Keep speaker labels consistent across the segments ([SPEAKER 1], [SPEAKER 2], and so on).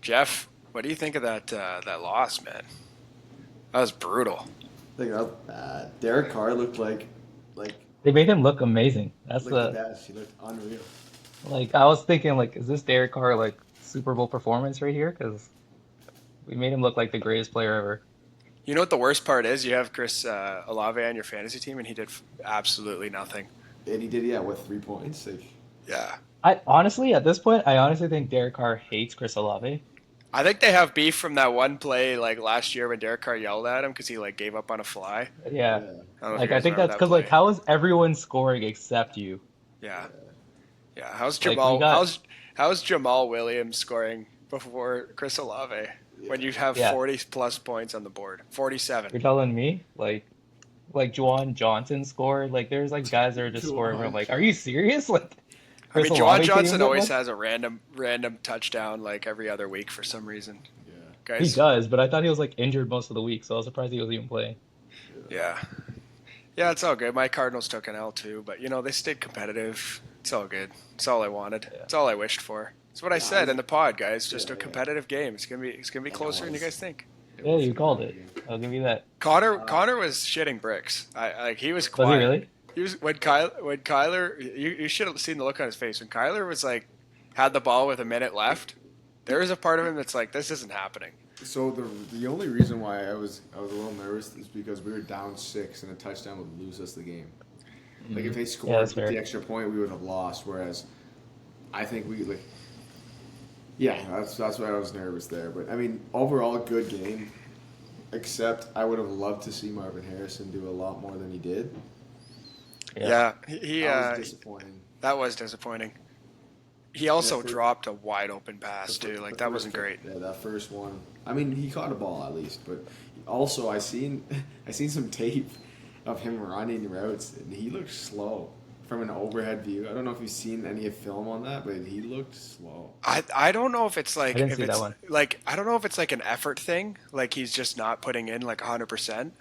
[SPEAKER 1] Jeff, what do you think of that loss, man? That was brutal.
[SPEAKER 2] I think that was bad. Derek Carr looked like
[SPEAKER 3] They made him look amazing. That's
[SPEAKER 2] like the
[SPEAKER 3] the
[SPEAKER 2] best. He looked unreal.
[SPEAKER 3] like I was thinking like, is this Derek Carr like Super Bowl performance right here? Because we made him look like the greatest player ever.
[SPEAKER 1] You know what the worst part is? You have Chris Olave on your fantasy team, and he did absolutely nothing.
[SPEAKER 2] And he did, yeah, what, 3 points? Like,
[SPEAKER 1] Yeah,
[SPEAKER 3] I honestly, at this point, I honestly think Derek Carr hates Chris Olave.
[SPEAKER 1] I think they have beef from that one play like last year when Derek Carr yelled at him because he like gave up on a fly.
[SPEAKER 3] Yeah,
[SPEAKER 2] yeah,
[SPEAKER 1] I don't know if you
[SPEAKER 3] like I
[SPEAKER 1] guys
[SPEAKER 3] think
[SPEAKER 1] remember
[SPEAKER 3] that's
[SPEAKER 1] that
[SPEAKER 3] because like
[SPEAKER 1] play.
[SPEAKER 3] how is everyone scoring except you?
[SPEAKER 1] Yeah,
[SPEAKER 2] yeah,
[SPEAKER 1] yeah. How's
[SPEAKER 3] Like we
[SPEAKER 1] Jamal?
[SPEAKER 3] got
[SPEAKER 1] How's Jamal Williams scoring before Chris Olave when you
[SPEAKER 2] yeah.
[SPEAKER 1] have
[SPEAKER 3] yeah.
[SPEAKER 1] 40 plus points on the board? 47.
[SPEAKER 3] You're telling me like Juwan Johnson scored. Like there's like guys that are just scoring. Where I'm
[SPEAKER 2] Juwan
[SPEAKER 3] like, are you
[SPEAKER 2] Johnson.
[SPEAKER 3] serious? Like
[SPEAKER 1] I
[SPEAKER 3] Chris
[SPEAKER 1] mean, Juwan
[SPEAKER 3] Olave can't even
[SPEAKER 1] Johnson
[SPEAKER 3] get
[SPEAKER 1] always
[SPEAKER 3] one.
[SPEAKER 1] has a random touchdown like every other week for some reason.
[SPEAKER 2] Yeah,
[SPEAKER 3] He
[SPEAKER 1] Guys,
[SPEAKER 3] does, but I thought he was like injured most of the week, so I was surprised he was even playing.
[SPEAKER 2] yeah.
[SPEAKER 1] yeah. Yeah, it's all good. My Cardinals took an L too, but they stayed competitive. It's all good. It's all I wanted.
[SPEAKER 3] Yeah.
[SPEAKER 1] It's all I wished for. It's what I
[SPEAKER 2] Yeah, I
[SPEAKER 1] said
[SPEAKER 2] was,
[SPEAKER 1] in the pod, guys.
[SPEAKER 2] yeah,
[SPEAKER 1] Just a
[SPEAKER 2] yeah.
[SPEAKER 1] competitive game. It's gonna be
[SPEAKER 2] And it
[SPEAKER 1] closer than you
[SPEAKER 2] was.
[SPEAKER 1] guys think.
[SPEAKER 2] It
[SPEAKER 3] Yeah,
[SPEAKER 2] was a
[SPEAKER 3] you called
[SPEAKER 2] competitive
[SPEAKER 3] it.
[SPEAKER 2] game.
[SPEAKER 3] I'll give you that.
[SPEAKER 2] Uh,
[SPEAKER 1] Connor was shitting bricks. I like he was
[SPEAKER 3] Was he
[SPEAKER 1] quiet.
[SPEAKER 3] really?
[SPEAKER 1] He was when Kyler. You should have seen the look on his face when Kyler was like had the ball with a minute left. There is a part of him that's like this isn't happening.
[SPEAKER 2] so the only reason why I was a little nervous is because we were down 6 and a touchdown would lose us the game. Like if
[SPEAKER 3] Hmm.
[SPEAKER 2] they
[SPEAKER 3] Yeah, that's
[SPEAKER 2] scored with the
[SPEAKER 3] fair.
[SPEAKER 2] extra point, we would have lost. Whereas I think we like, yeah, that's why I was nervous there. But I mean, overall, good game. Except I would have loved to see Marvin Harrison do a lot more than he did.
[SPEAKER 3] Yeah.
[SPEAKER 1] Yeah, he
[SPEAKER 2] That was disappointing.
[SPEAKER 1] that was disappointing. He
[SPEAKER 2] Yeah,
[SPEAKER 1] also
[SPEAKER 2] for
[SPEAKER 1] dropped a wide open pass too.
[SPEAKER 2] the
[SPEAKER 1] Like that
[SPEAKER 2] first
[SPEAKER 1] wasn't great.
[SPEAKER 2] yeah, that first one. I mean, he caught a ball at least, but also I seen I seen some tape of him running routes, and he looked slow from an overhead view. I don't know if you've seen any film on that, but he looked slow.
[SPEAKER 1] I don't know
[SPEAKER 3] I didn't see that one.
[SPEAKER 1] I don't know if it's like an effort thing, like he's just not putting in like 100%,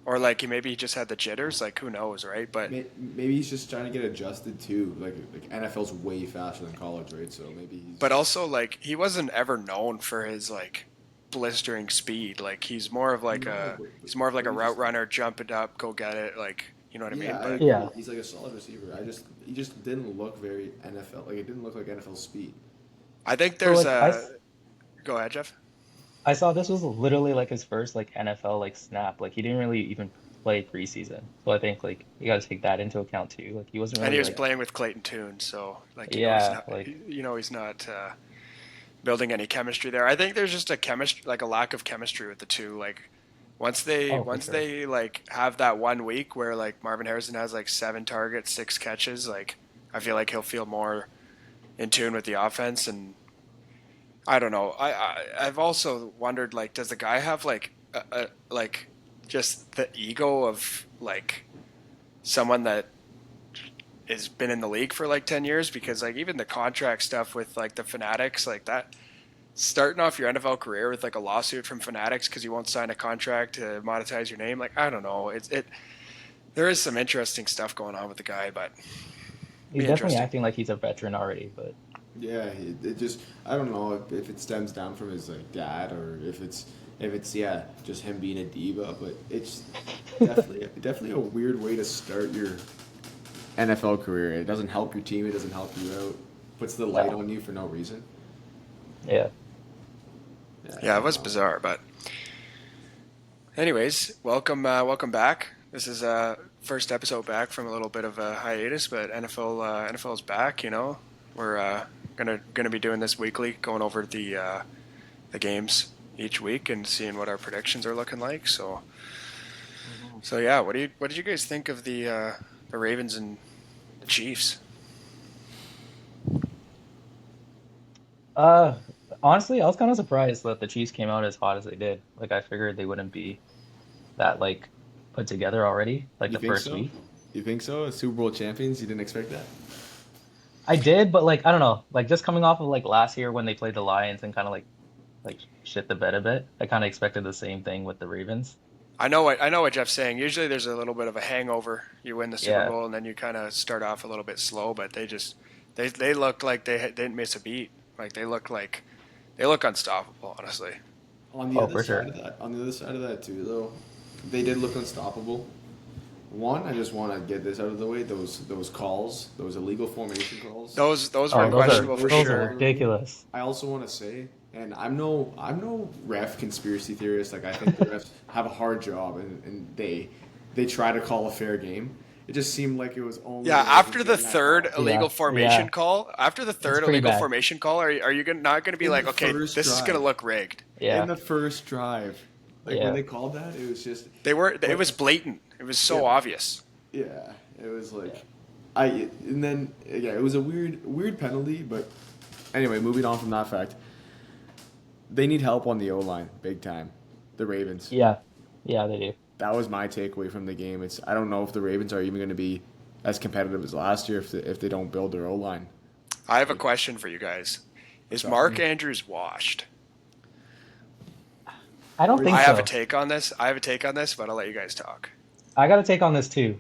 [SPEAKER 1] or like maybe he just had the jitters. Like who knows, right? But
[SPEAKER 2] Maybe he's just trying to get adjusted too. Like NFL's way faster than college, right? So maybe he's
[SPEAKER 1] also like he wasn't ever known for his like blistering speed. Like
[SPEAKER 2] no,
[SPEAKER 1] he's more of like
[SPEAKER 2] but
[SPEAKER 1] a
[SPEAKER 2] he
[SPEAKER 1] route
[SPEAKER 2] just
[SPEAKER 1] runner, jump it up, go get it. Like you know what I
[SPEAKER 2] yeah,
[SPEAKER 1] mean?
[SPEAKER 2] I
[SPEAKER 1] But
[SPEAKER 2] agree.
[SPEAKER 3] Yeah.
[SPEAKER 2] He's like a solid receiver. He just didn't look very NFL. Like it didn't look like NFL speed.
[SPEAKER 1] I think
[SPEAKER 3] So
[SPEAKER 1] there's
[SPEAKER 3] like
[SPEAKER 1] a go ahead, Jeff.
[SPEAKER 3] I saw this was literally like his first like NFL like snap. Like he didn't really even play preseason. So I think like you got to take that into account too. Like he wasn't
[SPEAKER 1] And he
[SPEAKER 3] really
[SPEAKER 1] was
[SPEAKER 3] like
[SPEAKER 1] playing with Clayton Tune, so like
[SPEAKER 3] yeah, like
[SPEAKER 1] he's not building any chemistry there. I think there's just like a lack of chemistry with the two. Like
[SPEAKER 3] oh for
[SPEAKER 1] once
[SPEAKER 3] sure.
[SPEAKER 1] they like have that one week where like Marvin Harrison has like 7 targets, 6 catches, like I feel like he'll feel more in tune with the offense. And I don't know. I've also wondered like does the guy have like like just the ego of like someone that has been in the league for like 10 years, because like even the contract stuff with like the Fanatics, like that starting off your NFL career with like a lawsuit from Fanatics because you won't sign a contract to monetize your name. Like I don't know, it there is some interesting stuff going on with the guy, but
[SPEAKER 3] He's
[SPEAKER 1] be
[SPEAKER 3] definitely
[SPEAKER 1] interesting.
[SPEAKER 3] acting like he's a veteran already, but
[SPEAKER 2] Yeah, it just I don't know if it stems down from his like dad or if it's yeah just him being a diva, but it's definitely a weird way to start your NFL career. It doesn't help your team. It doesn't help you out. Puts the light
[SPEAKER 3] no.
[SPEAKER 2] on you for no reason.
[SPEAKER 3] Yeah.
[SPEAKER 2] Yeah, I
[SPEAKER 1] Yeah, it
[SPEAKER 2] don't
[SPEAKER 1] was
[SPEAKER 2] know.
[SPEAKER 1] bizarre, but anyways, welcome back. This is first episode back from a little bit of a hiatus, but NFL is back. We're gonna be doing this weekly, going over the games each week and seeing what our predictions are looking like. So yeah, what did you guys think of the Ravens and the Chiefs?
[SPEAKER 3] Uh, honestly, I was kind of surprised that the Chiefs came out as hot as they did. Like I figured they wouldn't be that like put together already, like
[SPEAKER 2] You
[SPEAKER 3] the
[SPEAKER 2] think
[SPEAKER 3] first
[SPEAKER 2] so?
[SPEAKER 3] week.
[SPEAKER 2] You think so? As Super Bowl champions, you didn't expect that?
[SPEAKER 3] I did, but like I don't know, like just coming off of like last year when they played the Lions and kind of like shit the bed a bit. I kind of expected the same thing with the Ravens.
[SPEAKER 1] I know what Jeff's saying. Usually there's a little bit of a hangover. You win the Super
[SPEAKER 3] Yeah,
[SPEAKER 1] Bowl and then you kind of start off a little bit slow, but they looked like they didn't miss a beat. Like They look unstoppable, honestly.
[SPEAKER 3] Oh, for sure.
[SPEAKER 2] On the other side of that too, though, they did look unstoppable. One, I just want to get this out of the way. Those calls, those illegal formation calls.
[SPEAKER 1] Those were
[SPEAKER 3] Oh,
[SPEAKER 1] questionable for
[SPEAKER 2] Those
[SPEAKER 3] those are
[SPEAKER 1] sure.
[SPEAKER 2] bother me.
[SPEAKER 3] ridiculous.
[SPEAKER 2] I also want to say, and I'm no ref conspiracy theorist. Like I think the refs have a hard job, and they try to call a fair game. It just seemed like it was only
[SPEAKER 1] Yeah,
[SPEAKER 2] the Ravens
[SPEAKER 1] after the
[SPEAKER 2] getting that
[SPEAKER 1] third
[SPEAKER 2] call.
[SPEAKER 1] illegal
[SPEAKER 3] Yeah,
[SPEAKER 1] formation
[SPEAKER 3] yeah,
[SPEAKER 1] call, after the
[SPEAKER 3] it's
[SPEAKER 1] third
[SPEAKER 3] pretty
[SPEAKER 1] illegal
[SPEAKER 3] bad.
[SPEAKER 1] formation call, are you not going to be
[SPEAKER 2] In
[SPEAKER 1] like,
[SPEAKER 2] the
[SPEAKER 1] okay,
[SPEAKER 2] first
[SPEAKER 1] this is going to
[SPEAKER 2] drive,
[SPEAKER 1] look rigged?
[SPEAKER 2] in
[SPEAKER 3] Yeah,
[SPEAKER 2] the first drive, like when
[SPEAKER 3] yeah,
[SPEAKER 2] they called that, it was just.
[SPEAKER 1] It
[SPEAKER 2] But
[SPEAKER 1] was blatant. It was
[SPEAKER 2] yeah,
[SPEAKER 1] so obvious.
[SPEAKER 2] yeah, it was
[SPEAKER 3] yeah.
[SPEAKER 2] like, and then yeah, it was a weird penalty. But anyway, moving on from that fact, they need help on the O line, big time. The Ravens.
[SPEAKER 3] Yeah, yeah, they do.
[SPEAKER 2] That was my takeaway from the game. It's I don't know if the Ravens are even going to be as competitive as last year if they don't build their O line.
[SPEAKER 1] I have a
[SPEAKER 2] Like,
[SPEAKER 1] question for you guys.
[SPEAKER 2] what's
[SPEAKER 1] Is
[SPEAKER 2] up?
[SPEAKER 1] Mark Andrews washed?
[SPEAKER 3] I don't
[SPEAKER 2] Where's
[SPEAKER 3] think
[SPEAKER 1] I have a
[SPEAKER 3] so.
[SPEAKER 1] take on this. I have a take on this, but I'll let you guys talk.
[SPEAKER 3] I got to take on this too.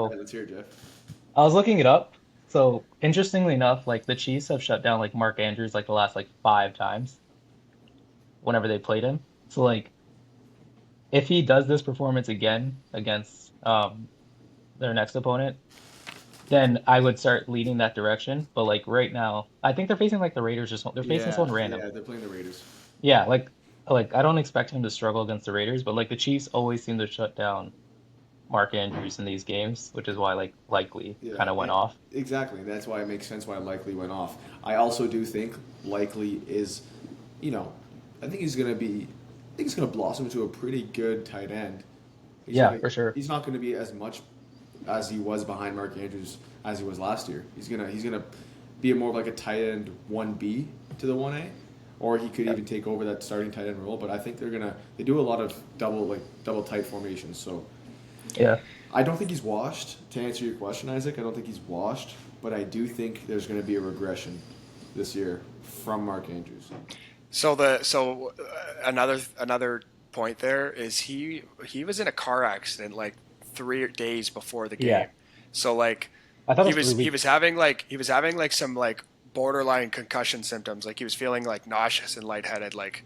[SPEAKER 2] All
[SPEAKER 3] So
[SPEAKER 2] right, let's hear it, Jeff.
[SPEAKER 3] I was looking it up. So interestingly enough, like the Chiefs have shut down like Mark Andrews like the last like 5 times whenever they played him. So like if he does this performance again against their next opponent, then I would start leading that direction. But like right now, I think they're facing like the Raiders or something. They're facing
[SPEAKER 2] Yeah,
[SPEAKER 3] someone random.
[SPEAKER 2] yeah, they're playing the Raiders.
[SPEAKER 3] Yeah, like I don't expect him to struggle against the Raiders, but like the Chiefs always seem to shut down Mark Andrews in these games, which is why like likely
[SPEAKER 2] Yeah,
[SPEAKER 3] kind of went off.
[SPEAKER 2] exactly. That's why it makes sense why Likely went off. I also do think Likely is, you know, I think he's gonna be, I think he's gonna blossom into a pretty good tight end. He's
[SPEAKER 3] Yeah,
[SPEAKER 2] gonna,
[SPEAKER 3] for sure.
[SPEAKER 2] he's not gonna be as much as he was behind Mark Andrews as he was last year. He's gonna be more of like a tight end 1B to the 1A, or he could
[SPEAKER 3] Yep.
[SPEAKER 2] even take over that starting tight end role. But I think they do a lot of double tight formations. So
[SPEAKER 3] Yeah.
[SPEAKER 2] I don't think he's washed. To answer your question, Isaac, I don't think he's washed, but I do think there's going to be a regression this year from Mark Andrews.
[SPEAKER 1] Another point there is he was in a car accident like 3 days before the
[SPEAKER 3] Yeah.
[SPEAKER 1] game. So like
[SPEAKER 3] I thought it was three
[SPEAKER 1] he was
[SPEAKER 3] weeks.
[SPEAKER 1] having like some like borderline concussion symptoms. Like he was feeling like nauseous and lightheaded like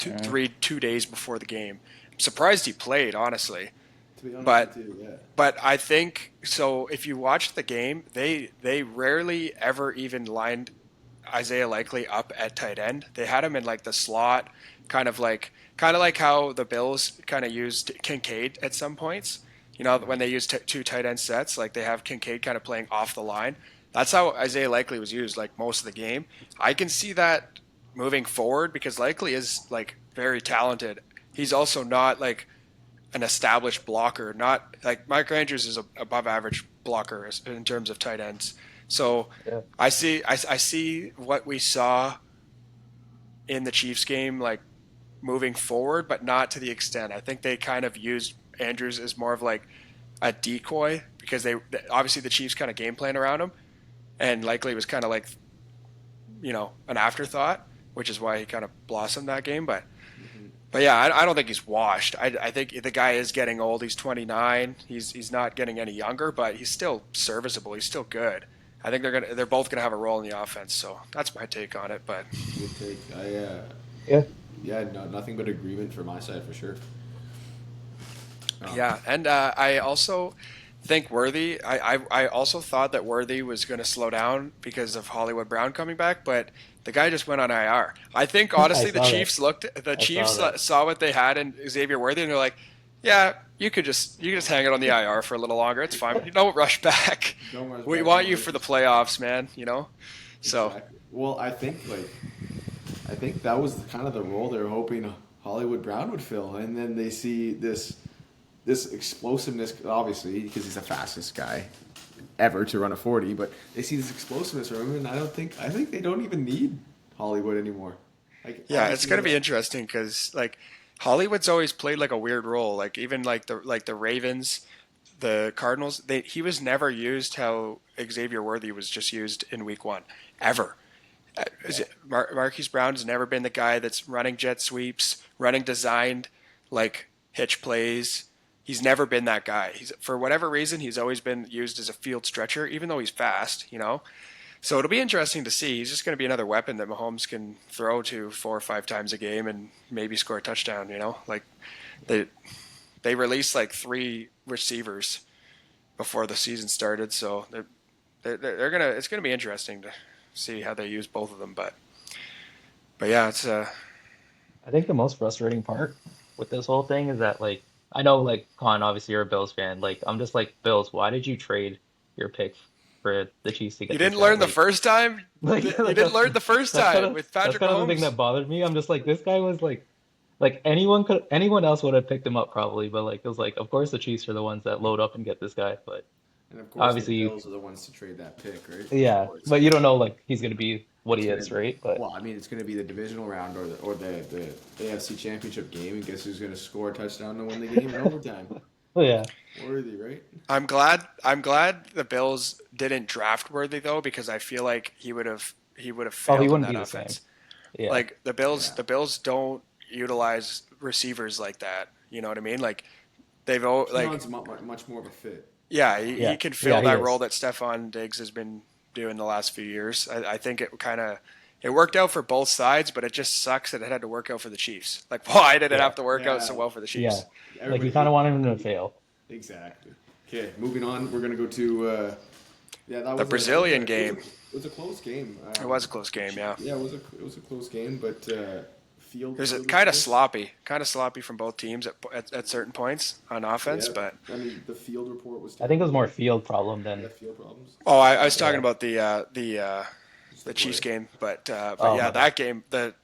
[SPEAKER 3] Mm.
[SPEAKER 1] 2 days before the game. I'm surprised he played, honestly.
[SPEAKER 2] To be honest
[SPEAKER 1] But
[SPEAKER 2] with you, yeah.
[SPEAKER 1] but I think so. If you watch the game, they rarely ever even lined Isaiah Likely up at tight end. They had him in like the slot, kind of like how the Bills kind of used Kincaid at some points. You know, when they used two tight end sets, like they have Kincaid kind of playing off the line. That's how Isaiah Likely was used like most of the game. I can see that moving forward because Likely is like very talented. He's also not like an established blocker. Not like Mike Andrews is a above average blocker in terms of tight ends. So
[SPEAKER 3] Yeah.
[SPEAKER 1] I see what we saw in the Chiefs game like moving forward, but not to the extent. I think they kind of used Andrews as more of like a decoy because they obviously the Chiefs kind of game plan around him, and likely was kind of like an afterthought, which is why he kind of blossomed that game. But yeah, I don't think he's washed. I think the guy is getting old. He's 29. He's not getting any younger, but he's still serviceable. He's still good. I think they're both gonna have a role in the offense. So that's my take on it. But
[SPEAKER 2] Good take.
[SPEAKER 3] Yeah.
[SPEAKER 2] Yeah, no, nothing but agreement from my side for sure. Um,
[SPEAKER 1] yeah, and I also think Worthy. I also thought that Worthy was going to slow down because of Hollywood Brown coming back, but the guy just went on IR. I think
[SPEAKER 3] I
[SPEAKER 1] honestly,
[SPEAKER 3] saw that.
[SPEAKER 1] The
[SPEAKER 3] I saw
[SPEAKER 1] Chiefs
[SPEAKER 3] that.
[SPEAKER 1] saw what they had in Xavier Worthy, and they're like, yeah, you can just hang it on the IR for a little longer. It's fine. You don't rush back.
[SPEAKER 2] don't rush
[SPEAKER 1] We
[SPEAKER 2] back,
[SPEAKER 1] want
[SPEAKER 2] don't
[SPEAKER 1] you
[SPEAKER 2] rush.
[SPEAKER 1] for the playoffs, man. You know. So
[SPEAKER 2] Exactly. Well, I think that was kind of the role they were hoping Hollywood Brown would fill, and then they see this explosiveness, obviously because he's the fastest guy ever to run a 40, but they see this explosiveness from him, and I think they don't even need Hollywood anymore. Like
[SPEAKER 1] yeah, it's
[SPEAKER 2] obviously,
[SPEAKER 1] gonna be interesting because like Hollywood's always played like a weird role. Like even like the Ravens, the Cardinals, he was never used how Xavier Worthy was just used in Week 1 ever. Marquise Brown has never been the guy that's running jet sweeps, running designed like hitch plays. He's never been that guy. He's for whatever reason he's always been used as a field stretcher, even though he's fast. So it'll be interesting to see. He's just going to be another weapon that Mahomes can throw to 4 or 5 times a game and maybe score a touchdown. Like they they released like three receivers before the season started, so they're gonna it's gonna be interesting to see how they use both of them. But yeah, it's
[SPEAKER 3] I think the most frustrating part with this whole thing is that like I know like Con, obviously you're a Bills fan. Like I'm just like Bills, why did you trade your pick for the Chiefs to
[SPEAKER 1] you
[SPEAKER 3] get this
[SPEAKER 1] didn't
[SPEAKER 3] guy?
[SPEAKER 1] learn the first time.
[SPEAKER 3] Like,
[SPEAKER 1] You
[SPEAKER 3] like
[SPEAKER 1] didn't learn the first
[SPEAKER 3] that's kind
[SPEAKER 1] time
[SPEAKER 3] of
[SPEAKER 1] with
[SPEAKER 3] that's
[SPEAKER 1] Patrick
[SPEAKER 3] kind of the thing
[SPEAKER 1] Mahomes.
[SPEAKER 3] that bothered me. I'm just like this guy was like anyone else would have picked him up probably, but like it was like of course the Chiefs are the ones that load up and get this guy, but
[SPEAKER 2] And of course, the
[SPEAKER 3] obviously
[SPEAKER 2] Bills are the ones to trade that pick, right? Of
[SPEAKER 3] yeah,
[SPEAKER 2] course.
[SPEAKER 3] but you don't know like he's gonna be what
[SPEAKER 2] It's
[SPEAKER 3] he
[SPEAKER 2] gonna
[SPEAKER 3] is,
[SPEAKER 2] be,
[SPEAKER 3] right? But
[SPEAKER 2] well, I mean, it's gonna be the divisional round or the AFC Championship game, and guess who's gonna score a touchdown to win the game in overtime?
[SPEAKER 3] oh yeah,
[SPEAKER 2] Worthy, right?
[SPEAKER 1] I'm glad the Bills didn't draft Worthy though, because I feel like he would have
[SPEAKER 3] oh he
[SPEAKER 1] failed in
[SPEAKER 3] wouldn't be
[SPEAKER 1] that
[SPEAKER 3] the same.
[SPEAKER 1] offense.
[SPEAKER 3] Yeah,
[SPEAKER 1] Like the Bills,
[SPEAKER 2] Yeah.
[SPEAKER 1] the Bills don't utilize receivers like that. You know what I mean? Like like
[SPEAKER 2] Keon's much more of a fit.
[SPEAKER 1] yeah,
[SPEAKER 2] Uh,
[SPEAKER 1] he
[SPEAKER 3] yeah,
[SPEAKER 1] can
[SPEAKER 3] yeah,
[SPEAKER 1] fill
[SPEAKER 3] he
[SPEAKER 1] that role
[SPEAKER 3] is.
[SPEAKER 1] that Stephon Diggs has been doing the last few years. I think it worked out for both sides, but it just sucks that it had to work out for the Chiefs. Like, why did it
[SPEAKER 3] Yeah,
[SPEAKER 1] have to work out so
[SPEAKER 2] yeah,
[SPEAKER 1] well for the
[SPEAKER 3] yeah.
[SPEAKER 1] Chiefs?
[SPEAKER 3] Like you
[SPEAKER 2] everybody
[SPEAKER 3] kind of
[SPEAKER 2] hate.
[SPEAKER 3] wanted him to fail.
[SPEAKER 2] Exactly. Okay, moving on. We're gonna go to. Yeah,
[SPEAKER 1] The Brazilian game,
[SPEAKER 2] it was a close game.
[SPEAKER 1] it was a close game. Yeah,
[SPEAKER 2] Yeah, it was a close game, but
[SPEAKER 1] it was
[SPEAKER 2] field report.
[SPEAKER 1] kind of sloppy from both teams at certain points on offense.
[SPEAKER 2] Yeah,
[SPEAKER 1] But
[SPEAKER 2] I mean the field report was
[SPEAKER 3] I think it was
[SPEAKER 2] terrible,
[SPEAKER 3] more
[SPEAKER 2] right?
[SPEAKER 3] field problem
[SPEAKER 2] Yeah,
[SPEAKER 3] than
[SPEAKER 2] field problems.
[SPEAKER 1] I was talking
[SPEAKER 3] yeah.
[SPEAKER 1] about
[SPEAKER 2] Just the
[SPEAKER 1] the Chiefs
[SPEAKER 2] play.
[SPEAKER 1] game. But
[SPEAKER 3] Oh
[SPEAKER 1] yeah,
[SPEAKER 3] my bad.
[SPEAKER 1] that game, the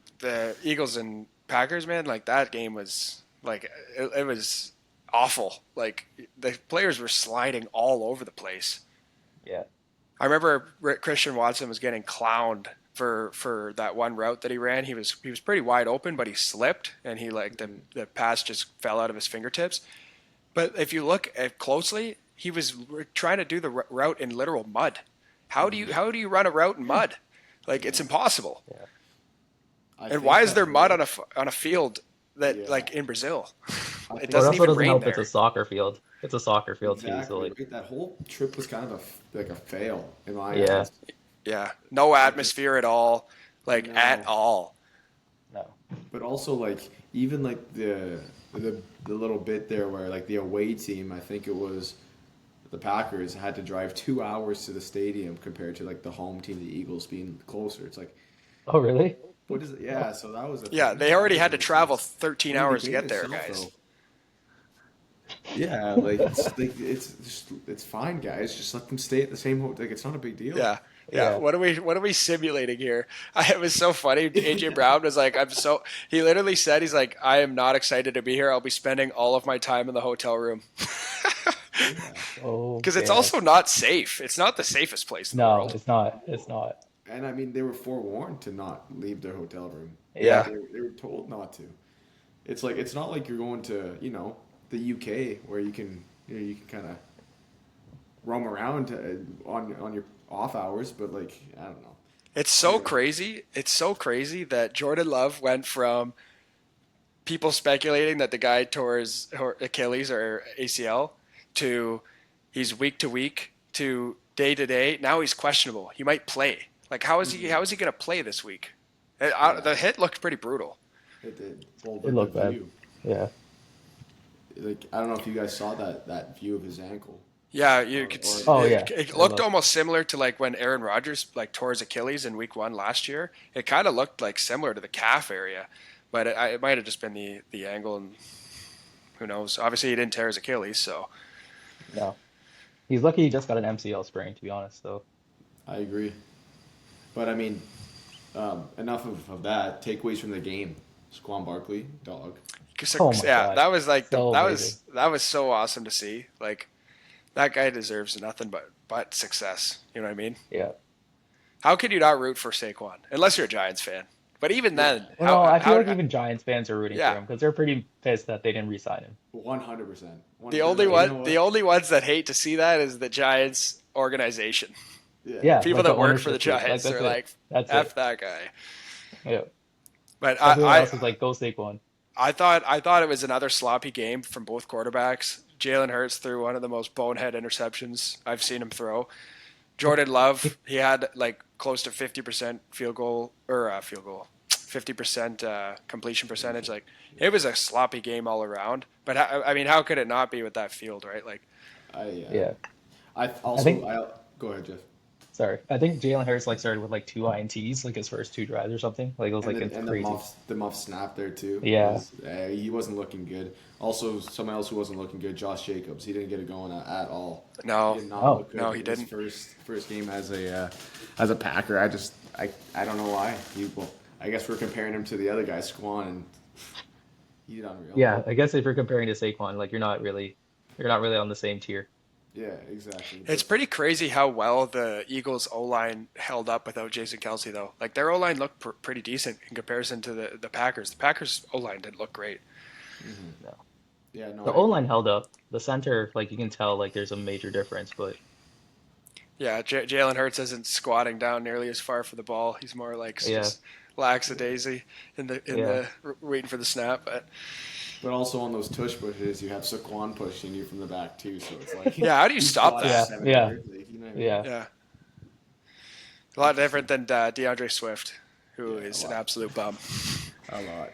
[SPEAKER 1] Eagles and Packers, man, like that game was like it was awful. Like the players were sliding all over the place.
[SPEAKER 3] Yeah.
[SPEAKER 1] I remember Christian Watson was getting clowned for that one route that he ran. He was pretty wide open, but he slipped and he like the pass just fell out of his fingertips. But if you look at closely, he was trying to do the route in literal mud. How do you run a route in mud? Like it's
[SPEAKER 2] Yeah,
[SPEAKER 1] impossible.
[SPEAKER 3] Yeah.
[SPEAKER 2] I
[SPEAKER 1] And
[SPEAKER 2] think
[SPEAKER 1] why is
[SPEAKER 2] that
[SPEAKER 1] there mud
[SPEAKER 2] route.
[SPEAKER 1] on a field that
[SPEAKER 2] Yeah,
[SPEAKER 1] like in Brazil?
[SPEAKER 2] I
[SPEAKER 1] It
[SPEAKER 2] think
[SPEAKER 3] Or
[SPEAKER 1] doesn't
[SPEAKER 3] also
[SPEAKER 1] even
[SPEAKER 3] doesn't
[SPEAKER 1] rain
[SPEAKER 3] help it's a
[SPEAKER 1] there.
[SPEAKER 3] soccer field. It's a soccer field too, so
[SPEAKER 2] exactly
[SPEAKER 3] like
[SPEAKER 2] right. That whole trip was kind of like a fail in my
[SPEAKER 3] yeah,
[SPEAKER 2] eyes.
[SPEAKER 1] Yeah, no
[SPEAKER 2] Like just
[SPEAKER 1] atmosphere at all, like at
[SPEAKER 2] no.
[SPEAKER 1] all.
[SPEAKER 3] no.
[SPEAKER 2] But also like even like the little bit there where like the away team, I think it was the Packers had to drive 2 hours to the stadium compared to like the home team, the Eagles, being closer. It's like
[SPEAKER 3] Oh really?
[SPEAKER 2] what is it? Yeah, so that was a
[SPEAKER 1] Yeah,
[SPEAKER 2] thing.
[SPEAKER 1] they
[SPEAKER 2] That
[SPEAKER 1] already
[SPEAKER 2] was
[SPEAKER 1] had to travel
[SPEAKER 2] ridiculous.
[SPEAKER 1] 13
[SPEAKER 2] I mean, the
[SPEAKER 1] hours to
[SPEAKER 2] game
[SPEAKER 1] get there,
[SPEAKER 2] itself
[SPEAKER 1] guys.
[SPEAKER 2] though, yeah, it's fine, guys. Just let them stay at the same hotel. Like it's not a big deal.
[SPEAKER 1] Yeah. Yeah,
[SPEAKER 3] Yeah.
[SPEAKER 1] what are we simulating here? It was so funny. AJ Brown was like, he literally said, he's like, I am not excited to be here. I'll be spending all of my time in the hotel room.
[SPEAKER 2] Yeah,
[SPEAKER 3] Oh
[SPEAKER 1] Because it's
[SPEAKER 3] man.
[SPEAKER 1] also not safe. It's not the safest place in the
[SPEAKER 3] No,
[SPEAKER 1] world.
[SPEAKER 3] it's not. It's not.
[SPEAKER 2] and I mean they were forewarned to not leave their hotel room.
[SPEAKER 3] Yeah.
[SPEAKER 1] Yeah.
[SPEAKER 2] They were told not to. It's like it's not like you're going to the UK where you can kind of roam around on your off hours, but like I don't know.
[SPEAKER 1] It's so
[SPEAKER 2] Anyway,
[SPEAKER 1] crazy. It's so crazy that Jordan Love went from people speculating that the guy tore his Achilles or ACL to he's week to week to day. Now he's questionable. He might play. Like how is he?
[SPEAKER 2] mhm,
[SPEAKER 1] How is he going to play this week?
[SPEAKER 2] yeah,
[SPEAKER 1] The hit looked pretty brutal.
[SPEAKER 2] it did. Well,
[SPEAKER 3] It
[SPEAKER 2] the
[SPEAKER 3] looked bad.
[SPEAKER 2] view,
[SPEAKER 3] Yeah.
[SPEAKER 2] like I don't know if you guys saw that view of his ankle,
[SPEAKER 1] Yeah, you could.
[SPEAKER 2] or
[SPEAKER 3] Oh
[SPEAKER 1] It,
[SPEAKER 3] yeah.
[SPEAKER 1] it
[SPEAKER 3] It
[SPEAKER 1] looked
[SPEAKER 3] looked.
[SPEAKER 1] almost similar to like when Aaron Rodgers like tore his Achilles in Week 1 last year. It kind of looked like similar to the calf area, but it might have just been the angle, and who knows? Obviously, he didn't tear his Achilles, so
[SPEAKER 3] No. He's lucky he just got an MCL sprain, to be honest, though.
[SPEAKER 2] I agree. But I mean, enough of that. Takeaways from the game: Saquon Barkley, dog.
[SPEAKER 3] Oh my
[SPEAKER 1] yeah,
[SPEAKER 3] God.
[SPEAKER 1] that was like
[SPEAKER 3] So amazing.
[SPEAKER 1] that was so awesome to see. Like that guy deserves nothing but success. You know what I mean?
[SPEAKER 3] Yeah.
[SPEAKER 1] How could you not root for Saquon unless you're a Giants fan? But even
[SPEAKER 2] Yeah,
[SPEAKER 1] then,
[SPEAKER 3] Well, no, I feel like
[SPEAKER 1] how
[SPEAKER 3] even Giants fans are rooting for
[SPEAKER 1] yeah.
[SPEAKER 3] him because they're pretty pissed that they didn't re-sign him.
[SPEAKER 2] 100%.
[SPEAKER 1] The
[SPEAKER 2] They're
[SPEAKER 1] only
[SPEAKER 2] like, you know
[SPEAKER 1] one, the
[SPEAKER 2] what?
[SPEAKER 1] only ones that hate to see that is the Giants organization.
[SPEAKER 2] Yeah,
[SPEAKER 3] Yeah,
[SPEAKER 1] People
[SPEAKER 3] like the
[SPEAKER 1] that work for the
[SPEAKER 3] ownership group. Like
[SPEAKER 1] Giants,
[SPEAKER 3] that's
[SPEAKER 1] they're
[SPEAKER 3] it.
[SPEAKER 1] like,
[SPEAKER 3] That's
[SPEAKER 1] "F
[SPEAKER 3] it.
[SPEAKER 1] that guy."
[SPEAKER 3] Yeah.
[SPEAKER 1] But
[SPEAKER 3] Everyone else is like, go Saquon.
[SPEAKER 1] I thought it was another sloppy game from both quarterbacks. Jalen Hurts threw one of the most bonehead interceptions I've seen him throw. Jordan Love, he had like close to 50% field goal, 50% completion percentage. Like it was a sloppy game all around. But I mean, how could it not be with that field, right? Like,
[SPEAKER 2] I
[SPEAKER 3] Yeah,
[SPEAKER 2] I
[SPEAKER 3] I
[SPEAKER 2] also
[SPEAKER 3] think.
[SPEAKER 2] I go ahead, Jeff.
[SPEAKER 3] Sorry, I think Jalen Hurts like started with like two INTs, like his first two drives or something. Like it was like it's
[SPEAKER 2] And
[SPEAKER 3] crazy.
[SPEAKER 2] the muff snap there too
[SPEAKER 3] Yeah,
[SPEAKER 2] was he wasn't looking good. Also, someone else who wasn't looking good, Josh Jacobs. He didn't get it going at all. He
[SPEAKER 1] no,
[SPEAKER 2] did not
[SPEAKER 3] oh,
[SPEAKER 2] look
[SPEAKER 1] no,
[SPEAKER 2] good
[SPEAKER 1] he
[SPEAKER 2] in his
[SPEAKER 1] didn't.
[SPEAKER 2] first game as a Packer. I don't know why. I guess we're comparing him to the other guy, Squan, and he did unreal.
[SPEAKER 3] yeah.
[SPEAKER 2] But
[SPEAKER 3] I guess if you're comparing to Saquon, like you're not really on the same tier.
[SPEAKER 2] yeah, exactly.
[SPEAKER 1] It's
[SPEAKER 2] But
[SPEAKER 1] pretty crazy how well the Eagles' O line held up without Jason Kelsey, though. Like their O line looked pretty decent in comparison to the Packers. The Packers' O line didn't look great.
[SPEAKER 3] No,
[SPEAKER 2] yeah, no,
[SPEAKER 3] the
[SPEAKER 2] I
[SPEAKER 3] O
[SPEAKER 2] agree.
[SPEAKER 3] line held up. The center, like you can tell, like there's a major difference. But
[SPEAKER 1] Yeah, Jalen Hurts isn't squatting down nearly as far for the ball. He's more like
[SPEAKER 3] yeah,
[SPEAKER 1] just lackadaisy in
[SPEAKER 3] yeah,
[SPEAKER 1] the waiting for the snap. But
[SPEAKER 2] But also on those tush pushes, you have Saquon pushing you from the back too. So it's like
[SPEAKER 1] yeah, how do you
[SPEAKER 2] he's
[SPEAKER 1] stop
[SPEAKER 2] squatting
[SPEAKER 1] that?
[SPEAKER 3] yeah, yeah,
[SPEAKER 2] 7 yards. Like, you know what I mean?
[SPEAKER 3] yeah.
[SPEAKER 1] Yeah, a lot different
[SPEAKER 2] Interesting.
[SPEAKER 1] than DeAndre Swift, who
[SPEAKER 2] Yeah, a
[SPEAKER 1] is an
[SPEAKER 2] lot,
[SPEAKER 1] absolute bum.
[SPEAKER 2] a lot.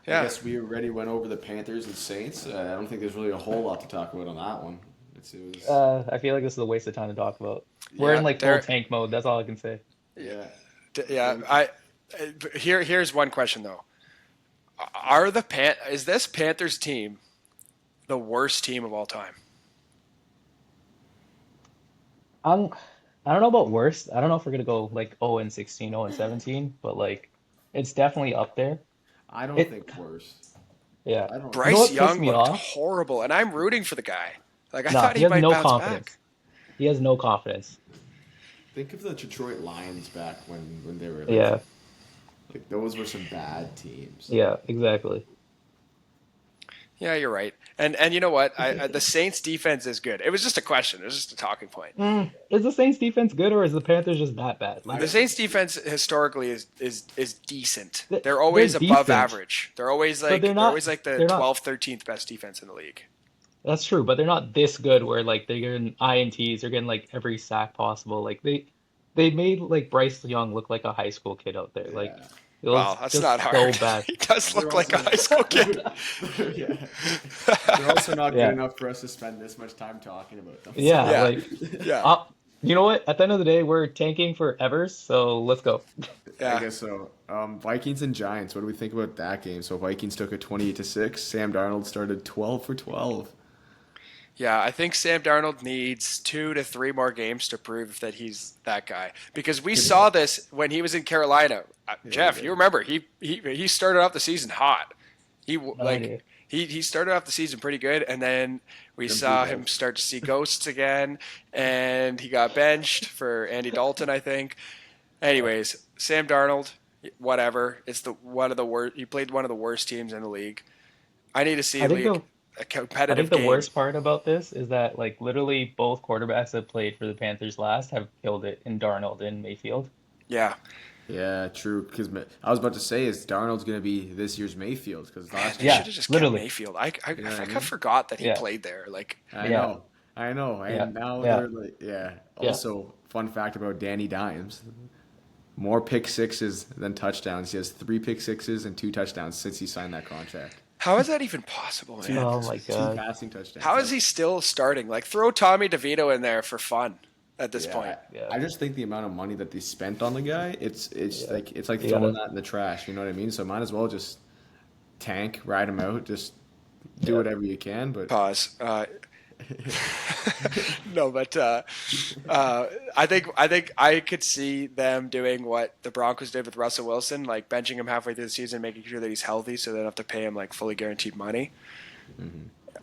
[SPEAKER 2] I
[SPEAKER 1] Yeah,
[SPEAKER 2] guess we already went over the Panthers and Saints. I don't think there's really a whole lot to talk about on that one. It was,
[SPEAKER 3] I feel like this is a waste of time to talk about. We're in
[SPEAKER 1] yeah,
[SPEAKER 3] like full
[SPEAKER 1] they're
[SPEAKER 3] tank mode. That's all I can say.
[SPEAKER 2] yeah.
[SPEAKER 1] yeah.
[SPEAKER 2] Well, we can,
[SPEAKER 1] Here's one question though. Is this Panthers team the worst team of all time?
[SPEAKER 3] I'm I don't know about worst. I don't know if we're gonna go like 0 and 16, 0 and 17, but like it's definitely up there.
[SPEAKER 2] I don't
[SPEAKER 3] It
[SPEAKER 2] think worse.
[SPEAKER 3] yeah.
[SPEAKER 2] I don't
[SPEAKER 3] You know
[SPEAKER 2] think
[SPEAKER 1] Bryce
[SPEAKER 3] what
[SPEAKER 2] worse.
[SPEAKER 3] pissed
[SPEAKER 1] Young
[SPEAKER 3] me
[SPEAKER 1] looked
[SPEAKER 3] off?
[SPEAKER 1] horrible, and I'm rooting for the guy. Like I
[SPEAKER 3] Nah,
[SPEAKER 1] thought
[SPEAKER 3] he
[SPEAKER 1] he
[SPEAKER 3] has
[SPEAKER 1] might
[SPEAKER 3] no
[SPEAKER 1] bounce
[SPEAKER 3] confidence.
[SPEAKER 1] back.
[SPEAKER 3] He has no confidence.
[SPEAKER 2] Think of the Detroit Lions back when they were
[SPEAKER 3] Yeah,
[SPEAKER 2] like those were some bad teams.
[SPEAKER 3] yeah, exactly.
[SPEAKER 1] Yeah, you're right. And you know what? The Saints defense is good. It was just a question. It was just a talking point.
[SPEAKER 3] Is the Saints defense good or is the Panthers just that bad?
[SPEAKER 1] The
[SPEAKER 3] Like
[SPEAKER 1] Saints defense historically is decent. They're
[SPEAKER 3] they're
[SPEAKER 1] always above
[SPEAKER 3] decent,
[SPEAKER 1] average.
[SPEAKER 3] but
[SPEAKER 1] They're always like the
[SPEAKER 3] they're not
[SPEAKER 1] 12th, 13th best defense in the league.
[SPEAKER 3] that's true, but they're not this good where like they're getting INTs, they're getting like every sack possible. Like they made like Bryce Young look like a high school kid out there. Like
[SPEAKER 2] Yeah.
[SPEAKER 3] it
[SPEAKER 1] Wow,
[SPEAKER 3] was
[SPEAKER 1] that's not
[SPEAKER 3] just so
[SPEAKER 1] hard.
[SPEAKER 3] bad.
[SPEAKER 1] He does
[SPEAKER 2] They're
[SPEAKER 1] look like a
[SPEAKER 2] also
[SPEAKER 1] high school kid.
[SPEAKER 2] yeah. They're also not good
[SPEAKER 3] Yeah.
[SPEAKER 2] enough for us to spend this much time talking about them.
[SPEAKER 3] Yeah,
[SPEAKER 2] So
[SPEAKER 1] Yeah,
[SPEAKER 3] like
[SPEAKER 1] yeah,
[SPEAKER 3] uh, you know what? At the end of the day, we're tanking for Evers, so let's go.
[SPEAKER 2] I
[SPEAKER 1] yeah.
[SPEAKER 2] guess so. Vikings and Giants. What do we think about that game? So Vikings took it 28-6. Sam Darnold started 12 for 12.
[SPEAKER 1] Yeah, I think Sam Darnold needs 2 to 3 more games to prove that he's that guy. Because we
[SPEAKER 2] Could
[SPEAKER 1] saw this when he was in Carolina.
[SPEAKER 2] yeah, we
[SPEAKER 1] Jeff, you
[SPEAKER 2] did.
[SPEAKER 1] remember he started off the season hot. He
[SPEAKER 3] No idea.
[SPEAKER 1] he started off the season pretty good, and then we
[SPEAKER 2] Then blew
[SPEAKER 1] saw
[SPEAKER 2] up.
[SPEAKER 1] him start to see ghosts again, and he got benched for Andy Dalton, I think.
[SPEAKER 3] Yeah.
[SPEAKER 1] Anyways, Sam Darnold, whatever. It's the one of the worst. He played one of the worst teams in the league. I need to see
[SPEAKER 3] I think the
[SPEAKER 1] like a
[SPEAKER 3] I think
[SPEAKER 1] competitive
[SPEAKER 3] the
[SPEAKER 1] game.
[SPEAKER 3] worst part about this is that like literally both quarterbacks that played for the Panthers last have killed it in Darnold and Mayfield.
[SPEAKER 1] Yeah,
[SPEAKER 2] Yeah, true. Because I was about to say is Darnold's going to be this year's Mayfield because
[SPEAKER 1] man,
[SPEAKER 2] last
[SPEAKER 1] they
[SPEAKER 2] year,
[SPEAKER 1] should
[SPEAKER 3] Yeah,
[SPEAKER 1] have just kept
[SPEAKER 3] literally.
[SPEAKER 1] Mayfield.
[SPEAKER 2] you know what I
[SPEAKER 1] I
[SPEAKER 2] mean?
[SPEAKER 1] forgot that he
[SPEAKER 3] Yeah,
[SPEAKER 1] played there. Like,
[SPEAKER 2] I
[SPEAKER 3] yeah,
[SPEAKER 2] know, I know,
[SPEAKER 3] yeah,
[SPEAKER 2] and now
[SPEAKER 3] yeah,
[SPEAKER 2] they're like, yeah.
[SPEAKER 3] yeah.
[SPEAKER 2] Also, fun fact about Danny Dimes: more pick sixes than touchdowns. He has 3 pick sixes and 2 touchdowns since he signed that contract.
[SPEAKER 1] how is that even possible,
[SPEAKER 2] Two,
[SPEAKER 1] man?
[SPEAKER 3] Oh my
[SPEAKER 2] two
[SPEAKER 3] God.
[SPEAKER 2] passing touchdowns.
[SPEAKER 1] How is he still starting? Like, throw Tommy DeVito in there for fun at this
[SPEAKER 2] Yeah,
[SPEAKER 1] point.
[SPEAKER 3] Yeah,
[SPEAKER 2] I just think the amount of money that they spent on the guy,
[SPEAKER 3] yeah.
[SPEAKER 2] it's like
[SPEAKER 3] You
[SPEAKER 2] throwing
[SPEAKER 3] gotta,
[SPEAKER 2] that in the trash. You know what I mean? So might as well just tank, ride him out, just do
[SPEAKER 3] yeah.
[SPEAKER 2] whatever you can. But
[SPEAKER 1] Pause. No, but I think I could see them doing what the Broncos did with Russell Wilson, like benching him halfway through the season, making sure that he's healthy, so they don't have to pay him like fully guaranteed money.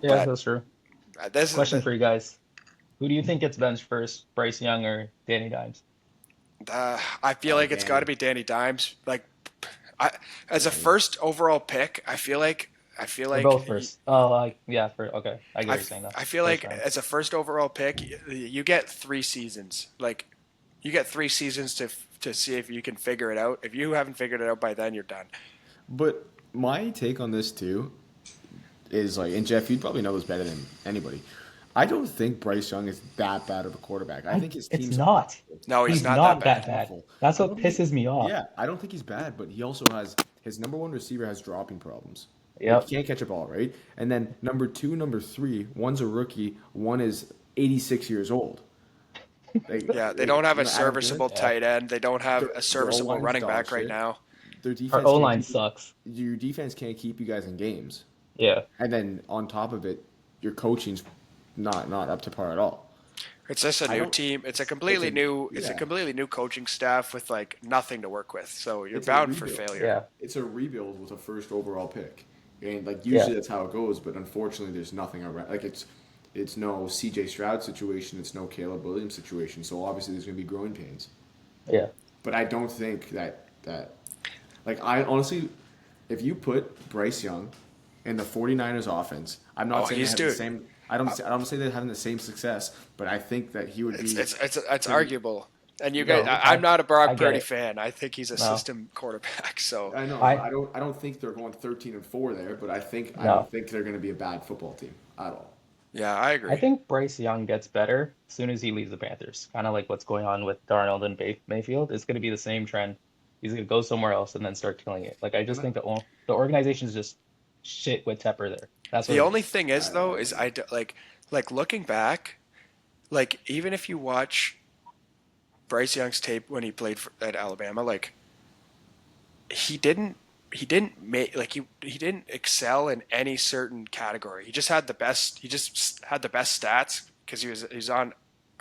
[SPEAKER 3] Yeah,
[SPEAKER 1] But
[SPEAKER 3] that's true.
[SPEAKER 1] this is
[SPEAKER 3] Question for you guys. Who do you think gets benched first, Bryce Young or Danny Dimes?
[SPEAKER 1] I feel
[SPEAKER 2] oh,
[SPEAKER 1] like it's got to
[SPEAKER 2] Danny,
[SPEAKER 1] be Danny Dimes. Like, as a
[SPEAKER 2] Danny.
[SPEAKER 1] first overall pick, I feel
[SPEAKER 3] They're
[SPEAKER 1] like
[SPEAKER 3] both first. Oh, like yeah, for okay. I get what
[SPEAKER 1] I,
[SPEAKER 3] you're saying though.
[SPEAKER 1] I feel
[SPEAKER 3] First
[SPEAKER 1] like
[SPEAKER 3] round.
[SPEAKER 1] as a first overall pick, you get 3 seasons. Like, you get 3 seasons to see if you can figure it out. If you haven't figured it out by then, you're done.
[SPEAKER 2] But my take on this too is like, and Jeff, you'd probably know this better than anybody. I don't think Bryce Young is that bad of a quarterback. I think his
[SPEAKER 3] It's
[SPEAKER 2] team's
[SPEAKER 3] not.
[SPEAKER 2] awful.
[SPEAKER 1] No,
[SPEAKER 2] I
[SPEAKER 1] he's
[SPEAKER 3] He's
[SPEAKER 2] don't think
[SPEAKER 1] not
[SPEAKER 2] his
[SPEAKER 1] that
[SPEAKER 3] not
[SPEAKER 2] team's
[SPEAKER 3] that
[SPEAKER 1] bad.
[SPEAKER 3] bad.
[SPEAKER 2] awful.
[SPEAKER 3] That's
[SPEAKER 2] I
[SPEAKER 3] what
[SPEAKER 2] don't think
[SPEAKER 3] pisses me off.
[SPEAKER 2] yeah, I don't think he's bad, but he also has his number one receiver has dropping problems. Like he
[SPEAKER 3] Yep.
[SPEAKER 2] can't catch a ball, right? And then number two, number three, one's a rookie, one is 86 years old.
[SPEAKER 1] Yeah, they don't have a
[SPEAKER 2] Adam Thielen,
[SPEAKER 1] serviceable
[SPEAKER 3] Yeah.
[SPEAKER 1] tight end. They don't have a
[SPEAKER 2] their O
[SPEAKER 1] serviceable
[SPEAKER 2] line's
[SPEAKER 1] running
[SPEAKER 2] dog
[SPEAKER 1] back right
[SPEAKER 2] shit.
[SPEAKER 1] now.
[SPEAKER 2] Their
[SPEAKER 3] Our
[SPEAKER 2] defense
[SPEAKER 3] O
[SPEAKER 2] can't
[SPEAKER 3] line
[SPEAKER 2] keep
[SPEAKER 3] sucks.
[SPEAKER 2] your defense can't keep you guys in games.
[SPEAKER 3] Yeah.
[SPEAKER 2] And then on top of it, your coaching's not up to par at all.
[SPEAKER 1] It's just a
[SPEAKER 2] I
[SPEAKER 1] new
[SPEAKER 2] don't.
[SPEAKER 1] team. It's a
[SPEAKER 2] It's
[SPEAKER 1] completely
[SPEAKER 2] a
[SPEAKER 1] new. It's a
[SPEAKER 2] yeah.
[SPEAKER 1] completely new coaching staff with like nothing to work with. So you're
[SPEAKER 2] It's a
[SPEAKER 1] bound for
[SPEAKER 2] rebuild.
[SPEAKER 1] failure.
[SPEAKER 3] Yeah.
[SPEAKER 2] It's a rebuild with a first overall pick, and like
[SPEAKER 3] Yeah.
[SPEAKER 2] usually that's how it goes. But unfortunately, there's nothing around. Like it's no C.J. Stroud situation. It's no Caleb Williams situation. So obviously there's going to be growing pains.
[SPEAKER 3] Yeah.
[SPEAKER 2] But I don't think that like I honestly, if you put Bryce Young in the 49ers offense, I'm not
[SPEAKER 1] Oh,
[SPEAKER 2] saying they
[SPEAKER 1] he's
[SPEAKER 2] have the
[SPEAKER 1] dude.
[SPEAKER 2] same. I don't say they're having the same success, but I think that he would
[SPEAKER 1] It's
[SPEAKER 2] be
[SPEAKER 1] it's it's it's
[SPEAKER 2] pretty.
[SPEAKER 1] arguable. And you guys,
[SPEAKER 3] No,
[SPEAKER 1] I'm not a Brock
[SPEAKER 3] I get
[SPEAKER 1] Purdy
[SPEAKER 3] it.
[SPEAKER 1] fan. I think he's a
[SPEAKER 3] No.
[SPEAKER 1] system quarterback. So
[SPEAKER 2] I know, but
[SPEAKER 3] I
[SPEAKER 2] I don't think they're going 13-4 there, but I don't
[SPEAKER 3] no.
[SPEAKER 2] think they're going to be a bad football team at all.
[SPEAKER 1] yeah, I
[SPEAKER 3] I
[SPEAKER 1] agree.
[SPEAKER 3] think Bryce Young gets better as soon as he leaves the Panthers. Kind of like what's going on with Darnold and Mayfield. It's going to be the same trend. He's going to go somewhere else and then start killing it. Like I
[SPEAKER 2] And
[SPEAKER 3] just think the organization is just shit with Tepper there. That's what
[SPEAKER 1] The
[SPEAKER 3] it
[SPEAKER 1] only
[SPEAKER 3] is.
[SPEAKER 1] thing is though is like looking back, like even if you watch Bryce Young's tape when he played at Alabama, like he didn't he didn't make like he didn't excel in any certain category. He just had the best stats because he was on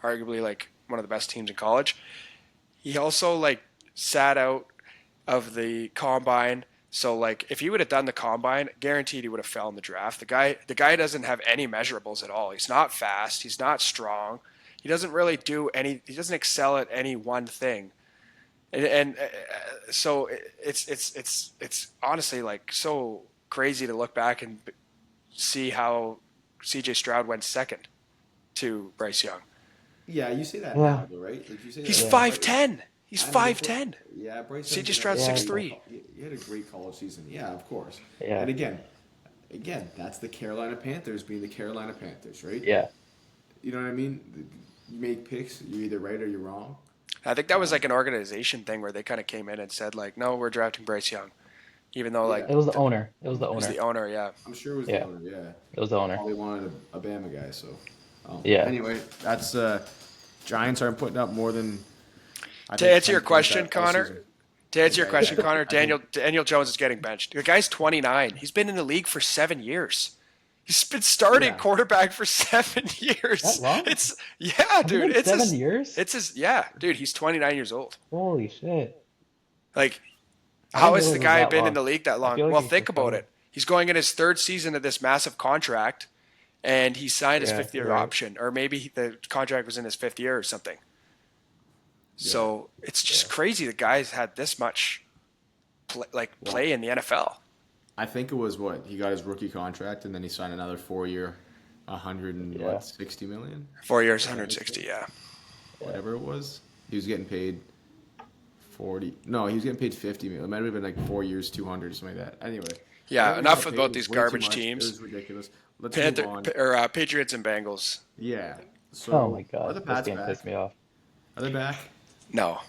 [SPEAKER 1] arguably like one of the best teams in college. He also like sat out of the combine. So like if he would have done the combine, guaranteed he would have fell in the draft. The guy doesn't have any measurables at all. He's not fast, he's not strong. He doesn't really do any he doesn't excel at any one thing. And so it's honestly like so crazy to look back and see how CJ Stroud went second to Bryce Young.
[SPEAKER 2] Yeah, you say that
[SPEAKER 3] Yeah.
[SPEAKER 2] now, though, right? Like you say
[SPEAKER 1] He's
[SPEAKER 2] that
[SPEAKER 3] Yeah.
[SPEAKER 2] now, but
[SPEAKER 1] 5'10". He's
[SPEAKER 2] I know,
[SPEAKER 1] five ten.
[SPEAKER 2] yeah, Bryce Young
[SPEAKER 1] CJ
[SPEAKER 2] did have
[SPEAKER 1] Stroud's
[SPEAKER 2] a
[SPEAKER 3] Yeah.
[SPEAKER 1] six
[SPEAKER 2] great,
[SPEAKER 1] three.
[SPEAKER 2] he had a great college season. Yeah, of course.
[SPEAKER 3] Yeah.
[SPEAKER 2] And again, that's the Carolina Panthers being the Carolina Panthers, right?
[SPEAKER 3] Yeah.
[SPEAKER 2] You know what I mean? You make picks, you're either right or you're wrong.
[SPEAKER 1] I think that was like an organization thing where they kind of came in and said like, no, we're drafting Bryce Young, even though like
[SPEAKER 2] Yeah,
[SPEAKER 3] It was the owner. It was the
[SPEAKER 1] it was
[SPEAKER 3] owner.
[SPEAKER 1] the owner. Yeah,
[SPEAKER 2] I'm sure it was the
[SPEAKER 3] Yeah.
[SPEAKER 2] owner. Yeah,
[SPEAKER 3] It was the owner.
[SPEAKER 2] all they wanted a Bama guy. So,
[SPEAKER 3] Yeah.
[SPEAKER 2] anyway, that's Giants aren't putting up more than I
[SPEAKER 1] to
[SPEAKER 2] think
[SPEAKER 1] answer
[SPEAKER 2] 10
[SPEAKER 1] your
[SPEAKER 2] points
[SPEAKER 1] question,
[SPEAKER 2] all
[SPEAKER 1] Connor.
[SPEAKER 2] season.
[SPEAKER 1] To answer your
[SPEAKER 2] Yeah,
[SPEAKER 1] question, Connor,
[SPEAKER 2] I think
[SPEAKER 1] Daniel Jones is getting benched. The guy's 29. He's been in the league for 7 years. He's been starting
[SPEAKER 2] yeah.
[SPEAKER 1] quarterback for 7 years.
[SPEAKER 3] That long?
[SPEAKER 1] It's yeah,
[SPEAKER 3] Has it
[SPEAKER 1] dude.
[SPEAKER 3] been 7 years?
[SPEAKER 1] It's his yeah, dude. He's 29 years old.
[SPEAKER 3] Holy shit.
[SPEAKER 1] Like,
[SPEAKER 3] I
[SPEAKER 1] how
[SPEAKER 3] didn't
[SPEAKER 1] has
[SPEAKER 3] realize
[SPEAKER 1] the
[SPEAKER 3] it was
[SPEAKER 1] guy
[SPEAKER 3] that
[SPEAKER 1] been in
[SPEAKER 3] long.
[SPEAKER 1] the league that
[SPEAKER 3] I
[SPEAKER 1] long?
[SPEAKER 3] feel like
[SPEAKER 1] Well,
[SPEAKER 3] he's
[SPEAKER 1] think
[SPEAKER 3] just
[SPEAKER 1] about
[SPEAKER 3] started.
[SPEAKER 1] it. He's going in his third season of this massive contract, and he signed his
[SPEAKER 3] Yeah,
[SPEAKER 1] fifth
[SPEAKER 3] you're
[SPEAKER 1] year
[SPEAKER 3] right.
[SPEAKER 1] option, or maybe the contract was in his fifth year or something. So it's just
[SPEAKER 3] Yeah.
[SPEAKER 1] crazy. The guy's had this much
[SPEAKER 2] Well,
[SPEAKER 1] play in the NFL.
[SPEAKER 2] I think it was what he got his rookie contract, and then he signed another 4 year, 100 and
[SPEAKER 3] Yeah.
[SPEAKER 2] what 60 million,
[SPEAKER 1] 4 years,
[SPEAKER 2] something like
[SPEAKER 1] 160.
[SPEAKER 2] that.
[SPEAKER 1] Yeah.
[SPEAKER 2] Whatever it was. He was getting paid 40. No, he was getting paid 50 million. It might have been like 4 years, 200 or something like that. Anyway,
[SPEAKER 1] Yeah.
[SPEAKER 2] whatever he
[SPEAKER 1] Enough
[SPEAKER 2] got paid
[SPEAKER 1] about
[SPEAKER 2] was
[SPEAKER 1] these
[SPEAKER 2] way too
[SPEAKER 1] garbage
[SPEAKER 2] much. It
[SPEAKER 1] teams.
[SPEAKER 2] was ridiculous. Let's move on.
[SPEAKER 1] Patriots and Bengals.
[SPEAKER 2] Yeah.
[SPEAKER 3] Oh my
[SPEAKER 2] So are
[SPEAKER 3] god.
[SPEAKER 2] the
[SPEAKER 3] This
[SPEAKER 2] Pats
[SPEAKER 3] game
[SPEAKER 2] back?
[SPEAKER 3] pissed me off.
[SPEAKER 2] Are they back?
[SPEAKER 1] No,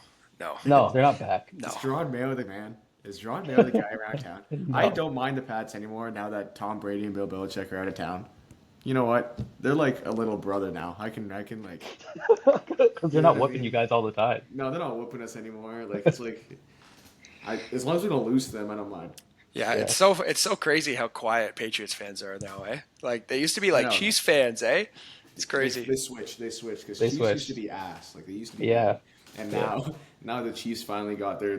[SPEAKER 1] no,
[SPEAKER 3] No, they're not back.
[SPEAKER 1] no.
[SPEAKER 2] Is Jerron Mayo the man? Is Jerron Mayo the guy around town? I
[SPEAKER 3] No.
[SPEAKER 2] don't mind the Pats anymore now that Tom Brady and Bill Belichick are out of town. You know what? They're like a little brother now. I can like,
[SPEAKER 3] Because
[SPEAKER 2] you
[SPEAKER 3] they're
[SPEAKER 2] know
[SPEAKER 3] not
[SPEAKER 2] what I
[SPEAKER 3] whooping
[SPEAKER 2] mean?
[SPEAKER 3] you guys all the time.
[SPEAKER 2] No, they're not whooping us anymore. Like it's like, as long as we don't lose to them, I don't mind.
[SPEAKER 1] Yeah,
[SPEAKER 3] Yeah.
[SPEAKER 1] it's so crazy how quiet Patriots fans are now, eh? Like they used to be
[SPEAKER 2] I
[SPEAKER 1] like
[SPEAKER 2] know.
[SPEAKER 1] Chiefs fans, eh? It's
[SPEAKER 2] They
[SPEAKER 1] crazy.
[SPEAKER 2] switched because
[SPEAKER 3] They
[SPEAKER 2] Chiefs used to
[SPEAKER 3] switched.
[SPEAKER 2] be ass. Like they used to be
[SPEAKER 3] Yeah.
[SPEAKER 2] bad. And
[SPEAKER 3] Yeah.
[SPEAKER 2] now the Chiefs finally got they're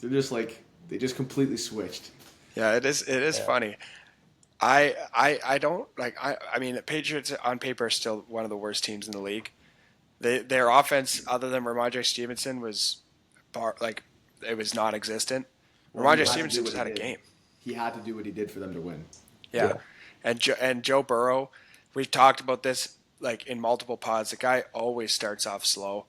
[SPEAKER 2] just like they just completely switched.
[SPEAKER 1] Yeah, it is
[SPEAKER 3] Yeah.
[SPEAKER 1] funny. I don't like I mean the Patriots on paper are still one of the worst teams in the league. Their offense, other than Ramondre Stevenson, was it was non-existent.
[SPEAKER 2] Well, he
[SPEAKER 1] Ramondre
[SPEAKER 2] had to
[SPEAKER 1] Stevenson
[SPEAKER 2] do
[SPEAKER 1] just
[SPEAKER 2] what
[SPEAKER 1] had
[SPEAKER 2] he
[SPEAKER 1] a
[SPEAKER 2] did.
[SPEAKER 1] game.
[SPEAKER 2] He had to do what he did for them to win.
[SPEAKER 1] Yeah,
[SPEAKER 3] Yeah.
[SPEAKER 1] and Joe Burrow, we've talked about this like in multiple pods. The guy always starts off slow.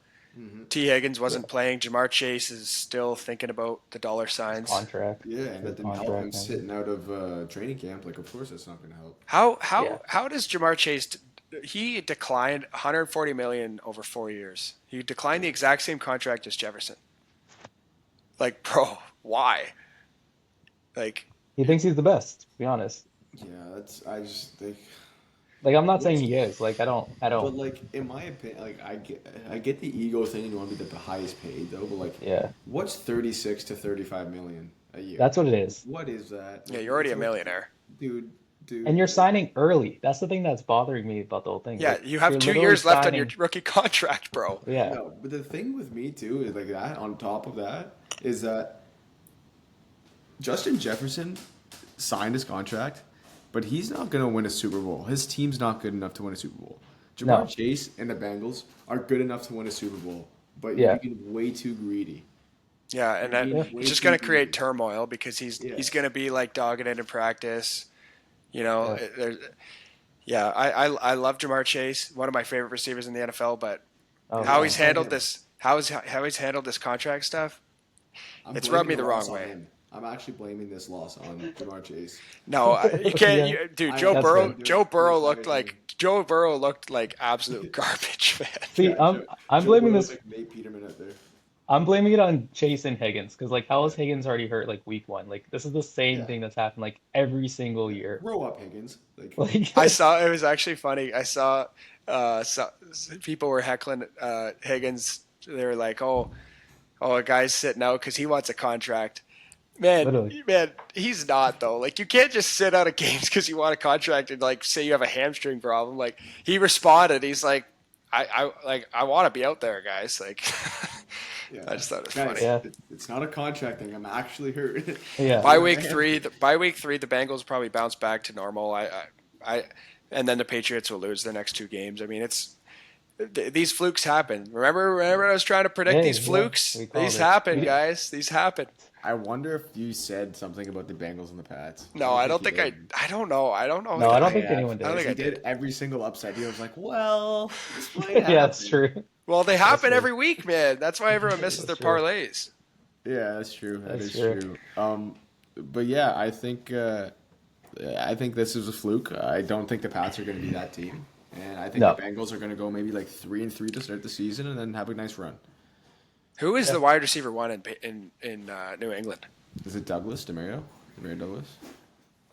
[SPEAKER 1] T. Higgins wasn't playing. Jamar Chase is still thinking about the dollar signs.
[SPEAKER 3] Contract.
[SPEAKER 2] Yeah, and
[SPEAKER 3] For
[SPEAKER 2] that
[SPEAKER 3] the
[SPEAKER 2] didn't help him
[SPEAKER 3] contract.
[SPEAKER 2] sitting out of training camp. Like, of course, that's not going to help.
[SPEAKER 1] How
[SPEAKER 3] Yeah.
[SPEAKER 1] how does Jamar Chase he declined 140 million over 4 years. He declined the exact same contract as Jefferson. Like, bro, why? Like,
[SPEAKER 3] He thinks he's the best, to be honest.
[SPEAKER 2] Yeah, that's I just think.
[SPEAKER 3] Like I'm not saying
[SPEAKER 2] What's
[SPEAKER 3] he is. Like I
[SPEAKER 2] But
[SPEAKER 3] don't.
[SPEAKER 2] like in my opinion, like I get the ego thing and you want to be the highest paid though. But like,
[SPEAKER 3] Yeah,
[SPEAKER 2] what's 36 to 35 million a year?
[SPEAKER 3] that's what it is.
[SPEAKER 2] What is that?
[SPEAKER 1] yeah,
[SPEAKER 2] Like,
[SPEAKER 1] you're already
[SPEAKER 2] it's
[SPEAKER 1] a
[SPEAKER 2] like,
[SPEAKER 1] millionaire.
[SPEAKER 2] dude,
[SPEAKER 3] And you're
[SPEAKER 2] like,
[SPEAKER 3] signing early. That's the thing that's bothering me about the whole thing.
[SPEAKER 1] Yeah,
[SPEAKER 3] Like
[SPEAKER 1] you have
[SPEAKER 3] you're
[SPEAKER 1] two
[SPEAKER 3] literally
[SPEAKER 1] years left on your
[SPEAKER 3] signing.
[SPEAKER 1] rookie contract, bro.
[SPEAKER 3] Yeah,
[SPEAKER 2] no. But the thing with me too is like that. On top of that, is that Justin Jefferson signed his contract, but he's not going to win a Super Bowl. His team's not good enough to win a Super Bowl. Jamar
[SPEAKER 3] no,
[SPEAKER 2] Chase and the Bengals are good enough to win a Super Bowl, but you're
[SPEAKER 3] yeah,
[SPEAKER 2] being way too greedy.
[SPEAKER 1] Yeah,
[SPEAKER 2] You're
[SPEAKER 1] and
[SPEAKER 2] being
[SPEAKER 3] yeah,
[SPEAKER 1] it's
[SPEAKER 2] way
[SPEAKER 1] just
[SPEAKER 2] too
[SPEAKER 1] going to create
[SPEAKER 2] greedy.
[SPEAKER 1] turmoil because he's going
[SPEAKER 2] Yes.
[SPEAKER 1] to be like dogging it in practice. You know,
[SPEAKER 3] yeah.
[SPEAKER 1] yeah, I love Jamar Chase, one of my favorite receivers in the NFL, but
[SPEAKER 3] Oh
[SPEAKER 1] how
[SPEAKER 2] Yeah,
[SPEAKER 1] he's
[SPEAKER 3] yeah,
[SPEAKER 2] so
[SPEAKER 1] handled
[SPEAKER 2] him.
[SPEAKER 1] this, how he's handled this contract stuff,
[SPEAKER 2] I'm
[SPEAKER 1] it's rubbed
[SPEAKER 2] blaming
[SPEAKER 1] me
[SPEAKER 2] the
[SPEAKER 1] the
[SPEAKER 2] loss
[SPEAKER 1] wrong
[SPEAKER 2] on
[SPEAKER 1] way.
[SPEAKER 2] him. I'm actually blaming this loss on Jamar Chase.
[SPEAKER 1] No, you can't,
[SPEAKER 3] yeah.
[SPEAKER 1] dude.
[SPEAKER 2] I
[SPEAKER 1] Joe
[SPEAKER 3] That's
[SPEAKER 2] am.
[SPEAKER 1] Burrow,
[SPEAKER 3] fair.
[SPEAKER 2] I'm doing
[SPEAKER 1] Joe
[SPEAKER 2] it the
[SPEAKER 1] Burrow
[SPEAKER 2] entire
[SPEAKER 1] looked
[SPEAKER 2] thing.
[SPEAKER 1] like Joe Burrow looked like absolute garbage, man.
[SPEAKER 3] See,
[SPEAKER 2] Yeah,
[SPEAKER 3] I'm
[SPEAKER 2] Joe
[SPEAKER 3] blaming
[SPEAKER 2] Burrow's
[SPEAKER 3] this.
[SPEAKER 2] like Nate Peterman out there.
[SPEAKER 3] I'm blaming it on Chase and Higgins because like how is
[SPEAKER 2] Yeah,
[SPEAKER 3] Higgins already hurt like week one? Like this is the same
[SPEAKER 2] yeah,
[SPEAKER 3] thing that's happened like every single
[SPEAKER 2] yeah.
[SPEAKER 3] year.
[SPEAKER 2] Grow up, Higgins. Like,
[SPEAKER 3] Like
[SPEAKER 1] I saw it was actually funny. I saw people were heckling Higgins. They were like, "Oh, a guy's sitting out because he wants a contract." Man,
[SPEAKER 3] literally,
[SPEAKER 1] man, he's not though. Like you can't just sit out of games because you want a contract and like say you have a hamstring problem. Like he responded, he's like, I want to be out there, guys." Like, I
[SPEAKER 2] yeah,
[SPEAKER 1] just thought it was
[SPEAKER 2] guys,
[SPEAKER 1] funny.
[SPEAKER 3] yeah,
[SPEAKER 2] it's not a contract thing. I'm actually hurt.
[SPEAKER 3] yeah,
[SPEAKER 2] I
[SPEAKER 1] By
[SPEAKER 2] have a
[SPEAKER 1] week three,
[SPEAKER 2] hamstring.
[SPEAKER 1] the Bengals probably bounce back to normal. And then the Patriots will lose the next two games. I mean, these flukes happen. Remember, I was trying to predict these
[SPEAKER 3] hey, yeah,
[SPEAKER 1] flukes.
[SPEAKER 3] we called
[SPEAKER 1] These
[SPEAKER 3] it.
[SPEAKER 1] happen,
[SPEAKER 3] We
[SPEAKER 1] guys. These happen.
[SPEAKER 2] I wonder if you said something about the Bengals and the Pats. I
[SPEAKER 1] No,
[SPEAKER 2] don't
[SPEAKER 1] I
[SPEAKER 2] think
[SPEAKER 1] don't
[SPEAKER 2] you
[SPEAKER 1] think
[SPEAKER 2] did.
[SPEAKER 1] I don't know. I don't know
[SPEAKER 3] no,
[SPEAKER 1] that
[SPEAKER 3] I don't
[SPEAKER 2] I
[SPEAKER 3] think
[SPEAKER 1] I.
[SPEAKER 3] anyone
[SPEAKER 2] have.
[SPEAKER 1] I don't
[SPEAKER 3] did.
[SPEAKER 1] think
[SPEAKER 2] If
[SPEAKER 1] I
[SPEAKER 2] you
[SPEAKER 1] did.
[SPEAKER 2] did every single upside, you was like, well, this might
[SPEAKER 3] Yeah, it's
[SPEAKER 2] happen.
[SPEAKER 3] true.
[SPEAKER 1] Well, they
[SPEAKER 3] That's
[SPEAKER 1] happen
[SPEAKER 3] true.
[SPEAKER 1] every week, man. That's why everyone misses
[SPEAKER 3] That's
[SPEAKER 1] their
[SPEAKER 3] true.
[SPEAKER 1] parlays.
[SPEAKER 2] Yeah, that's true. That
[SPEAKER 3] That's
[SPEAKER 2] is
[SPEAKER 3] true.
[SPEAKER 2] true. But yeah, I think this is a fluke. I don't think the Pats are going to be that team, and I think the
[SPEAKER 3] No.
[SPEAKER 2] Bengals are going to go maybe like 3-3 to start the season, and then have a nice run.
[SPEAKER 1] Who is
[SPEAKER 3] Yeah.
[SPEAKER 1] the wide receiver one in New England?
[SPEAKER 2] Is it Douglas Demario? Demario Douglas?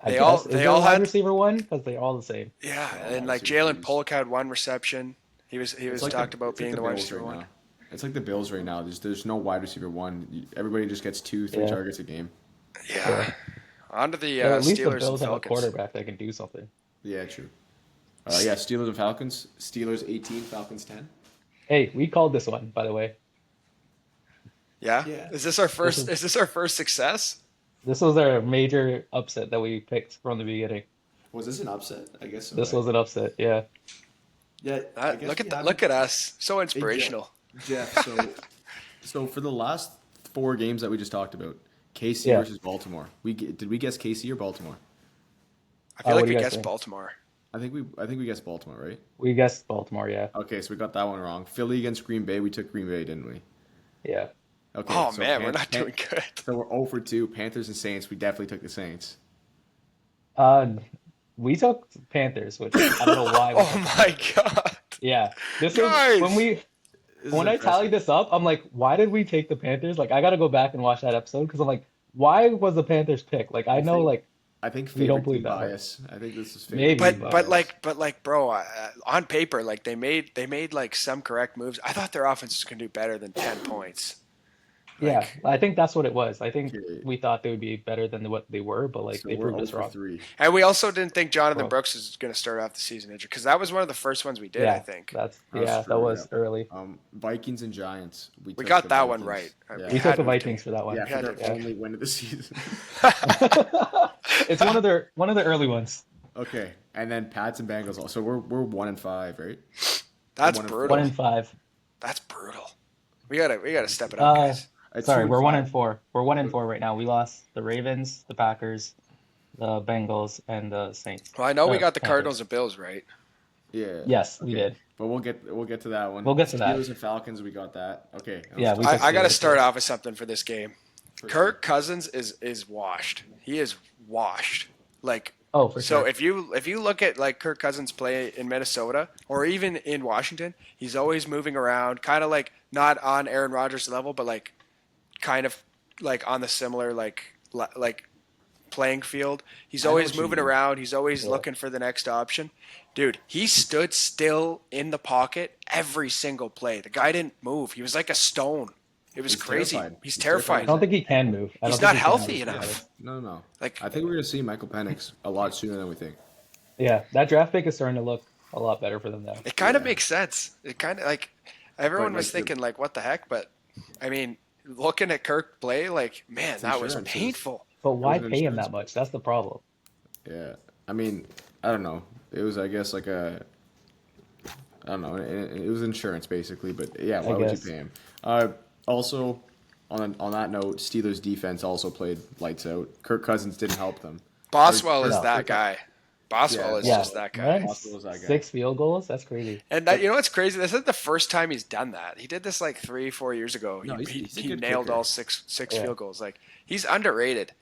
[SPEAKER 3] I
[SPEAKER 1] They all
[SPEAKER 3] guess is
[SPEAKER 1] they
[SPEAKER 3] there a
[SPEAKER 1] all
[SPEAKER 3] wide
[SPEAKER 1] had
[SPEAKER 3] receiver one? Because they're all the same.
[SPEAKER 1] yeah,
[SPEAKER 2] Oh,
[SPEAKER 1] and
[SPEAKER 2] wide
[SPEAKER 1] like
[SPEAKER 2] receiver
[SPEAKER 1] Jalen
[SPEAKER 2] twos.
[SPEAKER 1] Polk had one reception. He was talked about
[SPEAKER 2] It's like
[SPEAKER 1] being
[SPEAKER 2] the
[SPEAKER 1] the wide
[SPEAKER 2] Bills
[SPEAKER 1] receiver
[SPEAKER 2] right
[SPEAKER 1] one.
[SPEAKER 2] now. It's like the Bills right now. There's no wide receiver one. Everybody just gets 2-3
[SPEAKER 3] Yeah,
[SPEAKER 2] targets a game.
[SPEAKER 3] yeah.
[SPEAKER 1] Yeah. On to the
[SPEAKER 3] But at least the
[SPEAKER 1] Steelers and
[SPEAKER 3] Bills have a
[SPEAKER 1] Falcons.
[SPEAKER 3] quarterback that can do something.
[SPEAKER 2] Yeah, true. Yeah, Steelers and Falcons. Steelers 18, Falcons 10.
[SPEAKER 3] Hey, we called this one, by the way.
[SPEAKER 1] Yeah.
[SPEAKER 2] Yeah.
[SPEAKER 1] Is this our
[SPEAKER 3] This
[SPEAKER 1] first?
[SPEAKER 3] is
[SPEAKER 1] Is this our first success?
[SPEAKER 3] this was our major upset that we picked from the beginning.
[SPEAKER 2] Was this an upset? I guess so,
[SPEAKER 3] This
[SPEAKER 2] right?
[SPEAKER 3] was an upset, yeah.
[SPEAKER 2] Yeah, I guess
[SPEAKER 1] Look at
[SPEAKER 2] we
[SPEAKER 1] that!
[SPEAKER 2] haven't.
[SPEAKER 1] Look at us, so
[SPEAKER 2] Hey, Jeff.
[SPEAKER 1] inspirational.
[SPEAKER 2] Jeff, so for the last four games that we just talked about, KC
[SPEAKER 3] Yeah.
[SPEAKER 2] versus Baltimore. Did we guess KC or Baltimore?
[SPEAKER 1] I feel
[SPEAKER 3] What
[SPEAKER 1] like
[SPEAKER 3] do
[SPEAKER 1] we
[SPEAKER 3] you guys
[SPEAKER 1] guessed
[SPEAKER 3] think?
[SPEAKER 1] Baltimore.
[SPEAKER 2] I think we guessed Baltimore, right?
[SPEAKER 3] We guessed Baltimore, yeah.
[SPEAKER 2] Okay, so we got that one wrong. Philly against Green Bay, we took Green Bay, didn't we?
[SPEAKER 3] Yeah.
[SPEAKER 2] Okay,
[SPEAKER 1] Oh
[SPEAKER 2] so
[SPEAKER 1] man, we're not doing good.
[SPEAKER 2] so we're 0 for 2. Panthers and Saints, we definitely took the Saints.
[SPEAKER 3] Uh we took Panthers, which I don't know why we took
[SPEAKER 1] Oh my
[SPEAKER 3] Panthers.
[SPEAKER 1] god,
[SPEAKER 3] Yeah. This is when
[SPEAKER 1] guys!
[SPEAKER 3] we
[SPEAKER 2] This is
[SPEAKER 3] when I tallied
[SPEAKER 2] impressive.
[SPEAKER 3] this up, I'm like, why did we take the Panthers? Like I gotta go back and watch that episode because I'm like, why was the Panthers picked? Like I
[SPEAKER 2] I
[SPEAKER 3] know
[SPEAKER 2] think
[SPEAKER 3] like
[SPEAKER 2] I think
[SPEAKER 3] we don't
[SPEAKER 2] favorite
[SPEAKER 3] believe
[SPEAKER 2] team
[SPEAKER 3] that one.
[SPEAKER 2] bias. I think this is favorite
[SPEAKER 3] Maybe,
[SPEAKER 2] team
[SPEAKER 1] But
[SPEAKER 3] but
[SPEAKER 2] bias.
[SPEAKER 1] bro, on paper, like they made like some correct moves. I thought their offense was gonna do better than 10 points.
[SPEAKER 3] yeah,
[SPEAKER 1] Like,
[SPEAKER 3] I think that's what it was. I think
[SPEAKER 2] Okay,
[SPEAKER 3] we thought they would be better than what they were, but like
[SPEAKER 2] so
[SPEAKER 3] they
[SPEAKER 2] we're
[SPEAKER 3] proved
[SPEAKER 2] 0
[SPEAKER 3] us
[SPEAKER 2] for
[SPEAKER 3] wrong.
[SPEAKER 2] 3.
[SPEAKER 1] and we also didn't think Jonathan
[SPEAKER 3] Bro.
[SPEAKER 1] Brooks was gonna start off the season injured because that was one of the first ones we did. I
[SPEAKER 3] Yeah,
[SPEAKER 1] think
[SPEAKER 2] That's
[SPEAKER 3] that
[SPEAKER 2] true, yeah.
[SPEAKER 3] was early.
[SPEAKER 2] Vikings and Giants. We
[SPEAKER 1] we
[SPEAKER 2] took
[SPEAKER 1] got
[SPEAKER 2] the
[SPEAKER 1] that one right.
[SPEAKER 2] Vikings.
[SPEAKER 1] We
[SPEAKER 3] We
[SPEAKER 2] Yeah.
[SPEAKER 3] took
[SPEAKER 1] had
[SPEAKER 3] the
[SPEAKER 1] to have
[SPEAKER 3] Vikings
[SPEAKER 1] taken.
[SPEAKER 3] for that one.
[SPEAKER 2] Yeah,
[SPEAKER 1] We
[SPEAKER 2] for
[SPEAKER 1] had to
[SPEAKER 2] their
[SPEAKER 1] have
[SPEAKER 3] Yeah.
[SPEAKER 1] taken.
[SPEAKER 2] only win of the season.
[SPEAKER 3] It's one of the early ones.
[SPEAKER 2] Okay, and then Pats and Bengals. So we're 1 and 5, right? Or
[SPEAKER 1] That's
[SPEAKER 2] 1 and
[SPEAKER 3] One
[SPEAKER 2] 4.
[SPEAKER 1] brutal.
[SPEAKER 3] in five.
[SPEAKER 1] That's brutal. We gotta step it up,
[SPEAKER 3] Uh,
[SPEAKER 1] guys.
[SPEAKER 2] It's
[SPEAKER 3] sorry,
[SPEAKER 2] 2 and
[SPEAKER 3] we're 1
[SPEAKER 2] 5.
[SPEAKER 3] and 4. We're 1 and 4 right now. We lost the Ravens, the Packers, the Bengals, and the Saints.
[SPEAKER 1] Well, I know we got the
[SPEAKER 3] Panthers.
[SPEAKER 1] Cardinals and Bills right.
[SPEAKER 2] Yeah.
[SPEAKER 3] Yes, we
[SPEAKER 2] Okay.
[SPEAKER 3] did.
[SPEAKER 2] But we'll get to that one.
[SPEAKER 3] We'll get to that.
[SPEAKER 2] Steelers and Falcons. We got that. Okay. Let's
[SPEAKER 3] Yeah, we
[SPEAKER 2] talk
[SPEAKER 3] took
[SPEAKER 1] I got to
[SPEAKER 3] Steelers.
[SPEAKER 1] start off with something for this game.
[SPEAKER 2] for sure.
[SPEAKER 1] Kirk Cousins is washed. He is washed. Like
[SPEAKER 3] Oh, for
[SPEAKER 1] So
[SPEAKER 3] sure.
[SPEAKER 1] if you look at like Kirk Cousins play in Minnesota or even in Washington, he's always moving around, kind of like not on Aaron Rodgers level, but like kind of like on the similar like playing field. He's
[SPEAKER 2] I know
[SPEAKER 1] always
[SPEAKER 2] what you
[SPEAKER 1] moving
[SPEAKER 2] mean.
[SPEAKER 1] around. He's always
[SPEAKER 3] Yeah.
[SPEAKER 1] looking for the next option. Dude, he stood still in the pocket every single play. The guy didn't move. He was like a stone. It was
[SPEAKER 2] He's
[SPEAKER 1] crazy.
[SPEAKER 2] terrified.
[SPEAKER 1] He's
[SPEAKER 2] He's terrified.
[SPEAKER 3] I
[SPEAKER 1] terrifying.
[SPEAKER 3] don't think he can move. I don't
[SPEAKER 1] He's
[SPEAKER 3] think
[SPEAKER 1] not
[SPEAKER 3] he can
[SPEAKER 1] healthy
[SPEAKER 3] move, to be
[SPEAKER 1] enough.
[SPEAKER 3] honest.
[SPEAKER 2] No, no.
[SPEAKER 1] Like
[SPEAKER 2] I think we're gonna see Michael Penix a lot sooner than we think.
[SPEAKER 3] Yeah, that draft pick is starting to look a lot better for them now.
[SPEAKER 1] it kind of
[SPEAKER 2] Yeah,
[SPEAKER 1] makes sense. It kind of like
[SPEAKER 2] but
[SPEAKER 1] everyone was
[SPEAKER 2] like
[SPEAKER 1] thinking like what the heck, but I mean, looking at Kirk play, like man,
[SPEAKER 2] it's
[SPEAKER 1] that was
[SPEAKER 2] insurance.
[SPEAKER 1] painful.
[SPEAKER 3] But
[SPEAKER 2] It was
[SPEAKER 3] why
[SPEAKER 2] an
[SPEAKER 3] pay him
[SPEAKER 2] insurance.
[SPEAKER 3] that much? That's the problem,
[SPEAKER 2] Yeah, I mean, I don't know. It was, I guess, like a, I don't know. It was insurance basically, but yeah,
[SPEAKER 3] I
[SPEAKER 2] why would you
[SPEAKER 3] guess.
[SPEAKER 2] pay him? Also, on that note, Steelers defense also played lights out. Kirk Cousins didn't help them.
[SPEAKER 1] Boswell is
[SPEAKER 3] No.
[SPEAKER 1] that guy. Boswell
[SPEAKER 2] Yeah,
[SPEAKER 1] is
[SPEAKER 3] Yeah,
[SPEAKER 1] just that guy.
[SPEAKER 3] man,
[SPEAKER 2] Boswell was that guy.
[SPEAKER 3] 6 field goals. That's crazy.
[SPEAKER 1] And that,
[SPEAKER 2] But
[SPEAKER 1] you know what's crazy? This is the first time he's done that. He did this like 3-4 years ago.
[SPEAKER 2] no,
[SPEAKER 1] He he,
[SPEAKER 2] he's a
[SPEAKER 1] he
[SPEAKER 2] good
[SPEAKER 1] nailed
[SPEAKER 2] kicker.
[SPEAKER 1] all six
[SPEAKER 3] Yeah.
[SPEAKER 1] field goals. Like he's underrated.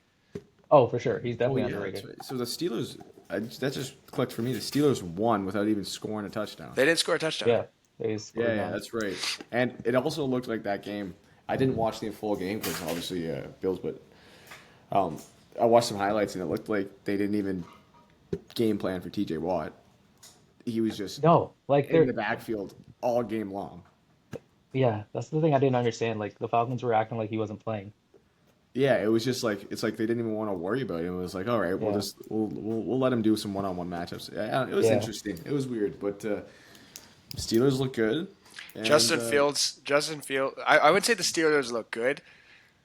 [SPEAKER 3] Oh, for sure. He's
[SPEAKER 2] Oh
[SPEAKER 3] definitely
[SPEAKER 2] yeah, that's
[SPEAKER 3] underrated.
[SPEAKER 2] right. So the Steelers, that just clicked for me. The Steelers won without even scoring a touchdown.
[SPEAKER 1] They didn't score a touchdown.
[SPEAKER 3] Yeah, they scored
[SPEAKER 2] Yeah, yeah,
[SPEAKER 3] none.
[SPEAKER 2] that's right. And it also looked like that game. I didn't watch the full game because obviously Bills, but um, I watched some highlights and it looked like they didn't even game plan for T.J. Watt. He was just
[SPEAKER 3] No, like
[SPEAKER 2] in the
[SPEAKER 3] they're
[SPEAKER 2] backfield all game long.
[SPEAKER 3] yeah. That's the thing I didn't understand. Like the Falcons were acting like he wasn't playing.
[SPEAKER 2] Yeah, it was just like it's like they didn't even want to worry about him. It was like, all right,
[SPEAKER 3] Yeah,
[SPEAKER 2] we'll let him do some one-on-one matchups. Yeah, it was
[SPEAKER 3] yeah.
[SPEAKER 2] interesting. It was weird, but Steelers look good, and
[SPEAKER 1] Justin Fields. I would say the Steelers look good.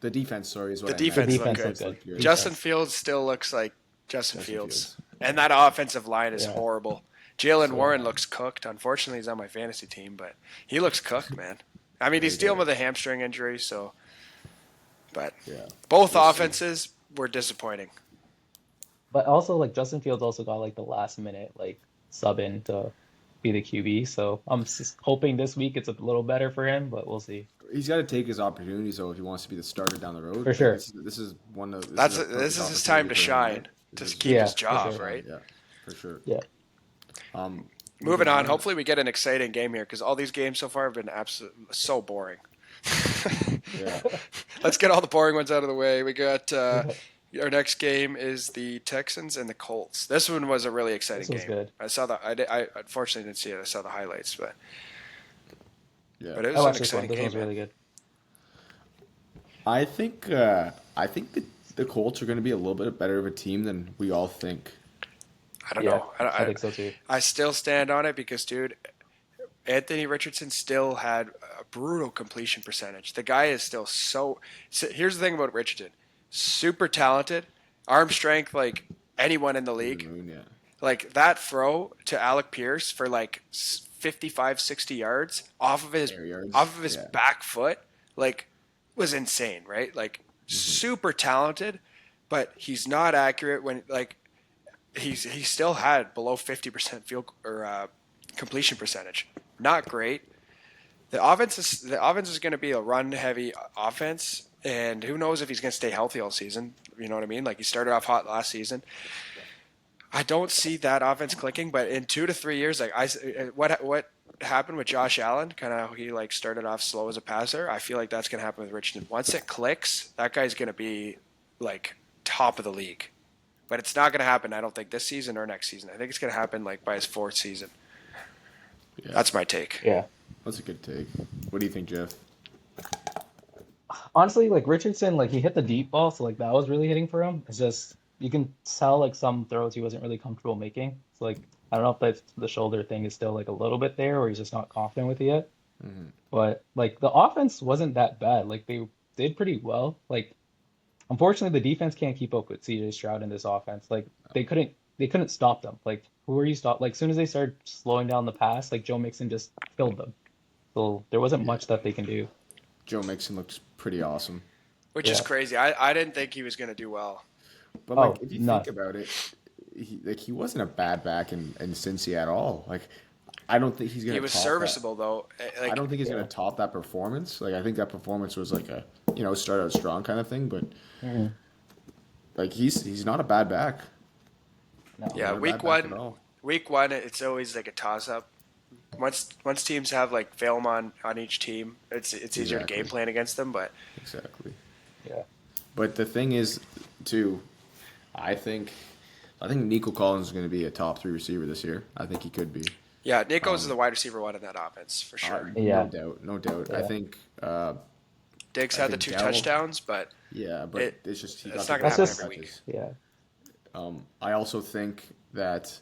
[SPEAKER 2] the defense. Sorry, is what
[SPEAKER 1] The
[SPEAKER 2] I meant.
[SPEAKER 3] The
[SPEAKER 1] defense
[SPEAKER 2] The
[SPEAKER 1] look
[SPEAKER 3] defense
[SPEAKER 1] good.
[SPEAKER 3] looked
[SPEAKER 2] defense
[SPEAKER 3] good.
[SPEAKER 2] looked good.
[SPEAKER 1] Justin
[SPEAKER 3] Defense.
[SPEAKER 1] Fields still looks like Justin
[SPEAKER 2] Justin
[SPEAKER 1] Fields,
[SPEAKER 2] Fields.
[SPEAKER 1] and that offensive line is
[SPEAKER 3] Yeah.
[SPEAKER 1] horrible. Jalen
[SPEAKER 3] So
[SPEAKER 1] Warren
[SPEAKER 3] bad.
[SPEAKER 1] looks cooked. Unfortunately, he's on my fantasy team, but he looks cooked, man. I mean,
[SPEAKER 2] Yeah,
[SPEAKER 1] he's
[SPEAKER 2] he
[SPEAKER 1] dealing with
[SPEAKER 2] does.
[SPEAKER 1] a hamstring injury, so. But
[SPEAKER 2] Yeah,
[SPEAKER 1] both
[SPEAKER 2] we'll see.
[SPEAKER 1] offenses were disappointing.
[SPEAKER 3] But also like Justin Fields also got like the last minute like sub in to be the QB. So I'm just hoping this week it's a little better for him, but we'll see.
[SPEAKER 2] He's got to take his opportunities though if he wants to be the starter down the road.
[SPEAKER 3] For
[SPEAKER 2] Like,
[SPEAKER 3] sure.
[SPEAKER 2] this is a
[SPEAKER 1] This
[SPEAKER 2] perfect
[SPEAKER 1] is his time
[SPEAKER 2] opportunity
[SPEAKER 1] to
[SPEAKER 2] for him, right?
[SPEAKER 1] shine,
[SPEAKER 2] This
[SPEAKER 1] to
[SPEAKER 2] is
[SPEAKER 1] keep
[SPEAKER 3] Yeah,
[SPEAKER 1] his
[SPEAKER 3] for
[SPEAKER 1] job,
[SPEAKER 3] sure.
[SPEAKER 1] right?
[SPEAKER 2] yeah, for sure.
[SPEAKER 3] Yeah.
[SPEAKER 2] Um,
[SPEAKER 1] Moving
[SPEAKER 2] moving
[SPEAKER 1] on.
[SPEAKER 2] on.
[SPEAKER 1] Hopefully, we get an exciting game here because all these games so far have been so boring.
[SPEAKER 2] Yeah,
[SPEAKER 1] Let's get all the boring ones out of the way. We got our next game is the Texans and the Colts. This one was a really exciting
[SPEAKER 3] This was
[SPEAKER 1] game.
[SPEAKER 3] good.
[SPEAKER 1] I saw the. I unfortunately didn't see it. I saw the highlights,
[SPEAKER 2] yeah.
[SPEAKER 1] but it
[SPEAKER 3] I
[SPEAKER 1] was an
[SPEAKER 3] watched this one.
[SPEAKER 1] exciting
[SPEAKER 3] This
[SPEAKER 1] game,
[SPEAKER 3] one's
[SPEAKER 1] man.
[SPEAKER 3] really good.
[SPEAKER 2] I think the Colts are going to be a little bit better of a team than we all think.
[SPEAKER 1] I don't
[SPEAKER 3] Yeah,
[SPEAKER 1] know.
[SPEAKER 3] I think so too.
[SPEAKER 1] I still stand on it because, dude, Anthony Richardson still had a brutal completion percentage. The guy is still so. Here's the thing about Richardson: super talented, arm strength like anyone in the
[SPEAKER 2] Over the
[SPEAKER 1] league.
[SPEAKER 2] moon, yeah.
[SPEAKER 1] Like that throw to Alec Pierce for like 55, 60 yards
[SPEAKER 2] Air yards,
[SPEAKER 1] off of his
[SPEAKER 2] yeah.
[SPEAKER 1] back foot, like was insane, right? Like super talented, but he's not accurate when like he still had below 50% field or completion percentage. Not great. The offense is going to be a run heavy offense, and who knows if he's going to stay healthy all season. You know what I mean? Like he started off hot last season. I don't see that offense clicking, but in 2 to 3 years, like what happened with Josh Allen, kind of how he like started off slow as a passer. I feel like that's going to happen with Richardson. Once it clicks, that guy's going to be like top of the league. But it's not going to happen, I don't think, this season or next season. I think it's going to happen like by his fourth season.
[SPEAKER 2] Yeah,
[SPEAKER 1] That's my take.
[SPEAKER 3] Yeah.
[SPEAKER 2] that's a good take. What do you think, Jeff?
[SPEAKER 3] Honestly, like Richardson, like he hit the deep ball, so like that was really hitting for him. It's just you can tell like some throws he wasn't really comfortable making. So like I don't know if that's the shoulder thing is still like a little bit there, or he's just not confident with it yet.
[SPEAKER 2] Mm-hmm.
[SPEAKER 3] But like the offense wasn't that bad. Like they did pretty well. Like unfortunately, the defense can't keep up with CJ Stroud in this offense. Like they couldn't stop them. Like who are you stop? Like as soon as they started slowing down the pass, like Joe Mixon just killed them. So there wasn't
[SPEAKER 2] Yeah.
[SPEAKER 3] much that they can do.
[SPEAKER 2] Joe Mixon looks pretty awesome.
[SPEAKER 1] Which is
[SPEAKER 3] Yeah.
[SPEAKER 1] crazy. I didn't think he was going to do well.
[SPEAKER 2] But
[SPEAKER 3] Oh,
[SPEAKER 2] like, if you
[SPEAKER 3] none.
[SPEAKER 2] think about it, he wasn't a bad back in Cincy at all. Like, I don't think he's
[SPEAKER 1] He
[SPEAKER 2] gonna
[SPEAKER 1] was
[SPEAKER 2] top
[SPEAKER 1] serviceable, though.
[SPEAKER 2] that.
[SPEAKER 1] Like,
[SPEAKER 2] I don't think he's
[SPEAKER 3] Yeah.
[SPEAKER 2] gonna top that performance. Like, I think that performance was like a start out strong kind of thing. But
[SPEAKER 3] Mhm.
[SPEAKER 2] like, he's not a bad back.
[SPEAKER 3] No.
[SPEAKER 1] Yeah,
[SPEAKER 2] Not a bad back at all.
[SPEAKER 1] week one, it's always like a toss up. Once teams have like film on each team, it's easier to game
[SPEAKER 2] Exactly.
[SPEAKER 1] plan against them. But
[SPEAKER 2] Exactly.
[SPEAKER 3] Yeah.
[SPEAKER 2] But the thing is, too, I think I think Nico Collins is going to be a top three receiver this year. I think he could be.
[SPEAKER 1] yeah, Nico's
[SPEAKER 2] Um,
[SPEAKER 1] the wide receiver one in that offense for sure.
[SPEAKER 2] no
[SPEAKER 3] Yeah.
[SPEAKER 2] doubt, no doubt.
[SPEAKER 3] Yeah.
[SPEAKER 1] Diggs
[SPEAKER 2] I
[SPEAKER 1] had the
[SPEAKER 2] think
[SPEAKER 1] two
[SPEAKER 2] Dell.
[SPEAKER 1] touchdowns, but
[SPEAKER 2] Yeah, but
[SPEAKER 1] it
[SPEAKER 2] it's just he got
[SPEAKER 1] it's
[SPEAKER 2] the
[SPEAKER 1] not gonna
[SPEAKER 3] That's
[SPEAKER 2] goal
[SPEAKER 1] happen
[SPEAKER 2] line
[SPEAKER 1] every
[SPEAKER 3] just
[SPEAKER 1] week.
[SPEAKER 2] touches.
[SPEAKER 3] yeah.
[SPEAKER 2] I also think that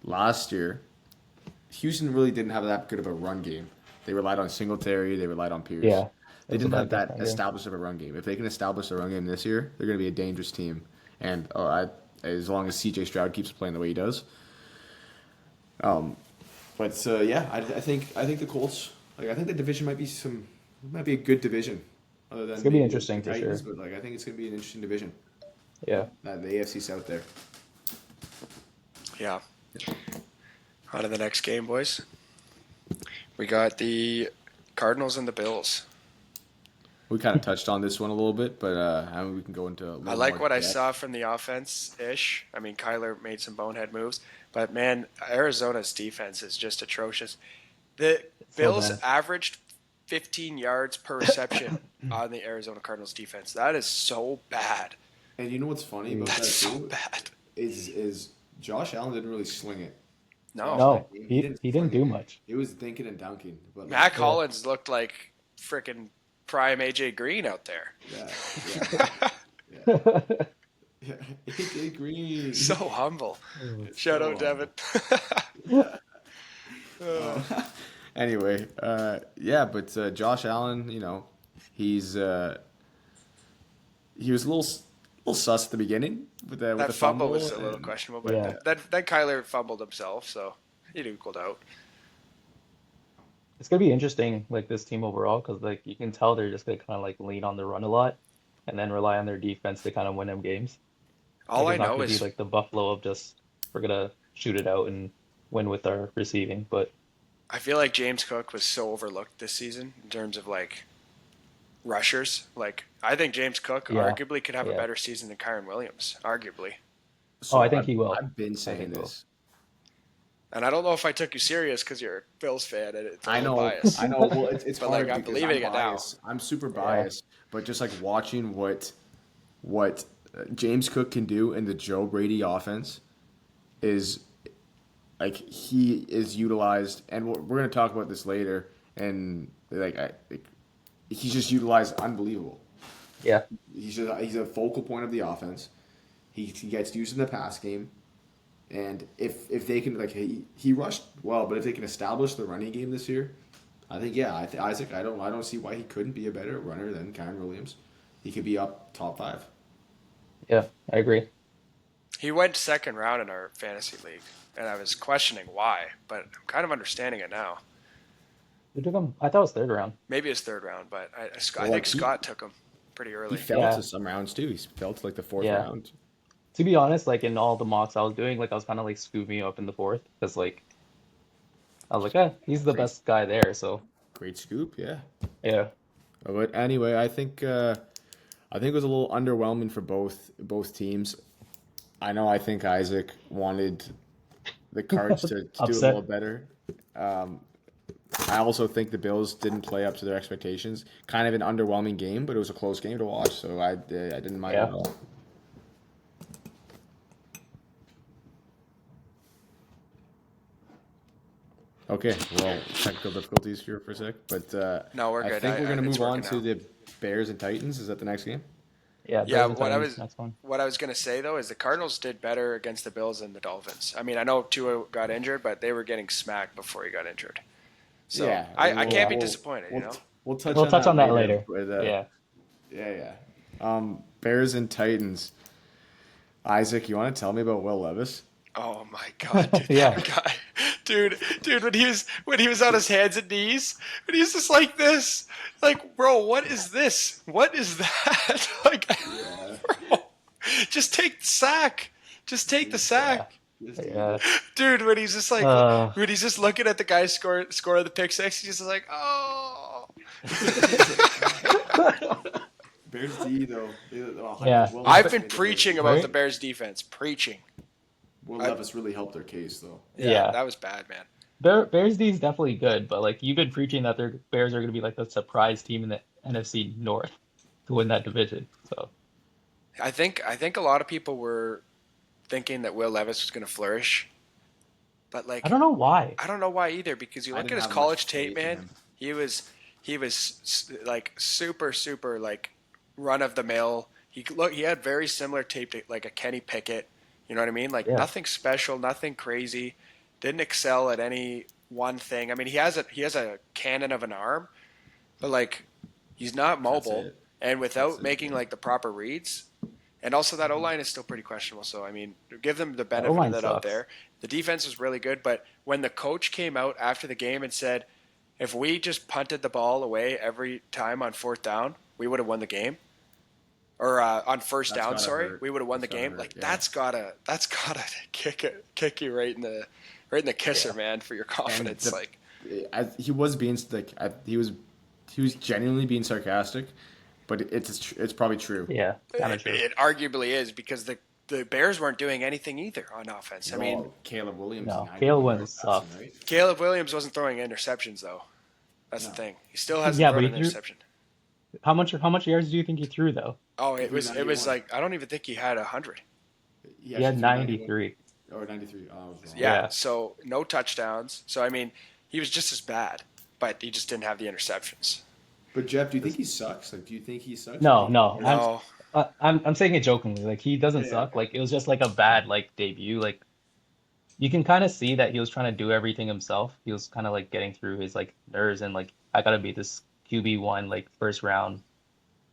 [SPEAKER 2] last year Houston really didn't have that good of a run game. They relied on Singletary. They relied on Pierce.
[SPEAKER 3] Yeah. It
[SPEAKER 2] They
[SPEAKER 3] was a
[SPEAKER 2] didn't have
[SPEAKER 3] bad
[SPEAKER 2] that
[SPEAKER 3] run game.
[SPEAKER 2] established of a run game. If they can establish a run game this year, they're going to be a dangerous team. And as long as C.J. Stroud keeps playing the way he does. But yeah, I think the Colts. Like I think the division might be a good division, other
[SPEAKER 3] It's
[SPEAKER 2] than
[SPEAKER 3] gonna be
[SPEAKER 2] maybe
[SPEAKER 3] interesting
[SPEAKER 2] the
[SPEAKER 3] for
[SPEAKER 2] Titans.
[SPEAKER 3] sure.
[SPEAKER 2] But like I think it's going to be an interesting division.
[SPEAKER 3] Yeah.
[SPEAKER 2] The AFC South there.
[SPEAKER 1] Yeah. On to the next game, boys. We got the Cardinals and the Bills.
[SPEAKER 2] We kind of touched on this one a little bit, but I mean, we can go into a little
[SPEAKER 1] I like
[SPEAKER 2] more
[SPEAKER 1] what I
[SPEAKER 2] depth.
[SPEAKER 1] saw from the offense ish. I mean, Kyler made some bonehead moves, but man, Arizona's defense is just atrocious. The
[SPEAKER 3] It's so
[SPEAKER 1] Bills
[SPEAKER 3] bad.
[SPEAKER 1] averaged 15 yards per reception on the Arizona Cardinals defense. That is so bad.
[SPEAKER 2] And you know what's funny about that
[SPEAKER 1] That's so
[SPEAKER 2] too
[SPEAKER 1] bad.
[SPEAKER 2] is Josh Allen didn't really sling it.
[SPEAKER 1] No.
[SPEAKER 2] Watching
[SPEAKER 3] No,
[SPEAKER 2] that game,
[SPEAKER 3] he
[SPEAKER 2] sling
[SPEAKER 3] didn't do
[SPEAKER 2] it.
[SPEAKER 3] much.
[SPEAKER 2] He was thinking and dunking, but
[SPEAKER 1] Mac
[SPEAKER 2] like,
[SPEAKER 3] Yeah.
[SPEAKER 1] Hollins looked like freaking prime AJ Green out there.
[SPEAKER 2] yeah, yeah. AJ Green.
[SPEAKER 1] So humble.
[SPEAKER 3] It's
[SPEAKER 1] Shout
[SPEAKER 2] so
[SPEAKER 1] out, Devin.
[SPEAKER 2] Anyway, yeah, but Josh Allen, he's he was a little sus at the beginning with the
[SPEAKER 1] That fumble was a
[SPEAKER 2] and-
[SPEAKER 1] little questionable, but
[SPEAKER 3] Yeah.
[SPEAKER 1] then Kyler fumbled himself, so it equaled out.
[SPEAKER 3] It's gonna be interesting, like this team overall, because like you can tell they're just gonna kind of like lean on the run a lot, and then rely on their defense to kind of win them games.
[SPEAKER 1] All
[SPEAKER 3] Like
[SPEAKER 1] I
[SPEAKER 3] it's not
[SPEAKER 1] know
[SPEAKER 3] gonna be
[SPEAKER 1] is
[SPEAKER 3] like the Buffalo of just we're gonna shoot it out and win with our receiving. But
[SPEAKER 1] I feel like James Cook was so overlooked this season in terms of like rushers. Like I think James Cook
[SPEAKER 3] yeah,
[SPEAKER 1] arguably could have a
[SPEAKER 3] yeah.
[SPEAKER 1] better season than Kyron Williams, arguably.
[SPEAKER 3] Oh,
[SPEAKER 2] So
[SPEAKER 3] I think he will.
[SPEAKER 2] I've been
[SPEAKER 3] I
[SPEAKER 2] saying
[SPEAKER 3] think he will.
[SPEAKER 2] this.
[SPEAKER 1] And I don't know if I took you serious because you're a Bills fan and it's a
[SPEAKER 2] I
[SPEAKER 1] little
[SPEAKER 2] know,
[SPEAKER 1] biased.
[SPEAKER 2] I know. Well, it's
[SPEAKER 1] But
[SPEAKER 2] hard
[SPEAKER 1] like I'm
[SPEAKER 2] because
[SPEAKER 1] believing
[SPEAKER 2] I'm
[SPEAKER 1] it now.
[SPEAKER 2] biased. I'm super
[SPEAKER 3] Yeah.
[SPEAKER 2] biased, but just like watching what James Cook can do in the Joe Brady offense is like he is utilized, and we're gonna talk about this later. And he's just utilized unbelievable.
[SPEAKER 3] Yeah,
[SPEAKER 2] He's a focal point of the offense. He gets used in the pass game. And if they can he rushed well, but if they can establish the running game this year, I think Isaac. I don't see why he couldn't be a better runner than Kyron Williams. He could be up top 5.
[SPEAKER 3] yeah, I agree.
[SPEAKER 1] He went second round in our fantasy league, and I was questioning why, but I'm kind of understanding it now.
[SPEAKER 3] Who took him? I thought it was third round.
[SPEAKER 1] Maybe it's third round, but I
[SPEAKER 2] Well,
[SPEAKER 1] think
[SPEAKER 2] like
[SPEAKER 1] Scott took him pretty
[SPEAKER 2] he
[SPEAKER 1] early.
[SPEAKER 2] fell
[SPEAKER 3] Yeah.
[SPEAKER 2] to some rounds too. He fell to like the 4th
[SPEAKER 3] Yeah.
[SPEAKER 2] round.
[SPEAKER 3] To be honest, like in all the mocks I was doing, like I was kind of like scooping him up in the fourth because like I was like, he's the
[SPEAKER 2] Great.
[SPEAKER 3] best guy there. So
[SPEAKER 2] Great scoop, yeah.
[SPEAKER 3] yeah,
[SPEAKER 2] But anyway, I think it was a little underwhelming for both teams. I think Isaac wanted the Cards to do a
[SPEAKER 3] Upset.
[SPEAKER 2] little better. I also think the Bills didn't play up to their expectations. Kind of an underwhelming game, but it was a close game to watch, so I didn't mind it
[SPEAKER 3] Yeah.
[SPEAKER 2] at all. Okay, well, technical difficulties here for a sec, but
[SPEAKER 1] No, we're
[SPEAKER 2] I
[SPEAKER 1] good.
[SPEAKER 2] think we're going to
[SPEAKER 1] It's
[SPEAKER 2] move on
[SPEAKER 1] working
[SPEAKER 2] to
[SPEAKER 1] now.
[SPEAKER 2] the Bears and Titans. Is that the next game?
[SPEAKER 3] yeah.
[SPEAKER 1] Yeah,
[SPEAKER 3] Bears and Titans, next one.
[SPEAKER 1] what I was gonna say though is the Cardinals did better against the Bills than the Dolphins. I mean, I know Tua got injured, but they were getting smacked before he got injured. So
[SPEAKER 2] Yeah,
[SPEAKER 1] I can't be
[SPEAKER 2] we'll-
[SPEAKER 1] disappointed,
[SPEAKER 2] We'll,
[SPEAKER 1] you know.
[SPEAKER 2] we'll touch
[SPEAKER 3] We'll
[SPEAKER 2] on
[SPEAKER 3] touch on that
[SPEAKER 2] later.
[SPEAKER 3] later.
[SPEAKER 2] But,
[SPEAKER 3] Yeah.
[SPEAKER 2] yeah. Bears and Titans. Isaac, you want to tell me about Will Levis?
[SPEAKER 1] Oh my god, dude,
[SPEAKER 3] Yeah.
[SPEAKER 1] that guy, dude, when he was on his hands and knees, when he was just like this, like, bro, what is this? What is that? Like, bro, just take the sack. Just take the sack.
[SPEAKER 3] Yeah.
[SPEAKER 1] Dude, when he's just like,
[SPEAKER 3] Uh.
[SPEAKER 1] when he's just looking at the guy score the pick six, he's just like, oh.
[SPEAKER 2] Bears D though.
[SPEAKER 3] Yeah.
[SPEAKER 1] I've been preaching about
[SPEAKER 3] Right?
[SPEAKER 1] the Bears defense. Preaching.
[SPEAKER 2] Will
[SPEAKER 1] I,
[SPEAKER 2] Levis really helped their case though.
[SPEAKER 1] yeah,
[SPEAKER 3] Yeah.
[SPEAKER 1] that was bad, man.
[SPEAKER 3] Bears D is definitely good, but like you've been preaching that their Bears are going to be like the surprise team in the NFC North to win that division. So
[SPEAKER 1] I think a lot of people were thinking that Will Levis was going to flourish, but
[SPEAKER 3] I
[SPEAKER 1] like
[SPEAKER 3] don't know why.
[SPEAKER 1] I don't know why either because you
[SPEAKER 2] I
[SPEAKER 1] look at
[SPEAKER 2] didn't
[SPEAKER 1] his
[SPEAKER 2] have much
[SPEAKER 1] college tape,
[SPEAKER 2] faith in
[SPEAKER 1] man.
[SPEAKER 2] him.
[SPEAKER 1] He was like super like run of the mill. He had very similar tape to like a Kenny Pickett. You know what I mean? Like
[SPEAKER 3] Yeah.
[SPEAKER 1] nothing special, nothing crazy. Didn't excel at any one thing. I mean, he has a cannon of an arm, but like he's not
[SPEAKER 2] That's
[SPEAKER 1] mobile
[SPEAKER 2] it.
[SPEAKER 1] and
[SPEAKER 2] That's
[SPEAKER 1] without
[SPEAKER 2] it.
[SPEAKER 1] making like the proper reads. And also that O line is still pretty questionable. So I mean, give them the
[SPEAKER 3] The
[SPEAKER 1] benefit of
[SPEAKER 3] O-line
[SPEAKER 1] that out
[SPEAKER 3] sucks.
[SPEAKER 1] there. The defense was really good, but when the coach came out after the game and said, "If we just punted the ball away every time on fourth down, we would have won the game." Or on first
[SPEAKER 2] That's
[SPEAKER 1] down,
[SPEAKER 2] gotta
[SPEAKER 1] sorry,
[SPEAKER 2] hurt.
[SPEAKER 1] we would have won the
[SPEAKER 2] That's gotta
[SPEAKER 1] game.
[SPEAKER 2] hurt.
[SPEAKER 1] Like
[SPEAKER 2] Yeah.
[SPEAKER 1] that's gotta kick you right in the kisser,
[SPEAKER 3] Yeah.
[SPEAKER 1] man, for your
[SPEAKER 2] And
[SPEAKER 1] confidence. Like
[SPEAKER 2] he was being like he was genuinely being sarcastic, but it's probably true.
[SPEAKER 3] Yeah. Kind of true.
[SPEAKER 1] it arguably is because the Bears weren't doing anything either on offense. I mean,
[SPEAKER 2] Well, Caleb Williams,
[SPEAKER 3] No,
[SPEAKER 2] 91
[SPEAKER 3] Caleb
[SPEAKER 2] yards
[SPEAKER 3] Williams
[SPEAKER 2] passing,
[SPEAKER 3] sucked.
[SPEAKER 2] right?
[SPEAKER 1] Caleb Williams wasn't throwing interceptions though. That's the
[SPEAKER 2] No,
[SPEAKER 1] thing. He still hasn't
[SPEAKER 3] Yeah, but
[SPEAKER 1] thrown
[SPEAKER 3] he
[SPEAKER 1] an
[SPEAKER 3] threw
[SPEAKER 1] interception.
[SPEAKER 3] how much yards do you think he threw though?
[SPEAKER 1] Oh,
[SPEAKER 2] he
[SPEAKER 1] it
[SPEAKER 2] threw
[SPEAKER 1] was it was
[SPEAKER 2] 91.
[SPEAKER 1] like I don't even think he had 100.
[SPEAKER 2] He
[SPEAKER 3] He had
[SPEAKER 2] actually threw 91
[SPEAKER 3] 93.
[SPEAKER 2] or 93. Oh, I was wrong.
[SPEAKER 1] Yeah,
[SPEAKER 3] Yeah.
[SPEAKER 1] so no touchdowns. So I mean, he was just as bad, but he just didn't have the interceptions.
[SPEAKER 2] But Jeff, do you think he sucks? Like, do you think he sucks,
[SPEAKER 3] No, no.
[SPEAKER 2] or is this?
[SPEAKER 1] No,
[SPEAKER 3] I'm saying it jokingly. Like he doesn't
[SPEAKER 2] Yeah.
[SPEAKER 3] suck. Like it was just like a bad like debut. Like you can kind of see that he was trying to do everything himself. He was kind of like getting through his like nerves and like I gotta be this QB1 like first round,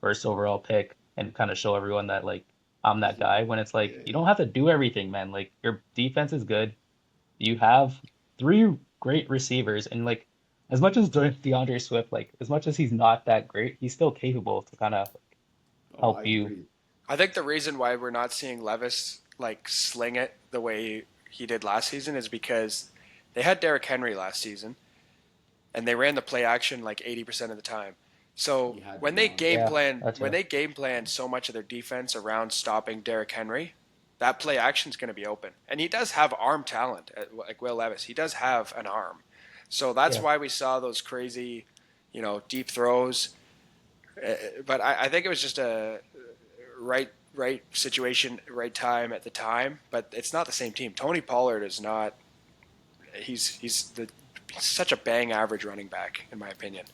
[SPEAKER 3] first overall pick and kind of show everyone that like I'm that guy. When it's like
[SPEAKER 2] Yeah.
[SPEAKER 3] you don't have to do everything, man. Like your defense is good. You have three great receivers and like as much as DeAndre Swift, like as much as he's not that great, he's still capable to kind of
[SPEAKER 2] Oh, I
[SPEAKER 3] help you.
[SPEAKER 2] agree.
[SPEAKER 1] I think the reason why we're not seeing Levis like sling it the way he did last season is because they had Derrick Henry last season and they ran the play action like 80% of the time. So
[SPEAKER 2] He had to
[SPEAKER 1] when
[SPEAKER 2] be
[SPEAKER 1] they
[SPEAKER 2] honest.
[SPEAKER 1] game
[SPEAKER 3] Yeah,
[SPEAKER 1] plan
[SPEAKER 3] that's
[SPEAKER 1] when
[SPEAKER 3] a
[SPEAKER 1] they game plan so much of their defense around stopping Derrick Henry, that play action is going to be open. And he does have arm talent, like Will Levis. He does have an arm. So that's
[SPEAKER 3] yeah.
[SPEAKER 1] why we saw those crazy, deep throws. But I think it was just a right situation, right time at the time. But it's not the same team. Tony Pollard is not. He's such a bang average running back in my opinion.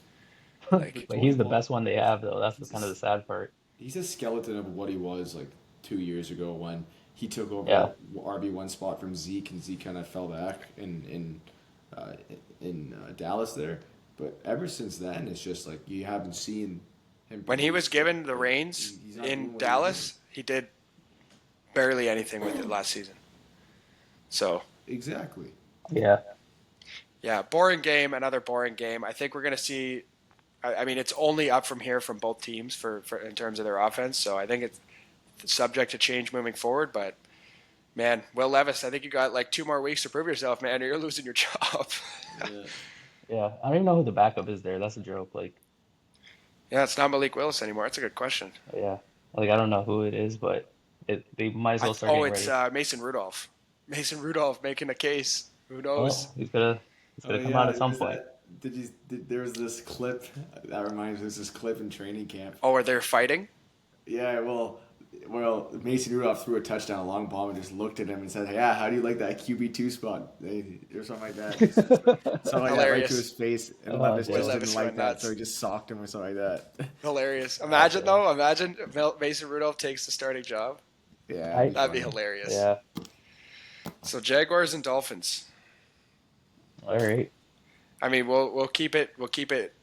[SPEAKER 1] Like
[SPEAKER 2] But
[SPEAKER 3] But
[SPEAKER 2] Tony
[SPEAKER 3] he's the
[SPEAKER 2] Pollard,
[SPEAKER 3] best one they have though. That's the
[SPEAKER 2] he's
[SPEAKER 3] kind of the
[SPEAKER 2] a,
[SPEAKER 3] sad part.
[SPEAKER 2] he's a skeleton of what he was like 2 years ago when he took over
[SPEAKER 3] Yeah.
[SPEAKER 2] that RB1 spot from Zeke, and Zeke kind of fell back uh, in Dallas there. But ever since then, it's just like you haven't seen him
[SPEAKER 1] when he was
[SPEAKER 2] produce.
[SPEAKER 1] given the
[SPEAKER 2] Like,
[SPEAKER 1] reins
[SPEAKER 2] he's not doing
[SPEAKER 1] in
[SPEAKER 2] what he was doing.
[SPEAKER 1] Dallas, he did barely anything with it last season. So
[SPEAKER 2] Exactly.
[SPEAKER 3] Yeah.
[SPEAKER 1] yeah, boring game, another boring game. I think we're going to see. I mean, it's only up from here from both teams for in terms of their offense. So I think it's subject to change moving forward. But man, Will Levis, I think you got like 2 more weeks to prove yourself, man, or you're losing your job.
[SPEAKER 2] Yeah.
[SPEAKER 3] Yeah. I don't even know who the backup is there. That's a joke. Like,
[SPEAKER 1] Yeah, it's not Malik Willis anymore. That's a good question.
[SPEAKER 3] yeah. Like I don't know who it is, but they might as well start getting
[SPEAKER 1] It's
[SPEAKER 3] ready.
[SPEAKER 1] Mason Rudolph. Mason Rudolph making a case. Who knows?
[SPEAKER 3] Well, he's
[SPEAKER 2] Oh
[SPEAKER 3] gonna come out
[SPEAKER 2] yeah,
[SPEAKER 3] at some
[SPEAKER 2] was
[SPEAKER 3] point.
[SPEAKER 2] that? There was this clip that reminds me. There's this clip in training camp.
[SPEAKER 1] Oh, are they fighting?
[SPEAKER 2] Yeah, well, Mason Rudolph threw a touchdown, a long bomb, and just looked at him and said, "Yeah, how do you like that QB2 spot?" Or something like that. He said something like that right to his
[SPEAKER 1] Hilarious.
[SPEAKER 2] face, and
[SPEAKER 3] Oh,
[SPEAKER 2] Levis
[SPEAKER 1] Will
[SPEAKER 2] just
[SPEAKER 3] damn.
[SPEAKER 2] didn't
[SPEAKER 1] Levis
[SPEAKER 2] like
[SPEAKER 1] went
[SPEAKER 2] that, so
[SPEAKER 1] nuts.
[SPEAKER 2] he just socked him or something like that.
[SPEAKER 1] Hilarious.
[SPEAKER 3] Oh,
[SPEAKER 1] Imagine
[SPEAKER 3] damn.
[SPEAKER 1] though. Imagine Mason Rudolph takes the starting job.
[SPEAKER 2] Yeah,
[SPEAKER 3] I
[SPEAKER 2] it'd be
[SPEAKER 1] That'd be
[SPEAKER 2] funny.
[SPEAKER 1] hilarious.
[SPEAKER 3] Yeah.
[SPEAKER 1] So Jaguars and Dolphins.
[SPEAKER 3] All right.
[SPEAKER 1] I mean, we'll keep it. We'll keep it.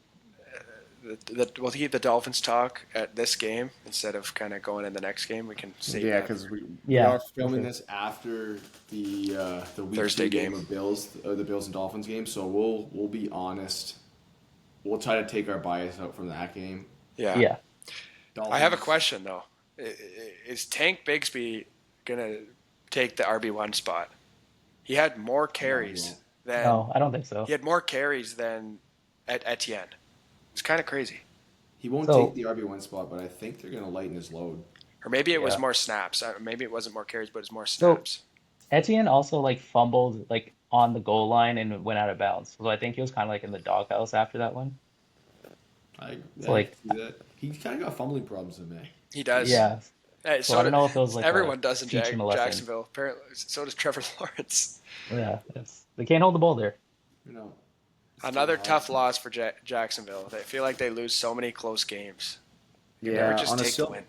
[SPEAKER 1] We'll keep the Dolphins talk at this game instead of kind of going in the next game. We can save
[SPEAKER 2] Yeah,
[SPEAKER 1] that
[SPEAKER 2] because we
[SPEAKER 3] Yeah,
[SPEAKER 2] are
[SPEAKER 3] for
[SPEAKER 2] filming
[SPEAKER 3] sure.
[SPEAKER 2] this after the week
[SPEAKER 1] Thursday
[SPEAKER 2] 2 game
[SPEAKER 1] game.
[SPEAKER 2] of the Bills and Dolphins game. So we'll be honest. We'll try to take our bias out from that game.
[SPEAKER 1] Yeah.
[SPEAKER 3] Yeah.
[SPEAKER 1] I have a
[SPEAKER 2] Dolphins.
[SPEAKER 1] question though. Is Tank Bigsby gonna take the RB1 spot? He had more
[SPEAKER 2] No, he
[SPEAKER 1] carries
[SPEAKER 2] won't.
[SPEAKER 1] than
[SPEAKER 3] No, I don't think so.
[SPEAKER 1] he had more carries than Etienne. It's kind of crazy.
[SPEAKER 2] He won't take
[SPEAKER 3] So
[SPEAKER 2] the RB1 spot, but I think they're gonna lighten his load.
[SPEAKER 1] Or maybe it was
[SPEAKER 3] yeah.
[SPEAKER 1] more snaps. Maybe it wasn't more carries, but it's more
[SPEAKER 3] So
[SPEAKER 1] snaps.
[SPEAKER 3] Etienne also like fumbled like on the goal line and went out of bounds. So I think he was kind of like in the doghouse after that one. So
[SPEAKER 2] I
[SPEAKER 3] like
[SPEAKER 2] can see that. He kind of got fumbling problems in May.
[SPEAKER 1] He does.
[SPEAKER 3] yeah.
[SPEAKER 1] Hey,
[SPEAKER 3] So I don't know if it was like a
[SPEAKER 1] everyone does in
[SPEAKER 3] teach him a lesson.
[SPEAKER 1] Jacksonville. Apparently, so does Trevor Lawrence.
[SPEAKER 3] Yeah, they can't hold the ball there.
[SPEAKER 2] You know, it's too
[SPEAKER 1] Another
[SPEAKER 2] hard.
[SPEAKER 1] tough loss for Jacksonville. They feel like they lose so many close games. You never
[SPEAKER 2] Yeah,
[SPEAKER 1] just take the win.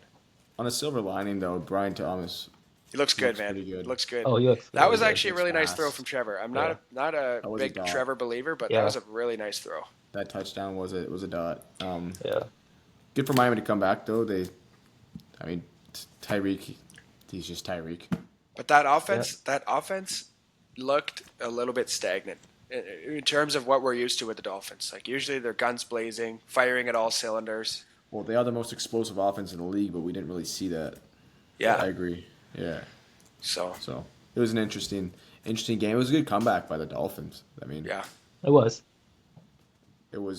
[SPEAKER 2] on a silver lining though, Brian Thomas
[SPEAKER 1] He looks good,
[SPEAKER 2] looks
[SPEAKER 1] man.
[SPEAKER 2] pretty good.
[SPEAKER 1] Looks good.
[SPEAKER 3] Oh, he looks
[SPEAKER 1] That
[SPEAKER 3] really
[SPEAKER 1] was
[SPEAKER 3] good.
[SPEAKER 1] actually a
[SPEAKER 2] Looks
[SPEAKER 1] really nice throw
[SPEAKER 2] fast.
[SPEAKER 1] from Trevor. I'm
[SPEAKER 3] Yeah,
[SPEAKER 1] not a
[SPEAKER 2] That was a
[SPEAKER 1] big
[SPEAKER 2] dot.
[SPEAKER 1] Trevor believer, but that
[SPEAKER 3] yeah,
[SPEAKER 1] was a really nice throw.
[SPEAKER 2] That touchdown was a dot.
[SPEAKER 3] yeah,
[SPEAKER 2] Good for Miami to come back though. I mean, Tyreek, he's just Tyreek.
[SPEAKER 1] But
[SPEAKER 3] yeah.
[SPEAKER 1] that offense looked a little bit stagnant in terms of what we're used to with the Dolphins. Like usually they're guns blazing, firing at all cylinders.
[SPEAKER 2] Well, they are the most explosive offense in the league, but we didn't really see that.
[SPEAKER 1] Yeah.
[SPEAKER 2] I agree. Yeah.
[SPEAKER 1] So
[SPEAKER 2] So it was an interesting game. It was a good comeback by the Dolphins. I mean,
[SPEAKER 1] yeah,
[SPEAKER 3] It was.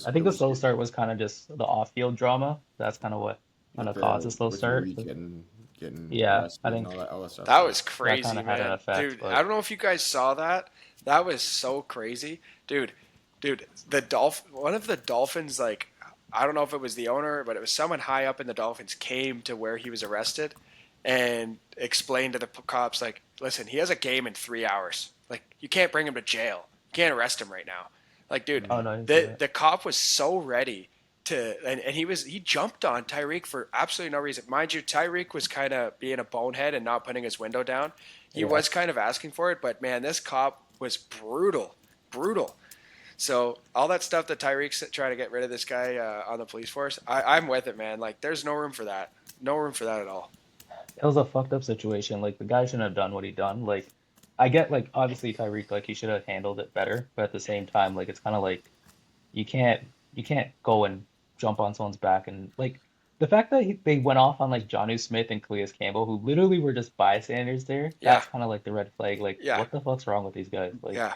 [SPEAKER 3] I
[SPEAKER 2] it
[SPEAKER 3] think the
[SPEAKER 2] was
[SPEAKER 3] slow start was kind of just the off-field drama. That's kind of what kind of caused the slow
[SPEAKER 2] with
[SPEAKER 3] start.
[SPEAKER 2] Reed getting
[SPEAKER 3] yeah, I
[SPEAKER 2] arrested and
[SPEAKER 3] think
[SPEAKER 2] all that stuff.
[SPEAKER 1] that
[SPEAKER 2] Yeah.
[SPEAKER 1] was
[SPEAKER 3] that kind
[SPEAKER 1] crazy,
[SPEAKER 3] of had an
[SPEAKER 1] man.
[SPEAKER 3] effect.
[SPEAKER 1] Dude, I
[SPEAKER 3] But
[SPEAKER 1] don't know if you guys saw that. That was so crazy. Dude, one of the Dolphins like I don't know if it was the owner, but it was someone high up in the Dolphins came to where he was arrested and explained to the cops like, "Listen, he has a game in 3 hours. Like you can't bring him to jail. You can't arrest him right now." Like, dude,
[SPEAKER 3] oh no, I didn't see
[SPEAKER 1] the
[SPEAKER 3] that.
[SPEAKER 1] cop was so ready and he jumped on Tyreek for absolutely no reason. Mind you, Tyreek was kind of being a bonehead and not putting his window down. He
[SPEAKER 3] Yeah,
[SPEAKER 1] was kind of asking for it, but man, this cop was brutal. So all that stuff that Tyreek's trying to get rid of this guy on the police force, I'm with it, man. Like, there's no room for that. No room for that at all.
[SPEAKER 3] it was a fucked up situation. Like the guy shouldn't have done what he done. Like I get like obviously Tyreek like he should have handled it better, but at the same time like it's kind of like you can't you can't go and jump on someone's back and like the fact that they went off on like Jonnu Smith and Calais Campbell who literally were just bystanders there.
[SPEAKER 1] Yeah,
[SPEAKER 3] That's kind of like the red flag. Like
[SPEAKER 1] yeah,
[SPEAKER 3] what the fuck's wrong with these guys? Like
[SPEAKER 1] yeah.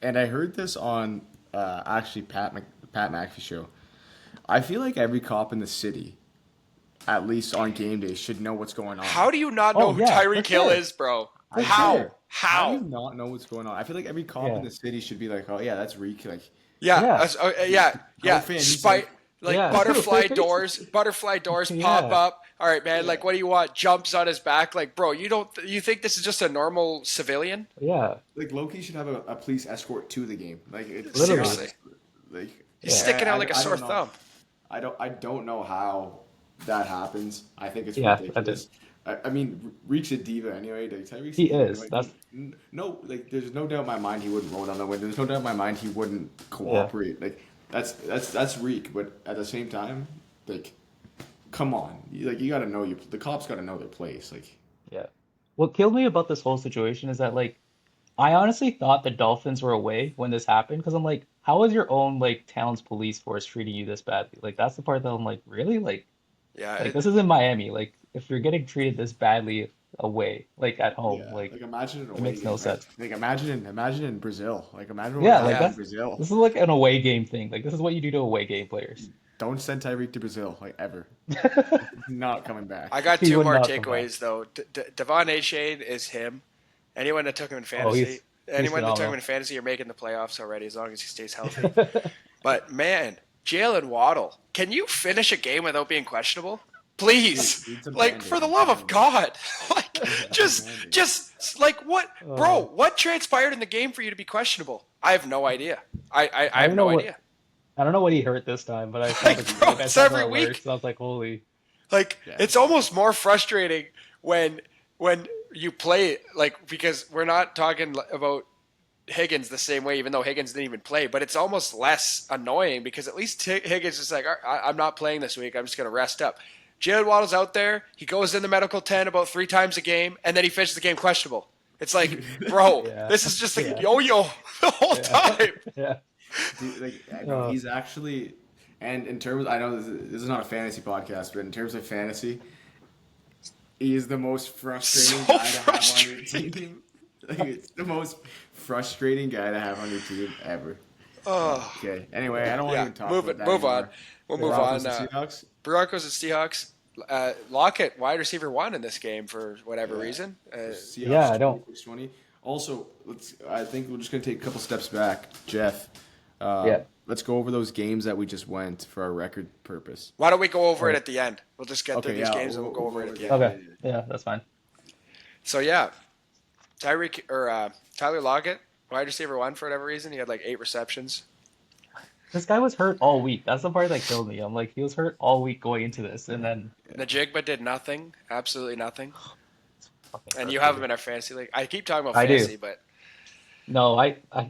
[SPEAKER 2] And I heard this on actually Pat McAfee show. I feel like every cop in the city, at least on game day, should know what's going on.
[SPEAKER 1] How do you not know
[SPEAKER 3] oh
[SPEAKER 1] who
[SPEAKER 3] yeah, for
[SPEAKER 1] Tyreek Hill
[SPEAKER 3] sure,
[SPEAKER 1] is, bro?
[SPEAKER 3] for
[SPEAKER 2] I
[SPEAKER 1] How?
[SPEAKER 3] sure.
[SPEAKER 2] swear. How do you
[SPEAKER 1] How?
[SPEAKER 2] not know what's going on? I feel like every cop in
[SPEAKER 3] Yeah,
[SPEAKER 2] the city should be like, oh yeah, that's Reek. Like,
[SPEAKER 1] Yeah,
[SPEAKER 3] yeah,
[SPEAKER 1] yeah,
[SPEAKER 2] no
[SPEAKER 1] yeah.
[SPEAKER 2] fan. He's like,
[SPEAKER 1] Like
[SPEAKER 3] yeah.
[SPEAKER 1] butterfly doors pop
[SPEAKER 3] Yeah,
[SPEAKER 1] up. All right, man.
[SPEAKER 2] yeah.
[SPEAKER 1] Like, what do you want? Jumps on his back. Like, bro, you think this is just a normal civilian?
[SPEAKER 3] yeah.
[SPEAKER 2] Like Loki should have a police escort to the game. Like it's not
[SPEAKER 3] Literally.
[SPEAKER 1] Seriously,
[SPEAKER 2] like
[SPEAKER 1] he's
[SPEAKER 3] Yeah,
[SPEAKER 1] sticking out like a
[SPEAKER 2] I
[SPEAKER 1] sore
[SPEAKER 2] don't know.
[SPEAKER 1] thumb.
[SPEAKER 2] I don't know how that happens. I think it's
[SPEAKER 3] yeah. I did.
[SPEAKER 2] ridiculous. I mean, Reek's a diva anyway. Like Tyreek's a
[SPEAKER 3] He
[SPEAKER 2] diva
[SPEAKER 3] is.
[SPEAKER 2] anyway.
[SPEAKER 3] That's
[SPEAKER 2] No, like there's no doubt in my mind he wouldn't roll down the window. There's no doubt in my mind he wouldn't
[SPEAKER 3] yeah.
[SPEAKER 2] cooperate. Like that's Reek. But at the same time, like, come on, you got to know the cops got to know their place. Like,
[SPEAKER 3] Yeah. What killed me about this whole situation is that like I honestly thought the Dolphins were away when this happened because I'm like, how is your own like town's police force treating you this badly? Like that's the part that I'm like, really?
[SPEAKER 1] Yeah,
[SPEAKER 3] Like this is in Miami. Like if you're getting treated this badly away, like at home,
[SPEAKER 2] yeah,
[SPEAKER 3] like
[SPEAKER 2] like imagine an
[SPEAKER 3] it
[SPEAKER 2] away
[SPEAKER 3] makes no
[SPEAKER 2] game, right?
[SPEAKER 3] sense.
[SPEAKER 2] Like imagine in Brazil. Like imagine what would
[SPEAKER 3] Yeah,
[SPEAKER 2] happen
[SPEAKER 3] like
[SPEAKER 1] yeah.
[SPEAKER 2] in
[SPEAKER 3] that's
[SPEAKER 2] Brazil.
[SPEAKER 3] this is like an away game thing. Like this is what you do to away game players.
[SPEAKER 2] Don't send Tyreek to Brazil, like ever. Not coming back.
[SPEAKER 1] I got
[SPEAKER 3] He
[SPEAKER 1] two
[SPEAKER 3] would
[SPEAKER 1] more
[SPEAKER 3] not come back.
[SPEAKER 1] takeaways though. Devon Achane is him. Anyone that took him in
[SPEAKER 3] Oh,
[SPEAKER 1] fantasy,
[SPEAKER 3] he's
[SPEAKER 1] anyone that took him in
[SPEAKER 3] phenomenal.
[SPEAKER 1] fantasy, you're making the playoffs already as long as he stays healthy. But man, Jalen Waddle, can you finish a game without being questionable? Please,
[SPEAKER 2] Needs a
[SPEAKER 1] like
[SPEAKER 2] band-aid.
[SPEAKER 1] for the
[SPEAKER 2] Needs a
[SPEAKER 1] love of
[SPEAKER 2] band-aid.
[SPEAKER 1] God, like
[SPEAKER 2] Needs a
[SPEAKER 1] just,
[SPEAKER 2] band-aid.
[SPEAKER 1] just like what, bro?
[SPEAKER 3] Uh,
[SPEAKER 1] What transpired in the game for you to be questionable? I have no idea. I
[SPEAKER 3] I
[SPEAKER 1] have
[SPEAKER 3] don't know
[SPEAKER 1] no
[SPEAKER 3] what
[SPEAKER 1] idea.
[SPEAKER 3] I don't know what he hurt this time, but I saw
[SPEAKER 1] Like,
[SPEAKER 3] the
[SPEAKER 1] bro,
[SPEAKER 3] like I
[SPEAKER 1] it's
[SPEAKER 3] saw the
[SPEAKER 1] every
[SPEAKER 3] alerts.
[SPEAKER 1] week.
[SPEAKER 3] And I was like, holy,
[SPEAKER 1] Like
[SPEAKER 2] Yeah.
[SPEAKER 1] it's almost more frustrating when you play like because we're not talking about Higgins the same way, even though Higgins didn't even play. But it's almost less annoying because at least Higgins is like, I'm not playing this week. I'm just going to rest up. Jalen Waddle's out there. He goes in the medical tent about 3 times a game, and then he finishes the game questionable. It's like, bro,
[SPEAKER 3] yeah,
[SPEAKER 1] this is just like
[SPEAKER 3] yeah,
[SPEAKER 1] yo-yo the whole
[SPEAKER 3] yeah,
[SPEAKER 1] time.
[SPEAKER 3] yeah.
[SPEAKER 2] Dude, like I know
[SPEAKER 3] Uh,
[SPEAKER 2] he's actually, and in terms, I know this is not a fantasy podcast, but in terms of fantasy, he is the most frustrating
[SPEAKER 1] So
[SPEAKER 2] guy to have on your
[SPEAKER 1] frustrating.
[SPEAKER 2] team. Like it's the most frustrating guy to have on your team ever.
[SPEAKER 1] Oh,
[SPEAKER 2] Okay. Anyway, I don't want to
[SPEAKER 1] yeah.
[SPEAKER 2] even talk
[SPEAKER 1] Move
[SPEAKER 2] about
[SPEAKER 1] it.
[SPEAKER 2] that
[SPEAKER 1] Move on.
[SPEAKER 2] anymore.
[SPEAKER 1] We'll
[SPEAKER 3] yeah.
[SPEAKER 1] move
[SPEAKER 2] Broncos
[SPEAKER 1] on.
[SPEAKER 2] and Seahawks.
[SPEAKER 1] Broncos and Seahawks. Lockett, wide receiver one in this game for whatever
[SPEAKER 2] Yeah.
[SPEAKER 1] reason.
[SPEAKER 2] The
[SPEAKER 3] Yeah,
[SPEAKER 2] Seahawks
[SPEAKER 3] I don't.
[SPEAKER 2] 26-20. Also, I think we're just gonna take a couple steps back, Jeff.
[SPEAKER 3] Yeah.
[SPEAKER 2] Let's go over those games that we just went for our record purpose.
[SPEAKER 1] Why don't we go over it
[SPEAKER 3] Right.
[SPEAKER 1] at the end? We'll just get through
[SPEAKER 2] Okay,
[SPEAKER 1] these
[SPEAKER 2] yeah,
[SPEAKER 1] games and we'll go over it at the end.
[SPEAKER 2] yeah,
[SPEAKER 3] Okay.
[SPEAKER 2] yeah.
[SPEAKER 3] Yeah, that's fine.
[SPEAKER 1] So yeah, Tyler Lockett, wide receiver one for whatever reason, he had like 8 receptions.
[SPEAKER 3] This guy was hurt all week. That's the part that killed me. I'm like, he was hurt all week going into this, and then
[SPEAKER 1] Najigba did nothing, absolutely nothing.
[SPEAKER 3] it's fucking
[SPEAKER 1] And
[SPEAKER 3] hurt,
[SPEAKER 1] you have
[SPEAKER 3] dude.
[SPEAKER 1] him in our fantasy league. I keep talking about
[SPEAKER 3] I do.
[SPEAKER 1] fantasy, but
[SPEAKER 3] No,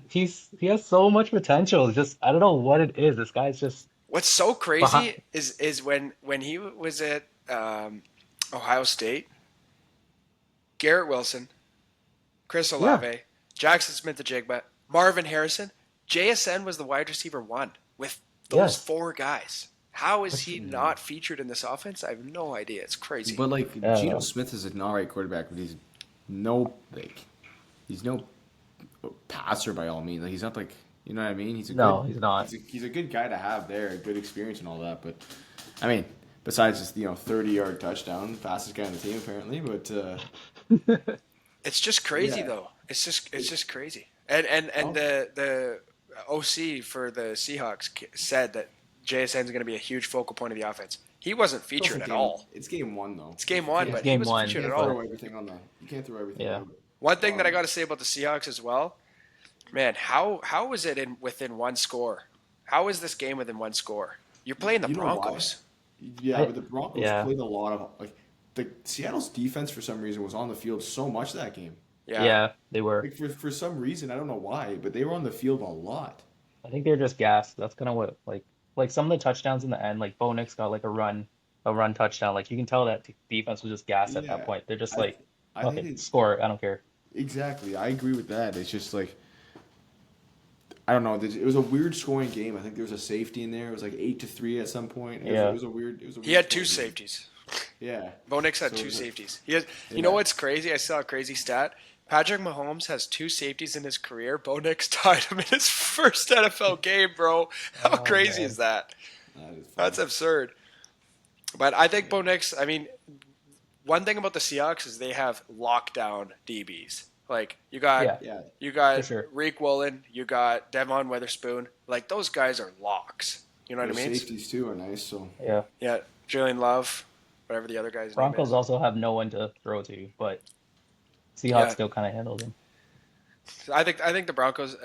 [SPEAKER 3] he has so much potential. It's just I don't know what it is. This guy's just
[SPEAKER 1] what's so
[SPEAKER 3] behind.
[SPEAKER 1] crazy is when he was at Ohio State, Garrett Wilson, Chris
[SPEAKER 3] Yeah,
[SPEAKER 1] Olave, Jackson Smith-Njigba, Marvin Harrison, JSN was the wide receiver one with those
[SPEAKER 3] yes.
[SPEAKER 1] 4 guys. How is
[SPEAKER 3] Which,
[SPEAKER 1] he not featured in this offense? I have no idea. It's crazy.
[SPEAKER 2] But like
[SPEAKER 3] I don't
[SPEAKER 2] Geno
[SPEAKER 3] know.
[SPEAKER 2] Smith is an alright quarterback, but no he's no passer by all means. Like he's not like you know what I mean.
[SPEAKER 3] No, he's not.
[SPEAKER 2] He's a good guy to have there, good experience and all that. But I mean, besides just 30-yard touchdown, fastest guy on the team apparently. But
[SPEAKER 1] It's just crazy
[SPEAKER 2] yeah,
[SPEAKER 1] though. It's just crazy. And
[SPEAKER 2] well,
[SPEAKER 1] the OC for the Seahawks said that JSN is going to be a huge focal point of the offense. He wasn't
[SPEAKER 2] it's also
[SPEAKER 1] featured at
[SPEAKER 2] game.
[SPEAKER 1] all.
[SPEAKER 2] It's game one though.
[SPEAKER 1] It's game
[SPEAKER 2] You
[SPEAKER 1] one,
[SPEAKER 2] can't
[SPEAKER 3] It's
[SPEAKER 1] but he
[SPEAKER 3] game
[SPEAKER 1] wasn't
[SPEAKER 3] one,
[SPEAKER 2] you
[SPEAKER 1] featured at
[SPEAKER 2] can't
[SPEAKER 1] all.
[SPEAKER 2] throw
[SPEAKER 3] but
[SPEAKER 2] everything on the you can't throw everything
[SPEAKER 3] yeah.
[SPEAKER 2] on.
[SPEAKER 1] One thing that I
[SPEAKER 2] Um,
[SPEAKER 1] got to say about the Seahawks as well, man, how is it within one score? How is this game within one score? You're playing the
[SPEAKER 2] you know why?
[SPEAKER 1] Broncos.
[SPEAKER 2] Yeah,
[SPEAKER 3] I
[SPEAKER 2] but the Broncos
[SPEAKER 3] yeah.
[SPEAKER 2] played a lot of like the Seattle's defense for some reason was on the field so much that game.
[SPEAKER 1] Yeah,
[SPEAKER 3] Yeah, they were.
[SPEAKER 2] Like for some reason, I don't know why, but they were on the field a lot.
[SPEAKER 3] I think they're just gassed. That's kind of what like some of the touchdowns in the end, like Bo Nix got like a run touchdown. Like you can tell that defense was just gassed at that
[SPEAKER 2] Yeah,
[SPEAKER 3] point. They're just
[SPEAKER 2] I
[SPEAKER 3] like,
[SPEAKER 2] I think
[SPEAKER 3] okay,
[SPEAKER 2] it,
[SPEAKER 3] score. I don't care.
[SPEAKER 2] exactly. I agree with that. It's just like I don't know. It was a weird scoring game. I think there was a safety in there. It was like 8-3 at some point. It
[SPEAKER 3] Yeah.
[SPEAKER 2] was a weird. It was a
[SPEAKER 1] he
[SPEAKER 2] weird
[SPEAKER 1] had two
[SPEAKER 2] scoring game.
[SPEAKER 1] safeties.
[SPEAKER 2] Yeah.
[SPEAKER 1] Bo Nix had
[SPEAKER 2] So it
[SPEAKER 1] two
[SPEAKER 2] was
[SPEAKER 1] safeties. He has. You know
[SPEAKER 2] yeah.
[SPEAKER 1] what's crazy? I saw a crazy stat. Patrick Mahomes has 2 safeties in his career. Bo Nix tied him in his first NFL game, bro. How
[SPEAKER 3] Oh
[SPEAKER 1] crazy is
[SPEAKER 3] man.
[SPEAKER 1] that?
[SPEAKER 2] That is
[SPEAKER 1] That's
[SPEAKER 2] funny.
[SPEAKER 1] absurd. But I think
[SPEAKER 2] Yeah.
[SPEAKER 1] Bo Nix. I mean, one thing about the Seahawks is they have lockdown DBs. Like
[SPEAKER 3] Yeah,
[SPEAKER 2] Yeah.
[SPEAKER 1] you
[SPEAKER 3] for
[SPEAKER 1] got
[SPEAKER 3] sure.
[SPEAKER 1] Reek Woolen, you got Devon Witherspoon. Like those guys are locks. You know what
[SPEAKER 2] Their
[SPEAKER 1] I mean?
[SPEAKER 2] safeties too are nice. So
[SPEAKER 3] Yeah.
[SPEAKER 1] Yeah, Julian Love, whatever the other guy's name
[SPEAKER 3] Broncos
[SPEAKER 1] is.
[SPEAKER 3] also have no one to throw to, but Seahawks
[SPEAKER 1] Yeah,
[SPEAKER 3] still kind of handled him.
[SPEAKER 1] I think the Broncos.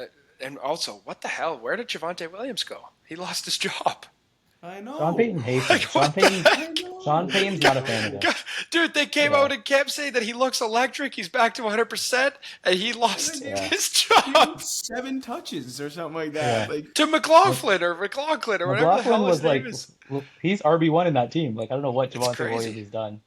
[SPEAKER 1] And also, what the hell? Where did Javonte Williams go? He lost his job.
[SPEAKER 2] I
[SPEAKER 3] Sean
[SPEAKER 2] know.
[SPEAKER 3] Payton hates
[SPEAKER 1] Like
[SPEAKER 3] him.
[SPEAKER 1] what the
[SPEAKER 2] I
[SPEAKER 1] heck?
[SPEAKER 3] Sean
[SPEAKER 2] know.
[SPEAKER 3] Payton's
[SPEAKER 2] I
[SPEAKER 3] not a fan of
[SPEAKER 2] know.
[SPEAKER 3] him.
[SPEAKER 1] God, dude, they came
[SPEAKER 3] Yeah.
[SPEAKER 1] out and kept saying that he looks electric. He's back to 100%, and he
[SPEAKER 2] And
[SPEAKER 1] lost
[SPEAKER 2] they gave
[SPEAKER 3] Yeah.
[SPEAKER 2] him
[SPEAKER 1] his
[SPEAKER 2] he gave
[SPEAKER 1] job
[SPEAKER 2] him 7 touches or something like that.
[SPEAKER 3] Yeah.
[SPEAKER 2] Like
[SPEAKER 1] to
[SPEAKER 3] Mc-
[SPEAKER 1] McLaughlin or whatever the
[SPEAKER 3] McLaughlin
[SPEAKER 1] hell his
[SPEAKER 3] was
[SPEAKER 1] name
[SPEAKER 3] like,
[SPEAKER 1] is.
[SPEAKER 3] he's RB1 in that team. Like I don't know what
[SPEAKER 1] It's
[SPEAKER 3] Javonte Williams
[SPEAKER 1] crazy.
[SPEAKER 3] has done.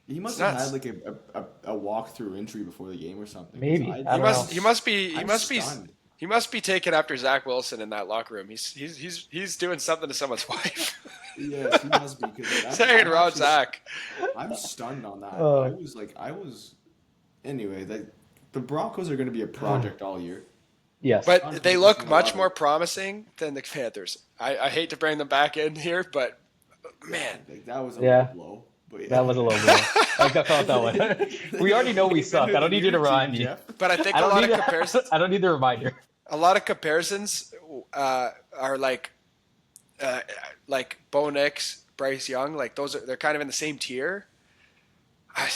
[SPEAKER 2] he
[SPEAKER 1] It's
[SPEAKER 2] must have had
[SPEAKER 1] nuts.
[SPEAKER 2] like a walk-through injury before the game or something. Because
[SPEAKER 3] Maybe I
[SPEAKER 1] He
[SPEAKER 3] don't
[SPEAKER 2] I'm
[SPEAKER 1] must.
[SPEAKER 3] know.
[SPEAKER 1] He must be. He
[SPEAKER 2] I'm
[SPEAKER 1] must be.
[SPEAKER 2] stunned.
[SPEAKER 1] He must be taken after Zach Wilson in that locker room. He's doing something to someone's wife.
[SPEAKER 2] Yes, he must be because
[SPEAKER 1] He's
[SPEAKER 2] like,
[SPEAKER 1] hanging
[SPEAKER 2] I'm
[SPEAKER 1] around
[SPEAKER 2] actually
[SPEAKER 1] Zach.
[SPEAKER 2] I'm stunned on that.
[SPEAKER 3] Uh,
[SPEAKER 2] I was anyway. The Broncos are going to be a project all year.
[SPEAKER 3] yes.
[SPEAKER 1] But
[SPEAKER 2] Sean
[SPEAKER 1] they
[SPEAKER 2] Payton's
[SPEAKER 1] look
[SPEAKER 2] going to
[SPEAKER 1] much
[SPEAKER 2] love
[SPEAKER 1] more
[SPEAKER 2] it.
[SPEAKER 1] promising than the Panthers. I hate to bring them back in here, but
[SPEAKER 2] Yeah,
[SPEAKER 1] man,
[SPEAKER 2] like, that was a low
[SPEAKER 3] Yeah.
[SPEAKER 2] blow. But
[SPEAKER 3] That
[SPEAKER 2] yeah,
[SPEAKER 3] was a low blow. I felt that one. We already know we suck. I don't need you to remind me.
[SPEAKER 2] Jeff.
[SPEAKER 1] but I think
[SPEAKER 3] I
[SPEAKER 1] a
[SPEAKER 3] don't
[SPEAKER 1] lot
[SPEAKER 3] need
[SPEAKER 1] of comparisons.
[SPEAKER 3] I don't need the reminder.
[SPEAKER 1] A lot of comparisons are like Bo Nix, Bryce Young. Like they're kind of in the same tier. I,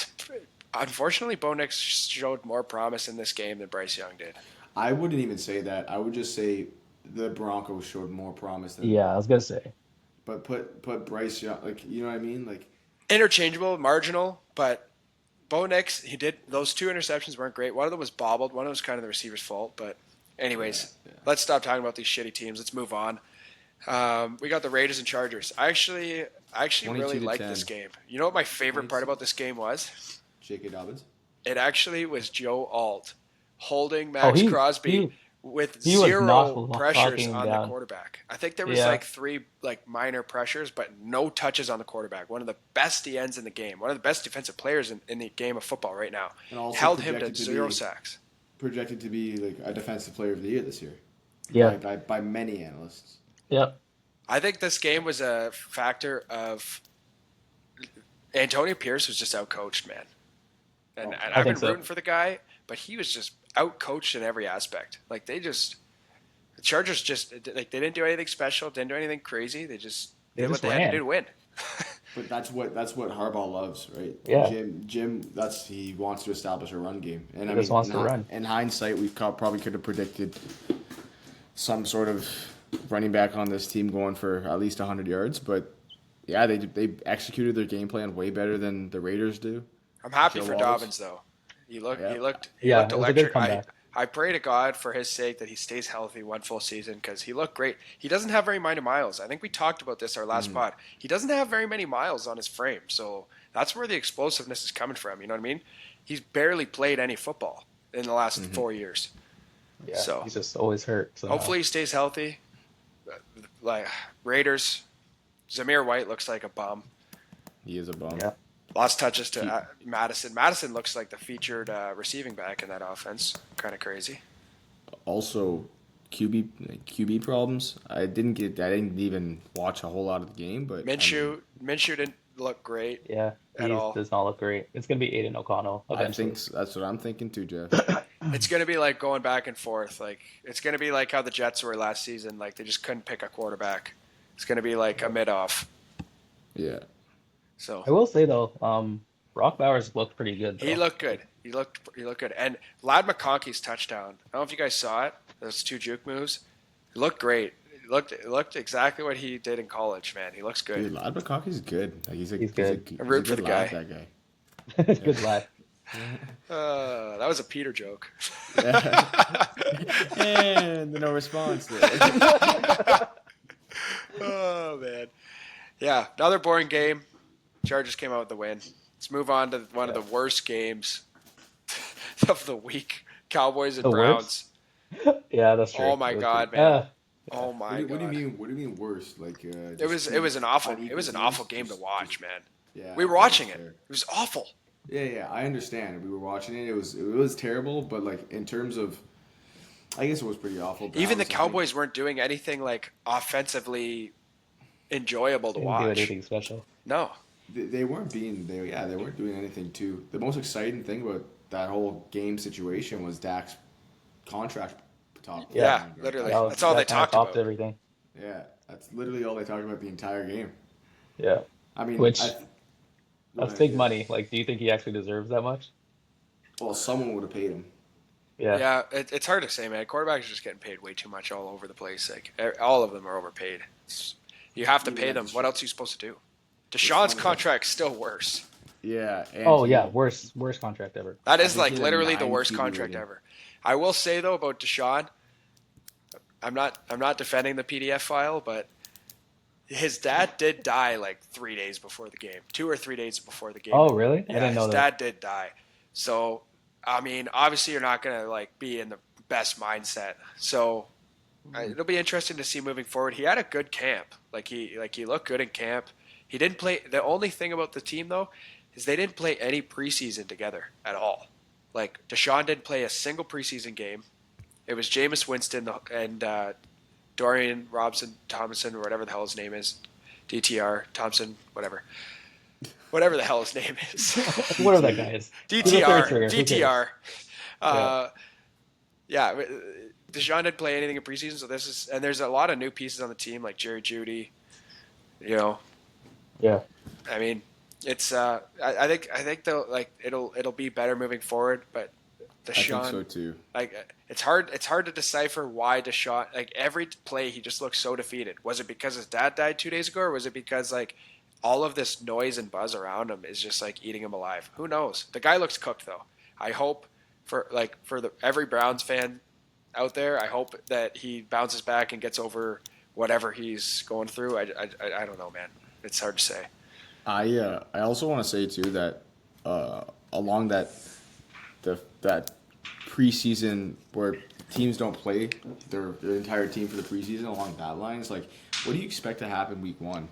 [SPEAKER 1] unfortunately, Bo Nix showed more promise in this game than Bryce Young did.
[SPEAKER 2] I wouldn't even say that. I would just say the Broncos showed more promise than.
[SPEAKER 3] Yeah, I was gonna say.
[SPEAKER 2] But put Bryce Young, like you know what I mean, like
[SPEAKER 1] Interchangeable, marginal, but Bo Nix, he did those 2 interceptions weren't great. One of them was bobbled. One of them was kind of the receiver's fault. But
[SPEAKER 2] yeah,
[SPEAKER 1] anyways,
[SPEAKER 2] yeah.
[SPEAKER 1] let's stop talking about these shitty teams. Let's move on. We got the Raiders and Chargers. I actually really
[SPEAKER 2] 22-10.
[SPEAKER 1] liked this game. You know what my favorite part
[SPEAKER 2] 22.
[SPEAKER 1] about this game was?
[SPEAKER 2] J.K. Dobbins.
[SPEAKER 1] It actually was Joe Alt holding
[SPEAKER 3] Oh,
[SPEAKER 1] Max Crosby with
[SPEAKER 3] he was
[SPEAKER 1] zero
[SPEAKER 3] not
[SPEAKER 1] pressures
[SPEAKER 3] knocking him
[SPEAKER 1] on the
[SPEAKER 3] down.
[SPEAKER 1] quarterback. I think there was
[SPEAKER 3] Yeah.
[SPEAKER 1] like 3 like minor pressures, but no touches on the quarterback. One of the best DNs in the game. One of the best defensive players in the game of football right now.
[SPEAKER 2] And also
[SPEAKER 1] Held him to
[SPEAKER 2] projected to
[SPEAKER 1] 0
[SPEAKER 2] be-
[SPEAKER 1] sacks.
[SPEAKER 2] Projected to be like a defensive player of the year this year.
[SPEAKER 3] Yeah.
[SPEAKER 2] By many analysts.
[SPEAKER 3] Yep.
[SPEAKER 1] I think this game was a factor of Antonio Pierce was just outcoached, man. And
[SPEAKER 2] Oh,
[SPEAKER 1] and
[SPEAKER 3] I
[SPEAKER 1] I've been
[SPEAKER 3] think so.
[SPEAKER 1] rooting for the guy, but he was just out coached in every aspect. Like the Chargers just like they didn't do anything special, didn't do anything crazy. They just
[SPEAKER 3] They
[SPEAKER 1] did what
[SPEAKER 3] just
[SPEAKER 1] they had to do
[SPEAKER 3] ran.
[SPEAKER 1] to win.
[SPEAKER 2] But that's what Harbaugh loves, right?
[SPEAKER 3] Yeah,
[SPEAKER 2] Jim, that's he wants to establish a run game, and
[SPEAKER 3] he
[SPEAKER 2] I
[SPEAKER 3] just
[SPEAKER 2] mean,
[SPEAKER 3] wants to run.
[SPEAKER 2] in hindsight, probably could have predicted some sort of running back on this team going for at least 100 yards, but yeah, they executed their game plan way better than the Raiders do.
[SPEAKER 1] I'm happy
[SPEAKER 2] Joe
[SPEAKER 1] for
[SPEAKER 2] Wallace,
[SPEAKER 1] Dobbins though.
[SPEAKER 2] yeah,
[SPEAKER 1] He
[SPEAKER 3] Yeah,
[SPEAKER 1] looked
[SPEAKER 3] it was a good
[SPEAKER 1] electric.
[SPEAKER 3] comeback.
[SPEAKER 1] I pray to God for his sake that he stays healthy one full season because he looked great. He doesn't have very many miles. I think we talked about this our last pod. He doesn't have very many miles on his frame, so that's where the explosiveness is coming from. You know what I mean? He's barely played any football in the last 4 years.
[SPEAKER 3] Yeah,
[SPEAKER 1] So
[SPEAKER 3] he's just always hurt. So
[SPEAKER 1] hopefully he stays healthy. Like Raiders, Zamir White looks like a bum.
[SPEAKER 2] he is a bum.
[SPEAKER 3] yeah,
[SPEAKER 1] Lost touches to
[SPEAKER 2] He-
[SPEAKER 1] Madison. Madison looks like the featured receiving back in that offense. Kind of crazy.
[SPEAKER 2] Also, QB problems. I didn't even watch a whole lot of the game, but I mean,
[SPEAKER 1] Minshew didn't look great
[SPEAKER 3] yeah,
[SPEAKER 1] at
[SPEAKER 3] he
[SPEAKER 1] all.
[SPEAKER 3] does not look great. It's gonna be Aiden O'Connell
[SPEAKER 2] I
[SPEAKER 3] eventually.
[SPEAKER 2] think that's what I'm thinking too, Jeff.
[SPEAKER 1] It's going to be like going back and forth. Like it's going to be like how the Jets were last season. Like they just couldn't pick a quarterback. It's going to be like a mid off.
[SPEAKER 2] Yeah.
[SPEAKER 1] So
[SPEAKER 3] I will say though, Brock Bowers looked pretty good
[SPEAKER 1] he
[SPEAKER 3] though.
[SPEAKER 1] looked good. He looked good. And Lad McConkey's touchdown. I don't know if you guys saw it. Those two juke moves. He looked great. It looked exactly what he did in college. Man, he looks good.
[SPEAKER 2] Dude, Lad McConkey's good. Like
[SPEAKER 3] He's good.
[SPEAKER 1] I
[SPEAKER 2] he's
[SPEAKER 1] root
[SPEAKER 2] a
[SPEAKER 1] for
[SPEAKER 2] good
[SPEAKER 1] the
[SPEAKER 2] lad,
[SPEAKER 1] guy.
[SPEAKER 2] that guy.
[SPEAKER 3] Good lad.
[SPEAKER 1] That was a Peter joke.
[SPEAKER 2] And no response there.
[SPEAKER 1] Oh man. Yeah, another boring game. Chargers came out with the win. Let's move on to one of the worst games of the week. Cowboys and
[SPEAKER 3] The
[SPEAKER 1] Browns.
[SPEAKER 3] worst? Yeah, that's true.
[SPEAKER 1] Oh my
[SPEAKER 3] That's
[SPEAKER 1] God,
[SPEAKER 3] true.
[SPEAKER 1] man. Oh my
[SPEAKER 2] What do you
[SPEAKER 1] God.
[SPEAKER 2] mean? What do you mean worse? Like
[SPEAKER 1] It was an awful game to watch, man.
[SPEAKER 2] Yeah,
[SPEAKER 1] We were
[SPEAKER 2] okay,
[SPEAKER 1] watching it.
[SPEAKER 2] fair.
[SPEAKER 1] It was awful.
[SPEAKER 2] Yeah. I understand. We were watching it. It was terrible, but like in terms of, I guess it was pretty awful.
[SPEAKER 1] Even the
[SPEAKER 2] Browns, I think-
[SPEAKER 1] Cowboys weren't doing anything like offensively enjoyable to
[SPEAKER 3] Didn't do
[SPEAKER 1] watch.
[SPEAKER 3] anything special.
[SPEAKER 1] No.
[SPEAKER 2] They weren't they weren't doing anything too. The most exciting thing about that whole game situation was Dak's contract top.
[SPEAKER 1] Yeah, literally.
[SPEAKER 3] That
[SPEAKER 1] That's all they
[SPEAKER 3] that kinda
[SPEAKER 1] talked
[SPEAKER 3] topped
[SPEAKER 1] about.
[SPEAKER 3] everything.
[SPEAKER 2] Yeah, that's literally all they talked about the entire game.
[SPEAKER 3] Yeah,
[SPEAKER 2] I mean,
[SPEAKER 3] Which-
[SPEAKER 2] go
[SPEAKER 3] that's
[SPEAKER 2] ahead,
[SPEAKER 3] big
[SPEAKER 2] yeah.
[SPEAKER 3] money. Like, do you think he actually deserves that much?
[SPEAKER 2] Well, someone would have paid him.
[SPEAKER 3] Yeah.
[SPEAKER 1] It's hard to say, man. Quarterbacks are just getting paid way too much all over the place. Like all of them are overpaid. You have to
[SPEAKER 2] Yeah,
[SPEAKER 1] pay them.
[SPEAKER 2] it's-
[SPEAKER 1] What else are you supposed to do? Deshaun's
[SPEAKER 2] funny.
[SPEAKER 1] contract's still worse.
[SPEAKER 2] Yeah. And
[SPEAKER 3] Oh
[SPEAKER 2] he-
[SPEAKER 3] yeah, worst contract ever.
[SPEAKER 1] That
[SPEAKER 2] I
[SPEAKER 1] is
[SPEAKER 2] think
[SPEAKER 1] like
[SPEAKER 2] he had a
[SPEAKER 1] literally the
[SPEAKER 2] 9
[SPEAKER 1] worst
[SPEAKER 2] QB
[SPEAKER 1] contract
[SPEAKER 2] rating.
[SPEAKER 1] ever. I will say though about Deshaun, I'm not defending the PDF file, but his dad did die like 3 days before the game, 2 or 3 days before the game.
[SPEAKER 3] Oh really? I
[SPEAKER 1] Yeah,
[SPEAKER 3] didn't know
[SPEAKER 1] his
[SPEAKER 3] that.
[SPEAKER 1] dad did die. So, I mean, obviously you're not gonna like be in the best mindset. So, it'll be interesting to see moving forward. He had a good camp. He looked good in camp. He didn't play. The only thing about the team though is they didn't play any preseason together at all. Like Deshaun didn't play a single preseason game. It was Jameis Winston and Dorian Robson Thomason or whatever the hell his name is, DTR Thompson, whatever the hell his name is.
[SPEAKER 3] Whatever that guy is. He's a third
[SPEAKER 1] DTR,
[SPEAKER 3] stringer, who cares?
[SPEAKER 1] DTR. Yeah, Deshaun didn't play anything in preseason, so there's a lot of new pieces on the team like Jerry Jeudy. You know,
[SPEAKER 3] Yeah.
[SPEAKER 1] I mean, it's I think they'll like it'll be better moving forward, but
[SPEAKER 2] I think
[SPEAKER 1] Deshaun,
[SPEAKER 2] so too.
[SPEAKER 1] like it's hard to decipher why Deshaun, like every play he just looks so defeated. Was it because his dad died 2 days ago, or was it because like all of this noise and buzz around him is just like eating him alive? Who knows? The guy looks cooked though. I hope for every Browns fan out there, I hope that he bounces back and gets over whatever he's going through. I don't know, man. It's hard to say.
[SPEAKER 2] I also want to say too that along that preseason where teams don't play their entire team for the preseason along that line, it's like, what do you expect to happen week one?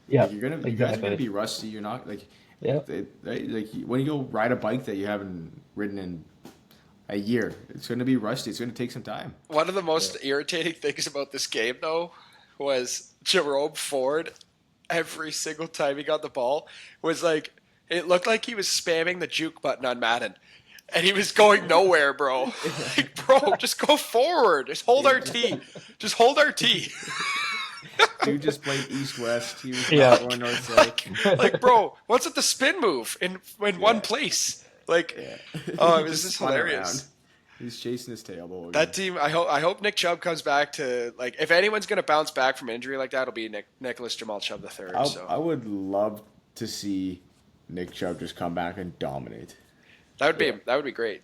[SPEAKER 3] Yeah.
[SPEAKER 2] Like, you guys are
[SPEAKER 3] exactly.
[SPEAKER 2] gonna be rusty. You're not like
[SPEAKER 3] Yeah.
[SPEAKER 2] like when you go ride a bike that you haven't ridden in a year, it's gonna be rusty. It's gonna take some time.
[SPEAKER 1] One of the most irritating things about this game, though, was Jerome Ford. Every single time he got the ball was like, it looked like he was spamming the juke button on Madden. and he was going nowhere, bro. Like, bro, just go forward. Just hold our tee. Just hold our tee.
[SPEAKER 2] Dude just played East West. He was
[SPEAKER 3] Yeah.
[SPEAKER 2] not going North South.
[SPEAKER 1] Like, bro, what's with the spin move in one
[SPEAKER 2] Yeah.
[SPEAKER 1] place? Like,
[SPEAKER 2] Yeah.
[SPEAKER 1] oh,
[SPEAKER 2] He
[SPEAKER 1] it was
[SPEAKER 2] just
[SPEAKER 1] just
[SPEAKER 2] spun around.
[SPEAKER 1] hilarious.
[SPEAKER 2] He's chasing his tail the whole game.
[SPEAKER 1] That team, I hope Nick Chubb comes back to, like, if anyone's gonna bounce back from injury like that, it'll be Nicholas Jamal Chubb the third. So
[SPEAKER 2] I would love to see Nick Chubb just come back and dominate.
[SPEAKER 1] that would be great.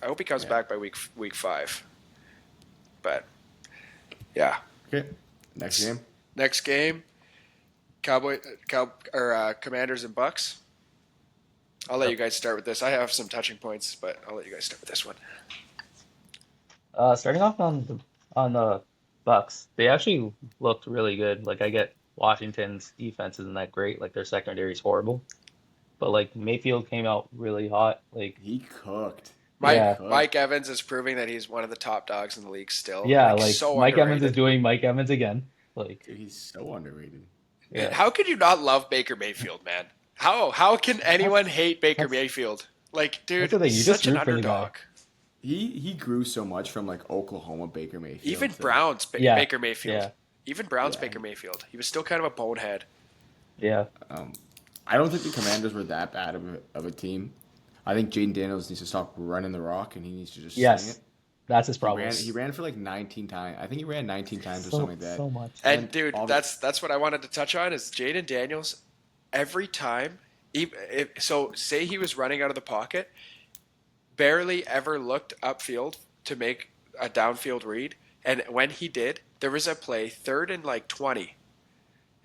[SPEAKER 1] I hope he comes
[SPEAKER 2] Yeah.
[SPEAKER 1] back by week 5. But yeah,
[SPEAKER 2] Okay. Next game.
[SPEAKER 1] next game, Commanders and Bucks. I'll let you guys start with this. I have some touching points, but I'll let you guys start with this one.
[SPEAKER 3] Starting off on the Bucks, they actually looked really good. Like I get Washington's defense isn't that great. Like their secondary is horrible, but like Mayfield came out really hot. Like
[SPEAKER 2] He cooked. He
[SPEAKER 3] yeah,
[SPEAKER 2] cooked.
[SPEAKER 1] Mike Evans is proving that he's one of the top dogs in the league still.
[SPEAKER 3] yeah,
[SPEAKER 1] Like,
[SPEAKER 3] like
[SPEAKER 1] so
[SPEAKER 3] Mike Evans is
[SPEAKER 1] underrated.
[SPEAKER 3] doing Mike Evans again. Like
[SPEAKER 2] Dude, he's so underrated.
[SPEAKER 3] yeah,
[SPEAKER 1] How could you not love Baker Mayfield, man? How can anyone hate Baker
[SPEAKER 3] that's
[SPEAKER 1] Mayfield? Like,
[SPEAKER 3] that's
[SPEAKER 1] dude,
[SPEAKER 3] the thing. You just
[SPEAKER 1] such an
[SPEAKER 3] root for the guy.
[SPEAKER 1] underdog.
[SPEAKER 2] He grew so much from like Oklahoma Baker Mayfield.
[SPEAKER 1] Even
[SPEAKER 2] to-
[SPEAKER 1] Browns
[SPEAKER 3] Yeah,
[SPEAKER 1] Baker Mayfield.
[SPEAKER 3] yeah,
[SPEAKER 1] Even Browns
[SPEAKER 2] Yeah.
[SPEAKER 1] Baker Mayfield. He was still kind of a bonehead.
[SPEAKER 3] yeah.
[SPEAKER 2] Um, I don't think the Commanders were that bad of a team. I think Jaden Daniels needs to stop running the rock and he needs to just sling
[SPEAKER 3] Yes,
[SPEAKER 2] it.
[SPEAKER 3] that's his
[SPEAKER 2] He
[SPEAKER 3] problem.
[SPEAKER 2] ran for like 19 times. I think he ran 19 times or
[SPEAKER 3] So
[SPEAKER 2] something like that.
[SPEAKER 3] so much.
[SPEAKER 1] And
[SPEAKER 2] And
[SPEAKER 1] dude,
[SPEAKER 2] all the-
[SPEAKER 1] that's what I wanted to touch on is Jaden Daniels. Every time, so say he was running out of the pocket, barely ever looked upfield to make a downfield read, and when he did, there was a play 3rd and like 20,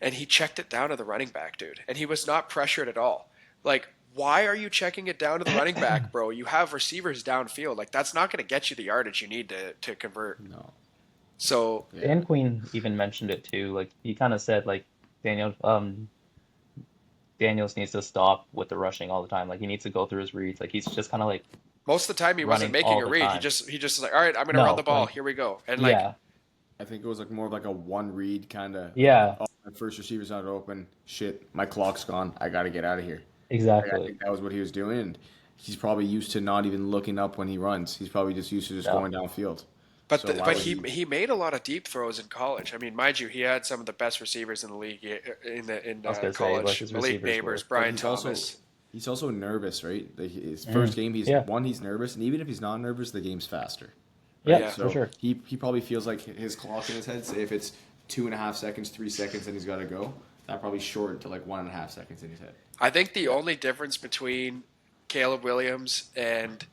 [SPEAKER 1] and he checked it down to the running back, dude, and he was not pressured at all. Like, why are you checking it down to the running back, bro? You have receivers downfield. Like, that's not going to get you the yardage you need to convert.
[SPEAKER 2] No.
[SPEAKER 1] So
[SPEAKER 2] Yeah.
[SPEAKER 3] Dan Quinn even mentioned it too. Like he kind of said, like Daniels needs to stop with the rushing all the time. Like he needs to go through his reads. Like he's just kind of like
[SPEAKER 1] most of the time he wasn't
[SPEAKER 3] running
[SPEAKER 1] making
[SPEAKER 3] all
[SPEAKER 1] a
[SPEAKER 3] the
[SPEAKER 1] read.
[SPEAKER 3] time.
[SPEAKER 1] He just was like, all right, I'm going to run
[SPEAKER 3] No,
[SPEAKER 1] the ball.
[SPEAKER 3] like
[SPEAKER 1] Here we go. And like,
[SPEAKER 3] yeah,
[SPEAKER 2] I think it was like more of like a one read kind of.
[SPEAKER 3] yeah,
[SPEAKER 2] Oh, my first receiver's not open. Shit, my clock's gone. I got to get out of here. Like, I
[SPEAKER 3] exactly.
[SPEAKER 2] think that was what he was doing. And he's probably used to not even looking up when he runs. He's probably just used to just
[SPEAKER 3] Yeah.
[SPEAKER 2] going downfield.
[SPEAKER 1] but
[SPEAKER 2] So why
[SPEAKER 1] but
[SPEAKER 2] would
[SPEAKER 1] he made a lot of deep throws in college. I mean, mind you, he had some of the best receivers in the league in
[SPEAKER 3] I was gonna say, like,
[SPEAKER 1] college.
[SPEAKER 3] his
[SPEAKER 1] Malik
[SPEAKER 3] receivers
[SPEAKER 1] Neighbors,
[SPEAKER 3] were-
[SPEAKER 2] But
[SPEAKER 1] Brian Thomas.
[SPEAKER 2] he's also nervous, right? Like his first game,
[SPEAKER 3] Yeah.
[SPEAKER 2] he's nervous, and even if he's not nervous, the game's faster.
[SPEAKER 3] Yeah,
[SPEAKER 1] Yeah.
[SPEAKER 3] for
[SPEAKER 2] So
[SPEAKER 3] sure.
[SPEAKER 2] he probably feels like his clock in his head. Say if it's 2.5 seconds, 3 seconds, and he's got to go, that probably shortened to like 1.5 seconds in his head.
[SPEAKER 1] I think the only difference between Caleb Williams and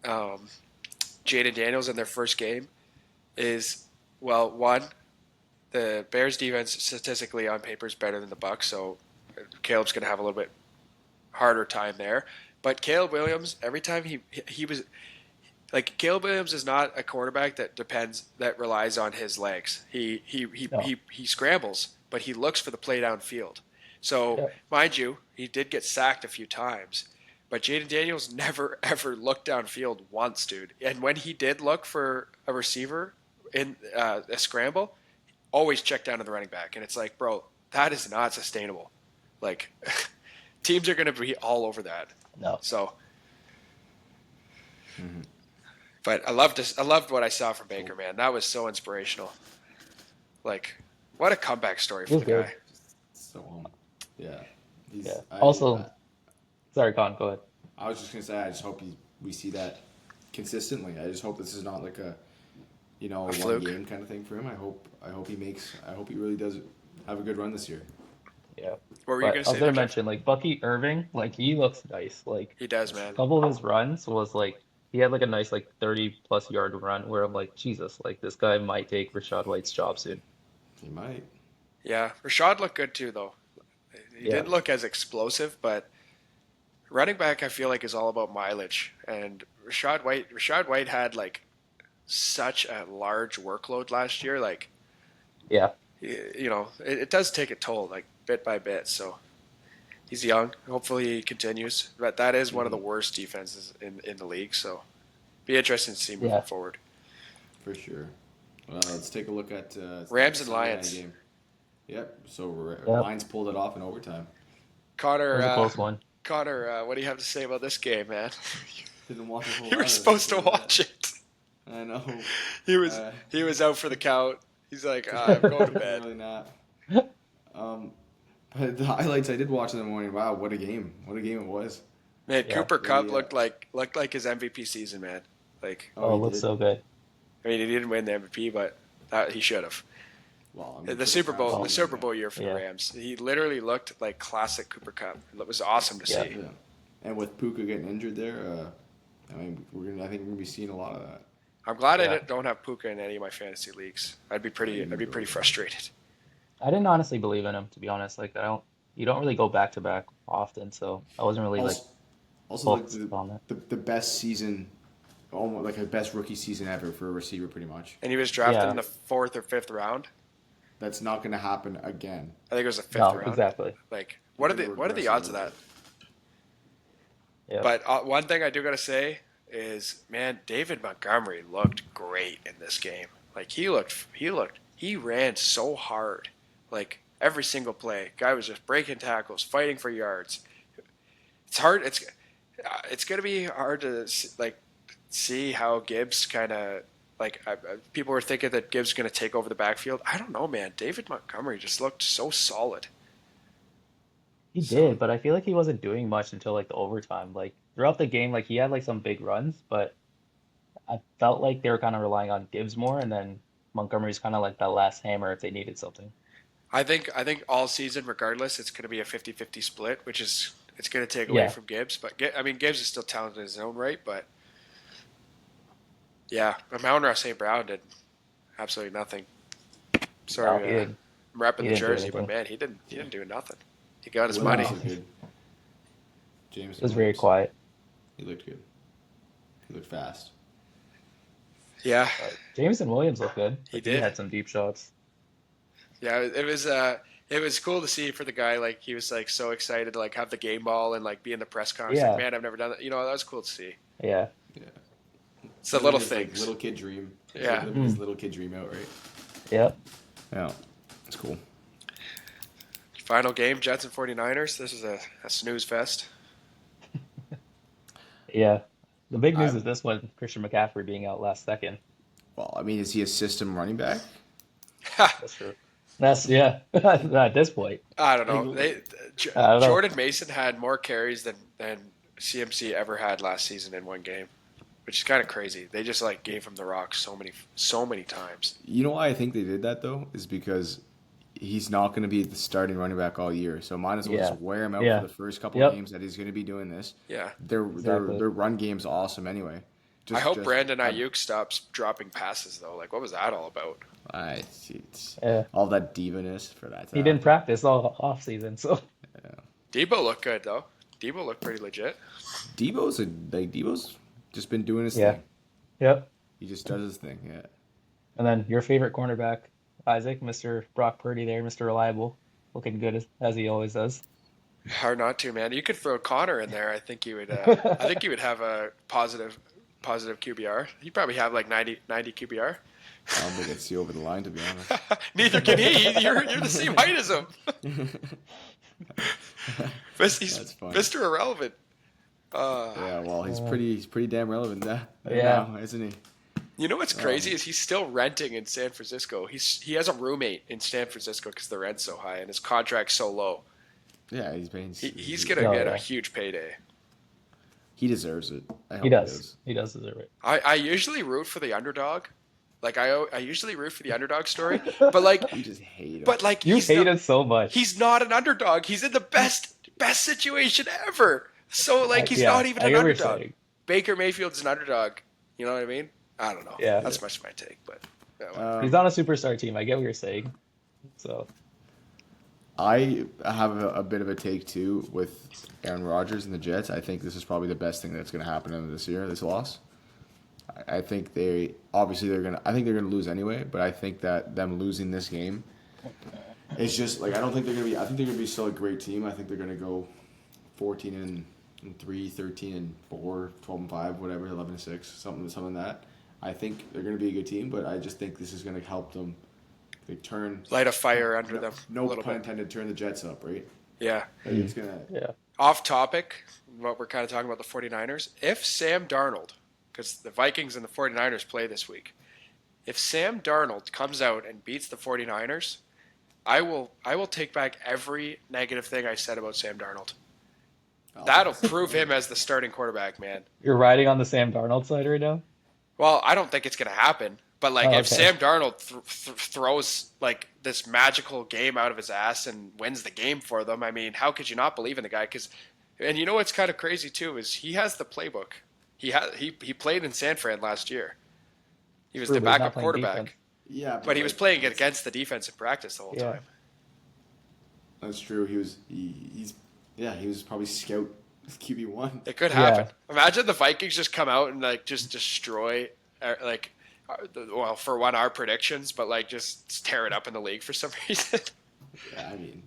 [SPEAKER 1] Jaden Daniels in their first game is, well, one, the Bears defense statistically on paper is better than the Bucks, so Caleb's going to have a little bit harder time there. But Caleb Williams, every time he was like, Caleb Williams is not a quarterback that relies on his legs.
[SPEAKER 3] No.
[SPEAKER 1] He scrambles, but he looks for the play downfield. So
[SPEAKER 3] Yeah.
[SPEAKER 1] mind you, he did get sacked a few times, but Jaden Daniels never ever looked downfield once, dude. And when he did look for a receiver in a scramble, always check down to the running back, and it's like, bro, that is not sustainable. Like, teams are going to be all over that.
[SPEAKER 3] No,
[SPEAKER 1] So, but I loved what I saw from Baker, man. That was so inspirational. Like, what a comeback story for
[SPEAKER 3] He was
[SPEAKER 1] the
[SPEAKER 3] good.
[SPEAKER 1] guy.
[SPEAKER 2] So yeah. He's,
[SPEAKER 3] yeah. Also, sorry, Con, go ahead.
[SPEAKER 2] I was just gonna say, I just hope we see that consistently. I just hope this is not like a one
[SPEAKER 1] fluke.
[SPEAKER 2] game kind of thing for him. I hope he really does have a good run this year.
[SPEAKER 3] Yeah.
[SPEAKER 1] What were you
[SPEAKER 3] But
[SPEAKER 1] going
[SPEAKER 3] I
[SPEAKER 1] to
[SPEAKER 3] was
[SPEAKER 1] say?
[SPEAKER 3] gonna
[SPEAKER 1] Jeff?
[SPEAKER 3] mention like Bucky Irving, like he looks nice. Like
[SPEAKER 1] He does,
[SPEAKER 3] a
[SPEAKER 1] man.
[SPEAKER 3] couple of his runs was like he had like a nice like 30+ yard run where I'm like, Jesus, like this guy might take Rashad White's job soon.
[SPEAKER 2] He might.
[SPEAKER 1] Yeah, Rashad looked good too, though. He
[SPEAKER 3] Yeah.
[SPEAKER 1] didn't look as explosive, but running back, I feel like, is all about mileage. And Rashad White had like such a large workload last year. Like,
[SPEAKER 3] Yeah.
[SPEAKER 1] it does take a toll, like bit by bit. So he's young. Hopefully he continues. But that is one of the worst defenses in the league. So be interesting to see moving
[SPEAKER 3] Yeah.
[SPEAKER 1] forward.
[SPEAKER 2] For sure. Let's take a look at
[SPEAKER 1] Rams and
[SPEAKER 2] Sunday night
[SPEAKER 1] Lions.
[SPEAKER 2] game. Yep. So
[SPEAKER 3] Yep.
[SPEAKER 2] Lions pulled it off in overtime.
[SPEAKER 3] That was a
[SPEAKER 1] Connor,
[SPEAKER 3] close one.
[SPEAKER 1] what do you have to say about this game, man?
[SPEAKER 2] Didn't watch a whole
[SPEAKER 1] You
[SPEAKER 2] lot
[SPEAKER 1] were
[SPEAKER 2] of it
[SPEAKER 1] supposed to
[SPEAKER 2] before that.
[SPEAKER 1] watch it.
[SPEAKER 2] I know.
[SPEAKER 1] He was
[SPEAKER 2] Uh,
[SPEAKER 1] he was out for the count. He's like, I'm going to bed.
[SPEAKER 2] really not. Um, but the highlights I did watch in the morning. Wow, what a game! What a game it was.
[SPEAKER 1] Man,
[SPEAKER 3] Yeah.
[SPEAKER 1] Cooper Cup
[SPEAKER 2] They,
[SPEAKER 1] looked like his MVP season, man. Like,
[SPEAKER 2] oh,
[SPEAKER 3] Oh, it
[SPEAKER 2] he
[SPEAKER 3] looks
[SPEAKER 2] did.
[SPEAKER 3] so good.
[SPEAKER 1] I mean, he didn't win the MVP, but he should have.
[SPEAKER 2] Well, I mean,
[SPEAKER 1] The
[SPEAKER 2] for the
[SPEAKER 1] Super Bowl,
[SPEAKER 2] past
[SPEAKER 3] Oh,
[SPEAKER 1] the
[SPEAKER 2] season,
[SPEAKER 1] Super Bowl year for the
[SPEAKER 3] yeah.
[SPEAKER 1] Rams. He literally looked like classic Cooper Cup. It was awesome to
[SPEAKER 3] Yeah.
[SPEAKER 1] see.
[SPEAKER 2] yeah. And with Puka getting injured there, I mean, I think we're gonna be seeing a lot of that.
[SPEAKER 1] I'm glad
[SPEAKER 3] Yeah.
[SPEAKER 1] don't have Puka in any of my fantasy leagues. I'd be pretty frustrated.
[SPEAKER 3] I didn't honestly believe in him, to be honest. Like you don't really go back to back often, so I wasn't really like
[SPEAKER 2] Also, also like
[SPEAKER 3] hooked on it.
[SPEAKER 2] the best season, almost like a best rookie season ever for a receiver, pretty much.
[SPEAKER 1] And he was drafted in
[SPEAKER 3] Yeah.
[SPEAKER 1] the 4th or 5th round.
[SPEAKER 2] That's not gonna happen again.
[SPEAKER 1] I think it was the 5th
[SPEAKER 3] No,
[SPEAKER 1] round.
[SPEAKER 3] exactly.
[SPEAKER 1] Like,
[SPEAKER 2] I think we're
[SPEAKER 1] what are the
[SPEAKER 2] aggressive
[SPEAKER 1] odds of
[SPEAKER 2] with
[SPEAKER 1] that?
[SPEAKER 2] it.
[SPEAKER 3] Yeah.
[SPEAKER 1] But one thing I do gotta say is, man, David Montgomery looked great in this game. Like he ran so hard, like every single play. Guy was just breaking tackles, fighting for yards. It's hard. It's gonna be hard to like see how Gibbs kind of like. People were thinking that Gibbs is gonna take over the backfield. I don't know, man. David Montgomery just looked so solid.
[SPEAKER 3] He
[SPEAKER 1] So
[SPEAKER 3] did, but I feel like he wasn't doing much until like the overtime. Like throughout the game, like he had like some big runs, but I felt like they were kind of relying on Gibbs more, and then Montgomery's kind of like that last hammer if they needed something.
[SPEAKER 1] I think all season, regardless, it's going to be a 50-50 split, which is it's going to take away
[SPEAKER 3] Yeah,
[SPEAKER 1] from Gibbs. But I mean, Gibbs is still talented in his own right. But yeah, Amon-Ra St. Brown did absolutely nothing.
[SPEAKER 3] no,
[SPEAKER 1] Sorry, I'm repping
[SPEAKER 3] he
[SPEAKER 1] the
[SPEAKER 3] didn't do
[SPEAKER 1] jersey, but
[SPEAKER 3] anything.
[SPEAKER 1] man, he didn't do nothing. He got his money.
[SPEAKER 2] Williams
[SPEAKER 3] No,
[SPEAKER 2] looked good.
[SPEAKER 3] it
[SPEAKER 2] Jameson
[SPEAKER 3] was very
[SPEAKER 2] Williams,
[SPEAKER 3] quiet.
[SPEAKER 2] he looked good. He looked fast.
[SPEAKER 1] Yeah,
[SPEAKER 3] But Jameson Williams looked good.
[SPEAKER 1] he
[SPEAKER 3] Like he
[SPEAKER 1] did.
[SPEAKER 3] had some deep shots.
[SPEAKER 1] Yeah, it was cool to see for the guy. Like he was like so excited to like have the game ball and like be in the press conference. Like,
[SPEAKER 3] Yeah,
[SPEAKER 1] man, I've never done that. That was cool to see.
[SPEAKER 3] yeah,
[SPEAKER 2] Yeah,
[SPEAKER 1] It's the
[SPEAKER 2] living
[SPEAKER 1] little
[SPEAKER 2] his like
[SPEAKER 1] things.
[SPEAKER 2] little kid dream. He's like
[SPEAKER 1] Yeah.
[SPEAKER 2] living his
[SPEAKER 3] mm,
[SPEAKER 2] little kid dream out, right?
[SPEAKER 3] yep,
[SPEAKER 2] Yeah, it's cool.
[SPEAKER 1] Final game, Jets and 49ers. This is a snooze fest.
[SPEAKER 3] yeah. The big news
[SPEAKER 2] I
[SPEAKER 3] is this one, Christian McCaffrey being out last second.
[SPEAKER 2] well, I mean, is he a system running back?
[SPEAKER 3] That's true. That's yeah. At this point,
[SPEAKER 1] I don't know.
[SPEAKER 2] Like,
[SPEAKER 3] I don't know.
[SPEAKER 1] Jordan Mason had more carries than CMC ever had last season in one game, which is kind of crazy. They just like gave him the rock so many times.
[SPEAKER 2] you know why I think they did that though is because he's not going to be the starting running back all year. So might as well
[SPEAKER 3] Yeah,
[SPEAKER 2] just wear him out for
[SPEAKER 3] yeah,
[SPEAKER 2] the first couple of
[SPEAKER 3] yep,
[SPEAKER 2] games that he's going to be doing this.
[SPEAKER 1] Yeah.
[SPEAKER 3] exactly.
[SPEAKER 2] Their run game's awesome anyway.
[SPEAKER 1] I hope
[SPEAKER 2] Just
[SPEAKER 1] Brandon
[SPEAKER 2] have,
[SPEAKER 1] Ayuk stops dropping passes though. Like, what was that all about?
[SPEAKER 2] it's
[SPEAKER 3] Yeah,
[SPEAKER 2] all that diva-ness for that to
[SPEAKER 3] he didn't
[SPEAKER 2] happen.
[SPEAKER 3] practice all off season, so
[SPEAKER 2] Yeah.
[SPEAKER 1] Debo looked good though. Debo looked pretty legit.
[SPEAKER 2] Debo's just been doing his
[SPEAKER 3] yeah,
[SPEAKER 2] thing.
[SPEAKER 3] yep.
[SPEAKER 2] He just does his thing. Yeah.
[SPEAKER 3] And then your favorite cornerback, Isaac, Mr. Brock Purdy there, Mr. Reliable, looking good as he always does.
[SPEAKER 1] Hard not to, man. You could throw Connor in there. I think you would. I think you would have a positive QBR. He'd probably have like 90 QBR.
[SPEAKER 2] I don't think I'd see over the line to be honest.
[SPEAKER 1] Neither can he. You're the same height as him. He's
[SPEAKER 2] That's funny.
[SPEAKER 1] Mr. Irrelevant.
[SPEAKER 2] Yeah, well, he's
[SPEAKER 3] Uh,
[SPEAKER 2] pretty damn relevant
[SPEAKER 3] yeah,
[SPEAKER 2] now, isn't he?
[SPEAKER 1] You know what's crazy
[SPEAKER 2] Um,
[SPEAKER 1] is he's still renting in San Francisco. He has a roommate in San Francisco because the rent's so high and his contract's so low.
[SPEAKER 2] yeah, he's been.
[SPEAKER 1] He's gonna
[SPEAKER 3] oh
[SPEAKER 1] get a
[SPEAKER 3] yeah,
[SPEAKER 1] huge payday.
[SPEAKER 2] He deserves it. I hope
[SPEAKER 3] he
[SPEAKER 2] he
[SPEAKER 3] does.
[SPEAKER 2] does.
[SPEAKER 3] He does deserve it.
[SPEAKER 1] I usually root for the underdog. Like I usually root for the underdog story, but like
[SPEAKER 2] You just hate him.
[SPEAKER 1] but like
[SPEAKER 3] You hate it so much.
[SPEAKER 1] he's not an underdog. He's in the best situation ever. So like he's
[SPEAKER 3] Yeah,
[SPEAKER 1] not even
[SPEAKER 3] I
[SPEAKER 1] an
[SPEAKER 3] get what you're
[SPEAKER 1] underdog.
[SPEAKER 3] saying.
[SPEAKER 1] Baker Mayfield's an underdog. You know what I mean? I don't know.
[SPEAKER 3] Yeah,
[SPEAKER 1] That's much my take, but yeah, well.
[SPEAKER 3] he's on a superstar team. I get what you're saying. So
[SPEAKER 2] I have a bit of a take too with Aaron Rodgers and the Jets. I think this is probably the best thing that's going to happen to them this year. This loss. I think I think they're gonna lose anyway. But I think that them losing this game, it's just like I don't think they're gonna be. I think they're gonna be still a great team. I think they're gonna go 14-3, 13-4, 12-5, whatever, 11-6, something like that. I think they're gonna be a good team, but I just think this is gonna help them. They turn
[SPEAKER 1] Light a fire under them a
[SPEAKER 2] no
[SPEAKER 1] little
[SPEAKER 2] pun
[SPEAKER 1] bit.
[SPEAKER 2] intended. Turn the Jets up, right?
[SPEAKER 1] Yeah.
[SPEAKER 2] Like it's gonna.
[SPEAKER 3] yeah,
[SPEAKER 1] off topic, what we're kind of talking about the 49ers, if Sam Darnold, because the Vikings and the 49ers play this week, if Sam Darnold comes out and beats the 49ers, I will take back every negative thing I said about Sam Darnold. That'll prove him as the starting quarterback, man.
[SPEAKER 3] You're riding on the Sam Darnold side right now?
[SPEAKER 1] Well, I don't think it's going to happen. But like,
[SPEAKER 3] Oh,
[SPEAKER 1] if
[SPEAKER 3] okay.
[SPEAKER 1] Sam Darnold throws like this magical game out of his ass and wins the game for them, I mean, how could you not believe in the guy? And you know what's kind of crazy too is he has the playbook. He played in San Fran last year. He was
[SPEAKER 3] True,
[SPEAKER 1] the
[SPEAKER 3] but he's not
[SPEAKER 1] backup
[SPEAKER 3] playing defense.
[SPEAKER 1] quarterback,
[SPEAKER 2] Yeah,
[SPEAKER 1] but he was
[SPEAKER 2] like,
[SPEAKER 1] playing it against the defense in practice the whole
[SPEAKER 3] Yeah.
[SPEAKER 1] time.
[SPEAKER 2] that's true. He was probably scout QB1.
[SPEAKER 1] It could
[SPEAKER 3] Yeah.
[SPEAKER 1] happen. Imagine the Vikings just come out and like just destroy, well, for one, our predictions, but like just tear it up in the league for some reason.
[SPEAKER 2] Yeah, I mean,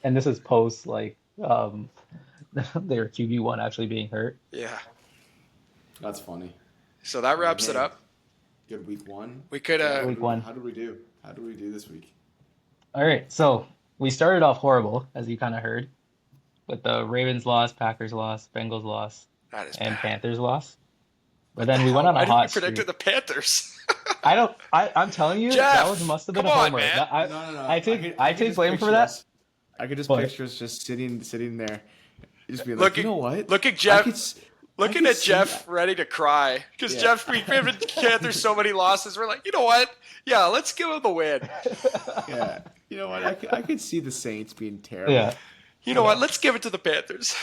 [SPEAKER 3] And this is post like their QB1 actually being hurt.
[SPEAKER 1] Yeah.
[SPEAKER 2] that's funny.
[SPEAKER 1] So that wraps it
[SPEAKER 2] Man,
[SPEAKER 1] up.
[SPEAKER 2] good week one.
[SPEAKER 1] We could
[SPEAKER 3] Week one.
[SPEAKER 2] How did we do? How did we do this week?
[SPEAKER 3] All right, so we started off horrible, as you kind of heard, with the Ravens loss, Packers loss, Bengals loss,
[SPEAKER 1] that is
[SPEAKER 3] and
[SPEAKER 1] bad.
[SPEAKER 3] Panthers loss. But then we went on
[SPEAKER 1] I
[SPEAKER 3] a
[SPEAKER 1] didn't
[SPEAKER 3] hot
[SPEAKER 1] predict
[SPEAKER 3] streak.
[SPEAKER 1] the Panthers.
[SPEAKER 3] I'm telling you,
[SPEAKER 1] Jeff,
[SPEAKER 3] that was must have been
[SPEAKER 1] come
[SPEAKER 3] a
[SPEAKER 1] on,
[SPEAKER 3] homer.
[SPEAKER 1] man.
[SPEAKER 3] That- I,
[SPEAKER 2] No.
[SPEAKER 3] I take
[SPEAKER 2] just
[SPEAKER 3] blame for
[SPEAKER 2] picture
[SPEAKER 3] that.
[SPEAKER 2] us- I could just
[SPEAKER 3] But-
[SPEAKER 2] picture us just sitting there, just being like,
[SPEAKER 1] Looking-
[SPEAKER 2] you know what?
[SPEAKER 1] looking
[SPEAKER 2] I
[SPEAKER 1] Jeff-
[SPEAKER 2] could s- I
[SPEAKER 1] Looking
[SPEAKER 2] could
[SPEAKER 1] at
[SPEAKER 2] see
[SPEAKER 1] Jeff
[SPEAKER 2] that.
[SPEAKER 1] ready to cry because
[SPEAKER 2] Yeah.
[SPEAKER 1] Jeff, we've given Panthers so many losses. We're like, you know what? Yeah, let's give him the win.
[SPEAKER 2] Yeah, you know what? I could see the Saints being terrible.
[SPEAKER 3] Yeah.
[SPEAKER 1] You know what? Let's give it to the Panthers.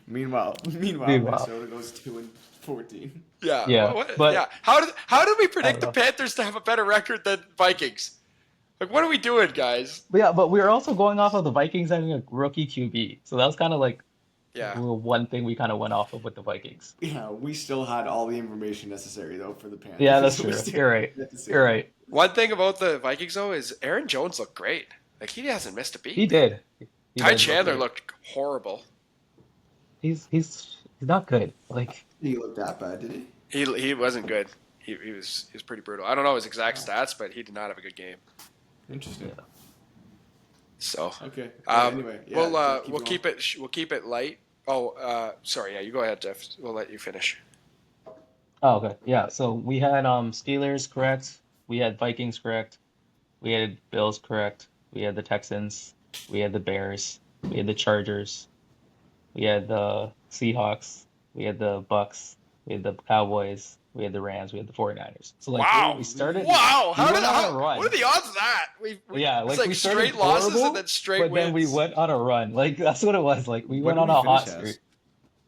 [SPEAKER 2] Meanwhile,
[SPEAKER 3] Meanwhile.
[SPEAKER 2] Minnesota goes 2-14.
[SPEAKER 1] Yeah.
[SPEAKER 3] Yeah, but-
[SPEAKER 1] yeah. How did we predict the
[SPEAKER 3] I don't know.
[SPEAKER 1] Panthers to have a better record than Vikings? Like, what are we doing, guys?
[SPEAKER 3] But yeah, but we were also going off of the Vikings having a rookie QB, so that was kind of like
[SPEAKER 1] Yeah.
[SPEAKER 3] one thing we kind of went off of with the Vikings.
[SPEAKER 2] Yeah, we still had all the information necessary though for the Panthers.
[SPEAKER 3] Yeah, that's
[SPEAKER 2] We
[SPEAKER 3] true.
[SPEAKER 2] still
[SPEAKER 3] You're right.
[SPEAKER 2] had to see
[SPEAKER 3] You're
[SPEAKER 2] it.
[SPEAKER 3] right.
[SPEAKER 1] One thing about the Vikings though is Aaron Jones looked great. Like he hasn't missed a beat.
[SPEAKER 3] He did. He
[SPEAKER 1] Ty
[SPEAKER 3] did look
[SPEAKER 1] Chandler
[SPEAKER 3] great.
[SPEAKER 1] looked horrible.
[SPEAKER 3] He's not good. Like
[SPEAKER 2] He looked that bad, did he?
[SPEAKER 1] He wasn't good. He was pretty brutal. I don't know his exact stats, but he did not have a good game.
[SPEAKER 2] Interesting.
[SPEAKER 3] Yeah.
[SPEAKER 1] So
[SPEAKER 2] Okay.
[SPEAKER 1] anyway,
[SPEAKER 2] yeah,
[SPEAKER 1] we'll
[SPEAKER 2] going.
[SPEAKER 1] keep it light. Oh, sorry. Yeah, you go ahead, Jeff. We'll let you finish.
[SPEAKER 3] Oh, okay. Yeah, so we had Steelers correct, we had Vikings correct, we had Bills correct, we had the Texans, we had the Bears, we had the Chargers, we had the Seahawks, we had the Bucks, we had the Cowboys, we had the Rams, we had the 49ers. So like
[SPEAKER 1] Wow.
[SPEAKER 3] we started
[SPEAKER 1] Wow.
[SPEAKER 3] we went on a run.
[SPEAKER 1] What are the odds of that?
[SPEAKER 3] Yeah,
[SPEAKER 1] it's
[SPEAKER 3] like
[SPEAKER 1] like
[SPEAKER 3] we started
[SPEAKER 1] straight losses
[SPEAKER 3] horrible,
[SPEAKER 1] and then straight
[SPEAKER 3] but
[SPEAKER 1] wins.
[SPEAKER 3] then we went on a run. Like that's what it was. Like we
[SPEAKER 2] What
[SPEAKER 3] went
[SPEAKER 2] did
[SPEAKER 3] on
[SPEAKER 2] we
[SPEAKER 3] a hot
[SPEAKER 2] finish as?
[SPEAKER 3] streak.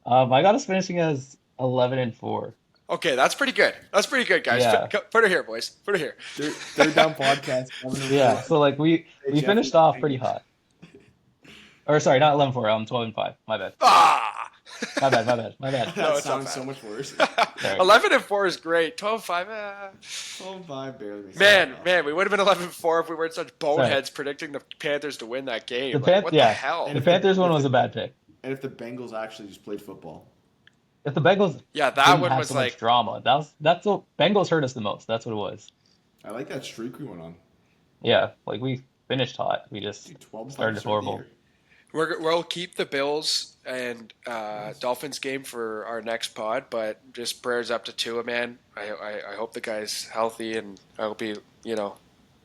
[SPEAKER 3] I got us finishing as 11-4.
[SPEAKER 1] Okay, that's pretty good. That's pretty good, guys.
[SPEAKER 3] Yeah.
[SPEAKER 1] Put it here, boys. Put it here.
[SPEAKER 2] Third down podcast.
[SPEAKER 3] Yeah, so like we
[SPEAKER 2] Jeff,
[SPEAKER 3] finished off pretty hot. Or sorry, not 11-4. 12-5. My bad.
[SPEAKER 1] Ah.
[SPEAKER 3] My bad. My bad.
[SPEAKER 2] That
[SPEAKER 1] No, it's not
[SPEAKER 2] sounds
[SPEAKER 1] bad.
[SPEAKER 2] so much worse.
[SPEAKER 3] Sorry.
[SPEAKER 1] 11-4 is great. 12-5.
[SPEAKER 2] 12-5 barely makes
[SPEAKER 1] Man,
[SPEAKER 2] sense.
[SPEAKER 1] man, we would have been 11-4 if we weren't such boneheads predicting the Panthers to win that game. Like, what the hell?
[SPEAKER 3] The Panthers one was a bad pick.
[SPEAKER 2] And if the Bengals actually just played football.
[SPEAKER 3] If the Bengals
[SPEAKER 1] Yeah, that
[SPEAKER 3] didn't
[SPEAKER 1] one
[SPEAKER 3] have
[SPEAKER 1] was
[SPEAKER 3] so
[SPEAKER 1] like,
[SPEAKER 3] much drama, that's what Bengals hurt us the most. That's what it was.
[SPEAKER 2] I like that streak we went on.
[SPEAKER 3] Yeah, like we finished hot. We just
[SPEAKER 2] Dude, 12
[SPEAKER 3] started horrible.
[SPEAKER 1] we'll keep the Bills and Dolphins game for our next pod, but just prayers up to Tua, man. I hope the guy's healthy, and I hope he,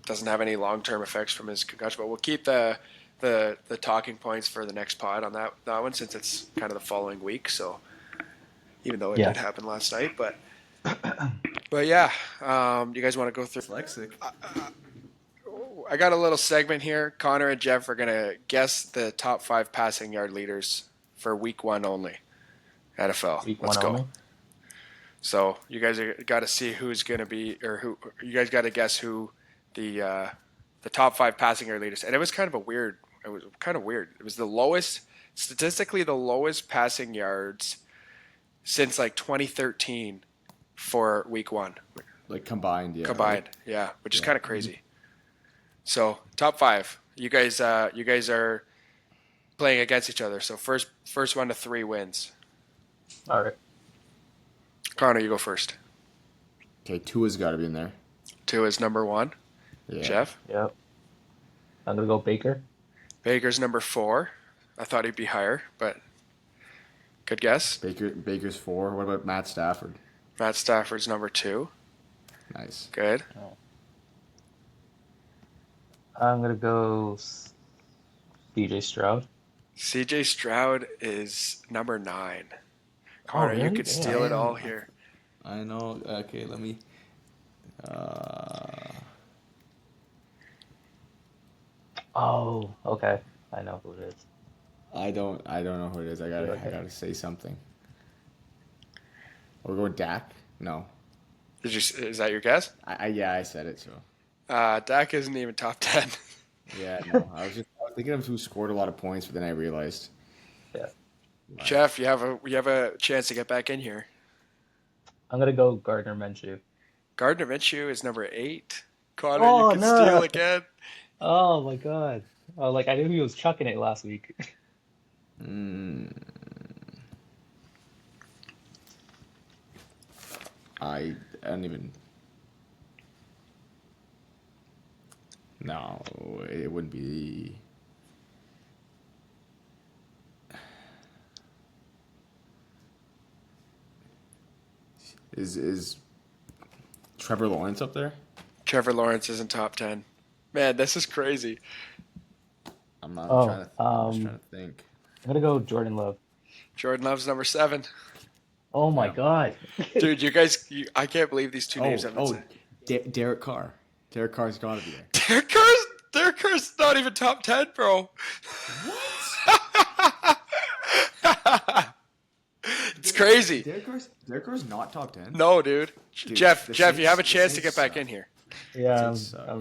[SPEAKER 1] doesn't have any long-term effects from his concussion. But we'll keep the talking points for the next pod on that one, since it's kind of the following week. So even though it
[SPEAKER 3] Yeah.
[SPEAKER 1] did happen last night, but yeah, you guys want to go through?
[SPEAKER 2] Dyslexic.
[SPEAKER 1] I got a little segment here. Connor and Jeff are gonna guess the top 5 passing yard leaders for week 1 only. NFL.
[SPEAKER 3] Week
[SPEAKER 1] Let's
[SPEAKER 3] one
[SPEAKER 1] go.
[SPEAKER 3] only.
[SPEAKER 1] So you guys got to see who's gonna be, or who you guys got to guess who the top 5 passing yard leaders. And it was kind of weird. It was the lowest, statistically the lowest passing yards since like 2013 for week 1
[SPEAKER 2] Like combined, yeah.
[SPEAKER 1] combined. Yeah, which is
[SPEAKER 2] Yeah.
[SPEAKER 1] kind of crazy. So top 5. You guys are playing against each other. So first 1 to 3 wins.
[SPEAKER 3] All right.
[SPEAKER 1] Connor, you go first.
[SPEAKER 2] Okay, Tua's got to be in there.
[SPEAKER 1] 2 is number 1.
[SPEAKER 2] Yeah.
[SPEAKER 1] Jeff.
[SPEAKER 3] Yep. I'm gonna go Baker.
[SPEAKER 1] Baker's number 4. I thought he'd be higher, but good guess.
[SPEAKER 2] Baker's 4. What about Matt Stafford?
[SPEAKER 1] Matt Stafford's number 2.
[SPEAKER 2] Nice.
[SPEAKER 1] Good.
[SPEAKER 3] Oh. I'm gonna go CJ Stroud.
[SPEAKER 1] CJ Stroud is number 9.
[SPEAKER 3] Oh,
[SPEAKER 1] Connor, you
[SPEAKER 3] really?
[SPEAKER 1] could steal it all
[SPEAKER 2] Damn.
[SPEAKER 1] here.
[SPEAKER 2] I know. Okay, let me. Uh,
[SPEAKER 3] Oh, okay. I know who it is.
[SPEAKER 2] I don't. I don't know who it is. I gotta. I
[SPEAKER 3] Okay.
[SPEAKER 2] gotta say something. We're going Dak. No.
[SPEAKER 1] Is that your guess?
[SPEAKER 2] Yeah, I said it. So.
[SPEAKER 1] Dak isn't even top 10.
[SPEAKER 2] Yeah. No. I was thinking of who scored a lot of points, but then I realized.
[SPEAKER 3] Yeah.
[SPEAKER 1] Jeff, you have a chance to get back in here.
[SPEAKER 3] I'm gonna go Gardner Minshew.
[SPEAKER 1] Gardner Minshew is number 8. Connor, you
[SPEAKER 3] Oh
[SPEAKER 1] can steal
[SPEAKER 3] no!
[SPEAKER 1] again.
[SPEAKER 3] Oh my God. Oh, like I knew he was chucking it last week.
[SPEAKER 2] Mm, I don't even. No, it wouldn't be. Is Trevor Lawrence up there?
[SPEAKER 1] Trevor Lawrence isn't top 10. Man, this is crazy.
[SPEAKER 2] I'm not
[SPEAKER 3] Oh,
[SPEAKER 2] trying to. I'm just trying to think.
[SPEAKER 3] I'm gonna go Jordan Love.
[SPEAKER 1] Jordan Love's number 7.
[SPEAKER 3] Oh my
[SPEAKER 2] Yeah.
[SPEAKER 3] God.
[SPEAKER 1] Dude, I can't believe these two names
[SPEAKER 2] Oh,
[SPEAKER 1] have been said.
[SPEAKER 2] Derek Carr. Derek Carr's got to be there.
[SPEAKER 1] Derek Carr's not even top 10, bro. It's crazy.
[SPEAKER 2] Derek Carr's not top 10.
[SPEAKER 1] No, dude.
[SPEAKER 2] Dude,
[SPEAKER 1] Jeff,
[SPEAKER 2] the
[SPEAKER 1] you have a
[SPEAKER 2] Saints- the
[SPEAKER 1] chance to
[SPEAKER 2] Saints
[SPEAKER 1] get back
[SPEAKER 2] suck.
[SPEAKER 1] in here.
[SPEAKER 3] Yeah,
[SPEAKER 2] Saints suck.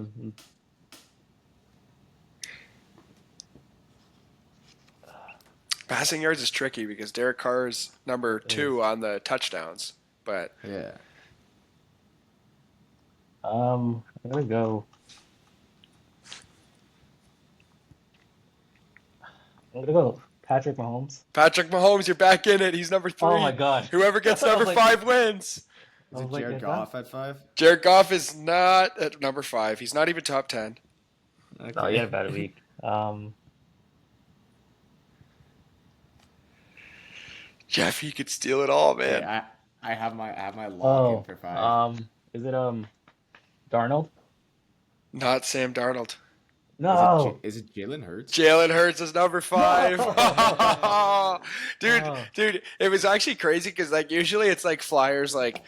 [SPEAKER 1] Passing yards is tricky because Derek Carr is number 2 on the touchdowns, but
[SPEAKER 2] Yeah.
[SPEAKER 3] I'm gonna go. I'm gonna go Patrick Mahomes.
[SPEAKER 1] Patrick Mahomes, you're back in it. He's number 3.
[SPEAKER 3] Oh my God.
[SPEAKER 1] Whoever gets
[SPEAKER 3] I was
[SPEAKER 1] number
[SPEAKER 3] like-
[SPEAKER 1] 5 wins.
[SPEAKER 3] I
[SPEAKER 2] Is it
[SPEAKER 3] was like,
[SPEAKER 2] Jared
[SPEAKER 3] is
[SPEAKER 2] Goff at 5?
[SPEAKER 1] Jared Goff is not at number 5. He's not even top 10.
[SPEAKER 2] Okay.
[SPEAKER 3] Oh, he had a bad week.
[SPEAKER 1] Jeff, you could steal it all, man.
[SPEAKER 2] Okay, I have my lock in for 5.
[SPEAKER 3] Is it Darnold?
[SPEAKER 1] Not Sam Darnold.
[SPEAKER 3] No.
[SPEAKER 2] Is it Jalen Hurts?
[SPEAKER 1] Jalen Hurts is number 5. Dude,
[SPEAKER 3] Oh.
[SPEAKER 1] dude, it was actually crazy because like usually it's like flyers, like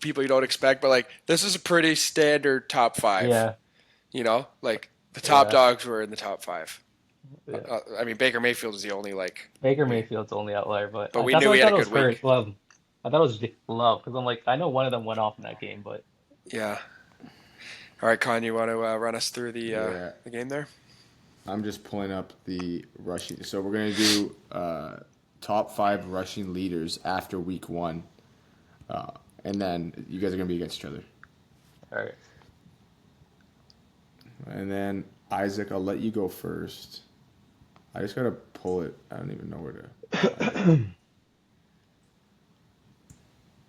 [SPEAKER 1] people you don't expect, but like this is a pretty standard top 5.
[SPEAKER 3] Yeah.
[SPEAKER 1] You know, like the top
[SPEAKER 3] Yeah.
[SPEAKER 1] dogs were in the top 5.
[SPEAKER 3] Yeah.
[SPEAKER 1] I mean, Baker Mayfield is the only like.
[SPEAKER 3] Baker Mayfield's the only outlier, but
[SPEAKER 1] But we
[SPEAKER 3] that's
[SPEAKER 1] knew
[SPEAKER 3] why
[SPEAKER 1] he
[SPEAKER 3] I
[SPEAKER 1] had
[SPEAKER 3] thought
[SPEAKER 1] a
[SPEAKER 3] it was
[SPEAKER 1] good week.
[SPEAKER 3] Hurts. Love. I thought it was Love because I'm like I know one of them went off in that game, but
[SPEAKER 1] Yeah. All right, Con, you want to run us through
[SPEAKER 2] Yeah.
[SPEAKER 1] the game there?
[SPEAKER 2] I'm just pulling up the rushing. So we're gonna do top 5 rushing leaders after week 1, and then you guys are gonna be against each other.
[SPEAKER 3] all right.
[SPEAKER 2] And then Isaac, I'll let you go first. I just gotta pull it. I don't even know where to.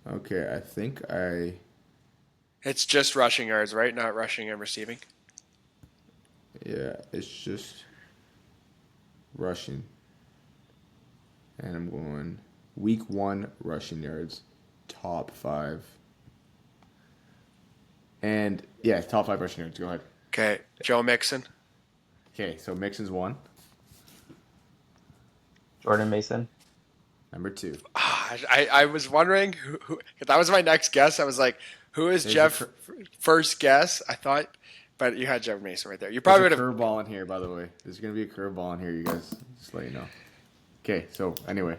[SPEAKER 2] Okay, I think I.
[SPEAKER 1] It's just rushing yards, right? Not rushing and receiving.
[SPEAKER 2] Yeah, it's just rushing. And I'm going week 1 rushing yards, top 5. And yeah, top 5 rushing yards. Go ahead.
[SPEAKER 1] Okay, Joe Mixon.
[SPEAKER 2] Okay, so Mixon's 1.
[SPEAKER 3] Jordan Mason.
[SPEAKER 2] Number 2.
[SPEAKER 1] I was wondering who that was my next guess. I was like, who is
[SPEAKER 2] There's
[SPEAKER 1] Jeff
[SPEAKER 2] a
[SPEAKER 1] first guess? I thought, but you had Jeff Mason right there. You
[SPEAKER 2] There's
[SPEAKER 1] probably
[SPEAKER 2] a
[SPEAKER 1] would have.
[SPEAKER 2] curveball in here, by the way. There's gonna be a curveball in here, you guys. Just let you know. Okay, so anyway.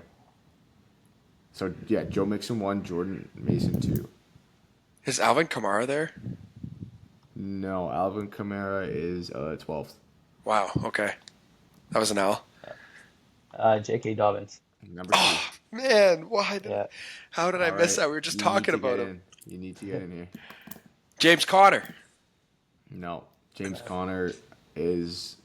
[SPEAKER 2] So yeah, Joe Mixon 1, Jordan Mason 2.
[SPEAKER 1] Is Alvin Kamara there?
[SPEAKER 2] No, Alvin Kamara is 12th.
[SPEAKER 1] Wow. Okay, that was an L.
[SPEAKER 3] J.K. Dobbins.
[SPEAKER 2] Number 2.
[SPEAKER 1] Oh man, why?
[SPEAKER 3] Yeah.
[SPEAKER 1] How did I
[SPEAKER 2] All
[SPEAKER 1] miss
[SPEAKER 2] right,
[SPEAKER 1] that? We were just
[SPEAKER 2] you
[SPEAKER 1] talking
[SPEAKER 2] need to
[SPEAKER 1] about
[SPEAKER 2] get
[SPEAKER 1] him.
[SPEAKER 2] in. You need to get in here.
[SPEAKER 1] James Conner.
[SPEAKER 2] No, James Conner is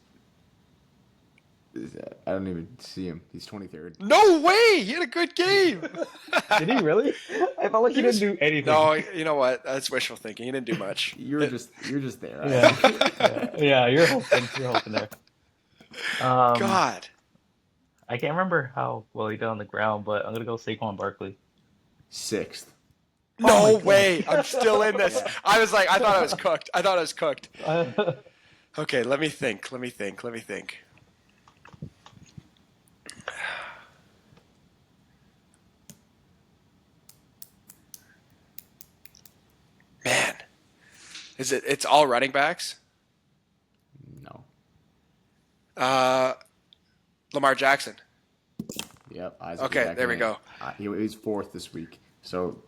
[SPEAKER 2] I don't even see him. He's 23rd.
[SPEAKER 1] No way! He had a good game.
[SPEAKER 3] Did he really? I felt like he didn't do anything.
[SPEAKER 1] No, you know what? That's wishful thinking. He didn't do much.
[SPEAKER 2] You're just there.
[SPEAKER 3] Yeah. Yeah, you're hoping there. Um,
[SPEAKER 1] God.
[SPEAKER 3] I can't remember how well he did on the ground, but I'm gonna go Saquon Barkley.
[SPEAKER 2] Sixth.
[SPEAKER 3] Oh my
[SPEAKER 1] No
[SPEAKER 3] God.
[SPEAKER 1] way. I'm still in this.
[SPEAKER 2] Yeah.
[SPEAKER 1] I was like, I thought I was cooked. I thought I was cooked.
[SPEAKER 3] Uh,
[SPEAKER 1] Okay, let me think. Let me think. Let me think. Man, it's all running backs?
[SPEAKER 2] No.
[SPEAKER 1] Uh, Lamar Jackson.
[SPEAKER 2] Yep. Isaac is
[SPEAKER 1] Okay,
[SPEAKER 2] back
[SPEAKER 1] there
[SPEAKER 2] in
[SPEAKER 1] we
[SPEAKER 2] it.
[SPEAKER 1] go.
[SPEAKER 2] He's fourth this week. So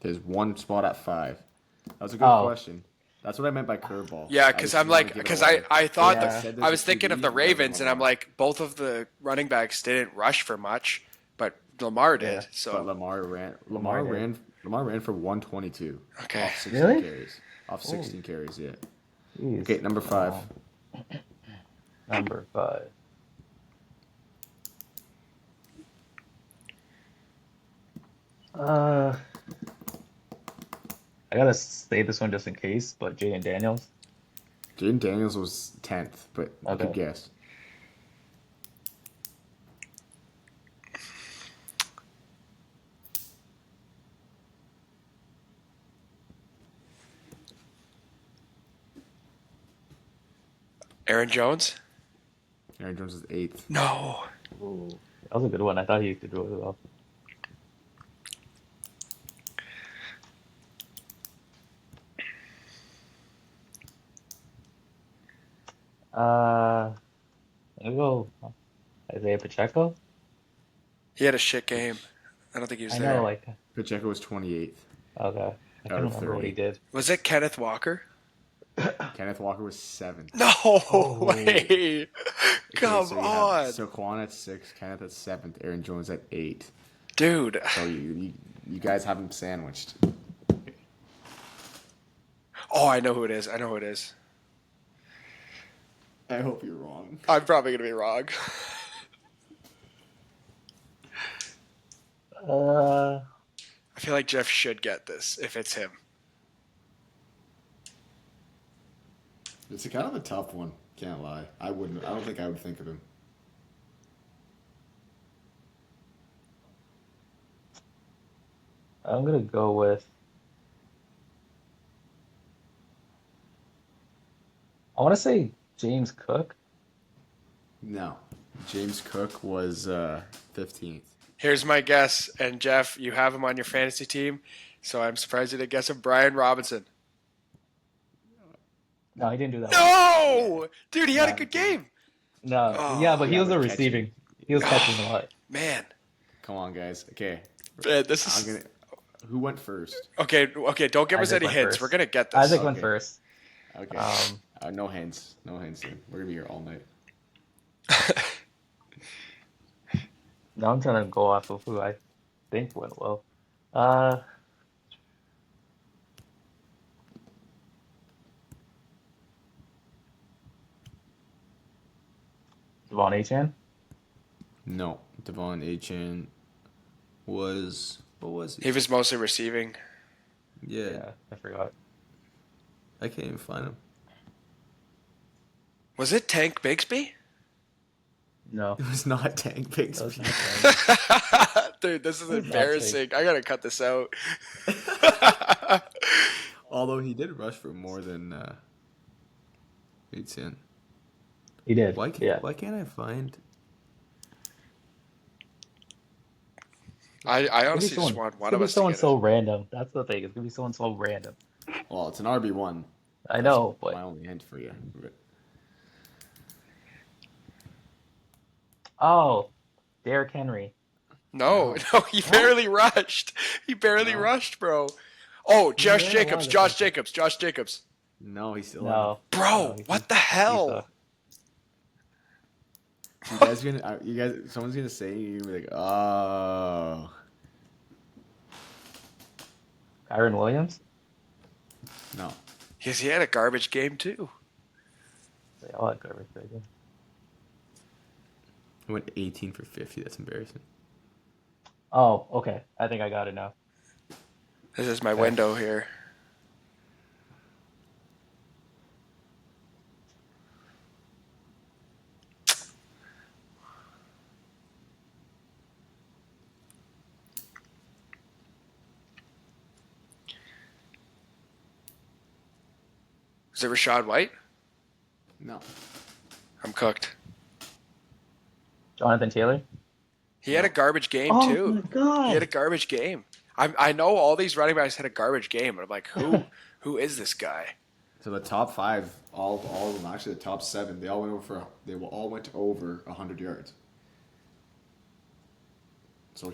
[SPEAKER 2] there's one spot at 5. That was a good
[SPEAKER 3] oh,
[SPEAKER 2] question. That's what I meant by curveball.
[SPEAKER 1] Yeah,
[SPEAKER 2] I
[SPEAKER 1] because
[SPEAKER 2] just
[SPEAKER 1] I'm
[SPEAKER 2] didn't want to
[SPEAKER 1] like,
[SPEAKER 2] give it
[SPEAKER 1] because
[SPEAKER 2] away.
[SPEAKER 1] I
[SPEAKER 2] But
[SPEAKER 1] thought
[SPEAKER 2] if I
[SPEAKER 1] that
[SPEAKER 3] yeah.
[SPEAKER 2] said
[SPEAKER 1] I
[SPEAKER 2] there's a
[SPEAKER 1] was thinking of
[SPEAKER 2] QB,
[SPEAKER 1] the
[SPEAKER 2] it would have been
[SPEAKER 1] Ravens, and I'm
[SPEAKER 2] Lamar.
[SPEAKER 1] like, both of the running backs didn't rush for much, but Lamar
[SPEAKER 3] Yeah.
[SPEAKER 1] did.
[SPEAKER 2] But
[SPEAKER 1] So
[SPEAKER 2] Lamar ran.
[SPEAKER 3] Lamar
[SPEAKER 2] Lamar
[SPEAKER 3] did.
[SPEAKER 2] ran. Lamar ran for 122
[SPEAKER 1] okay,
[SPEAKER 2] off 16
[SPEAKER 3] Really?
[SPEAKER 2] carries. Off
[SPEAKER 3] Oh,
[SPEAKER 2] 16 carries. Yeah. Okay,
[SPEAKER 3] jeez.
[SPEAKER 2] number 5.
[SPEAKER 3] Number 5. Uh, I gotta say this one just in case, but Jaden Daniels.
[SPEAKER 2] Jaden Daniels was 10th, but good
[SPEAKER 3] Okay.
[SPEAKER 2] guess.
[SPEAKER 1] Aaron Jones.
[SPEAKER 2] Aaron Jones is 8th.
[SPEAKER 1] No,
[SPEAKER 3] Ooh, that was a good one. I thought he could do it well. I'm gonna go Isaiah Pacheco.
[SPEAKER 1] he had a shit game. I don't think he was
[SPEAKER 3] I know,
[SPEAKER 1] there.
[SPEAKER 3] like,
[SPEAKER 2] Pacheco was 28th
[SPEAKER 3] okay. I
[SPEAKER 2] out
[SPEAKER 3] can't
[SPEAKER 2] of
[SPEAKER 3] remember what he
[SPEAKER 2] 30.
[SPEAKER 3] did.
[SPEAKER 1] Was it Kenneth Walker?
[SPEAKER 2] Kenneth Walker was 7th.
[SPEAKER 1] No
[SPEAKER 3] Oh,
[SPEAKER 1] way.
[SPEAKER 2] Okay,
[SPEAKER 1] Come
[SPEAKER 2] so you have
[SPEAKER 1] on,
[SPEAKER 2] Saquon at 6, Kenneth at 7th, Aaron Jones at 8.
[SPEAKER 1] dude.
[SPEAKER 2] So you guys have him sandwiched.
[SPEAKER 1] Oh, I know who it is. I know who it is.
[SPEAKER 2] I hope you're wrong.
[SPEAKER 1] I'm probably gonna be wrong.
[SPEAKER 3] uh,
[SPEAKER 1] I feel like Jeff should get this if it's him.
[SPEAKER 2] It's a kind of a tough one. Can't lie. I wouldn't. I don't think I would think of him.
[SPEAKER 3] I'm gonna go with. I want to say James Cook.
[SPEAKER 2] No. James Cook was 15th.
[SPEAKER 1] Here's my guess, and Jeff, you have him on your fantasy team, so I'm surprised you didn't guess him. Brian Robinson.
[SPEAKER 3] No, he didn't do that well.
[SPEAKER 2] Yeah.
[SPEAKER 1] No, dude, he had a
[SPEAKER 2] Yeah.
[SPEAKER 1] good game.
[SPEAKER 3] No, yeah, but
[SPEAKER 1] Oh,
[SPEAKER 3] he
[SPEAKER 2] Yeah,
[SPEAKER 3] was a
[SPEAKER 2] but catching.
[SPEAKER 3] receiving. He was catching a lot.
[SPEAKER 1] man,
[SPEAKER 2] Come on, guys. Okay.
[SPEAKER 1] man, this
[SPEAKER 2] I'm
[SPEAKER 1] is
[SPEAKER 2] gonna. Who went first?
[SPEAKER 1] okay. Okay, don't give us
[SPEAKER 3] Isaac
[SPEAKER 1] any
[SPEAKER 3] went
[SPEAKER 1] hints. We're
[SPEAKER 3] first.
[SPEAKER 1] gonna get this.
[SPEAKER 3] Isaac went
[SPEAKER 2] Okay.
[SPEAKER 3] first.
[SPEAKER 2] Okay.
[SPEAKER 3] Um,
[SPEAKER 2] No hints. No hints. Then. We're gonna be here all night.
[SPEAKER 3] now I'm trying to go off of who I think went well. Uh, Devon Achan.
[SPEAKER 2] No. Devon Achan was. What was
[SPEAKER 1] He
[SPEAKER 2] he?
[SPEAKER 1] was mostly receiving.
[SPEAKER 2] Yeah.
[SPEAKER 3] Yeah, I forgot.
[SPEAKER 2] I can't even find him.
[SPEAKER 1] Was it Tank Bigsby?
[SPEAKER 3] No,
[SPEAKER 2] It was not Tank
[SPEAKER 3] that was
[SPEAKER 2] Bigsby.
[SPEAKER 3] not Tank.
[SPEAKER 1] Dude, this is
[SPEAKER 3] That was not Tank.
[SPEAKER 1] embarrassing. I gotta cut this out.
[SPEAKER 2] Although he did rush for more than 810.
[SPEAKER 3] He did. Yeah.
[SPEAKER 2] Why can't I find?
[SPEAKER 1] I
[SPEAKER 3] Could be
[SPEAKER 1] honestly just
[SPEAKER 3] someone.
[SPEAKER 1] want
[SPEAKER 3] It's
[SPEAKER 1] one
[SPEAKER 3] gonna
[SPEAKER 1] of
[SPEAKER 3] be
[SPEAKER 1] us to
[SPEAKER 3] someone
[SPEAKER 1] get it.
[SPEAKER 3] so random. That's the thing. It's gonna be someone so random.
[SPEAKER 2] Well, it's an RB1.
[SPEAKER 3] I
[SPEAKER 2] That's
[SPEAKER 3] know,
[SPEAKER 2] my
[SPEAKER 3] but
[SPEAKER 2] only hint for you.
[SPEAKER 3] oh, Derrick Henry.
[SPEAKER 1] No,
[SPEAKER 2] No,
[SPEAKER 1] no, he
[SPEAKER 3] No,
[SPEAKER 1] barely rushed. He barely
[SPEAKER 2] no,
[SPEAKER 1] rushed, bro. Oh,
[SPEAKER 3] he
[SPEAKER 1] Josh
[SPEAKER 3] ran a lot
[SPEAKER 1] Jacobs,
[SPEAKER 3] of the
[SPEAKER 1] Josh
[SPEAKER 3] first half.
[SPEAKER 1] Jacobs, Josh Jacobs.
[SPEAKER 2] no. He still had
[SPEAKER 3] No, no,
[SPEAKER 1] Bro, what the
[SPEAKER 3] he
[SPEAKER 1] hell?
[SPEAKER 3] sucked.
[SPEAKER 2] You guys gonna? You guys? Someone's gonna say you're gonna be like, oh,
[SPEAKER 3] Kyron Williams.
[SPEAKER 2] no.
[SPEAKER 1] Because he had a garbage game too.
[SPEAKER 3] They all had garbage right there.
[SPEAKER 2] He went 18 for 50. That's embarrassing.
[SPEAKER 3] Oh, okay. I think I got it now.
[SPEAKER 1] This is my
[SPEAKER 3] Okay.
[SPEAKER 1] window here. Is it Rashad White?
[SPEAKER 2] No.
[SPEAKER 1] I'm cooked.
[SPEAKER 3] Jonathan Taylor?
[SPEAKER 1] He had a
[SPEAKER 2] No.
[SPEAKER 1] garbage game
[SPEAKER 3] Oh
[SPEAKER 1] too.
[SPEAKER 3] my
[SPEAKER 1] He had a
[SPEAKER 3] God.
[SPEAKER 1] garbage game. I know all these running backs had a garbage game, and I'm like, who is this guy?
[SPEAKER 2] So the top five, all of them, actually the top seven, they all went over 100 yards. So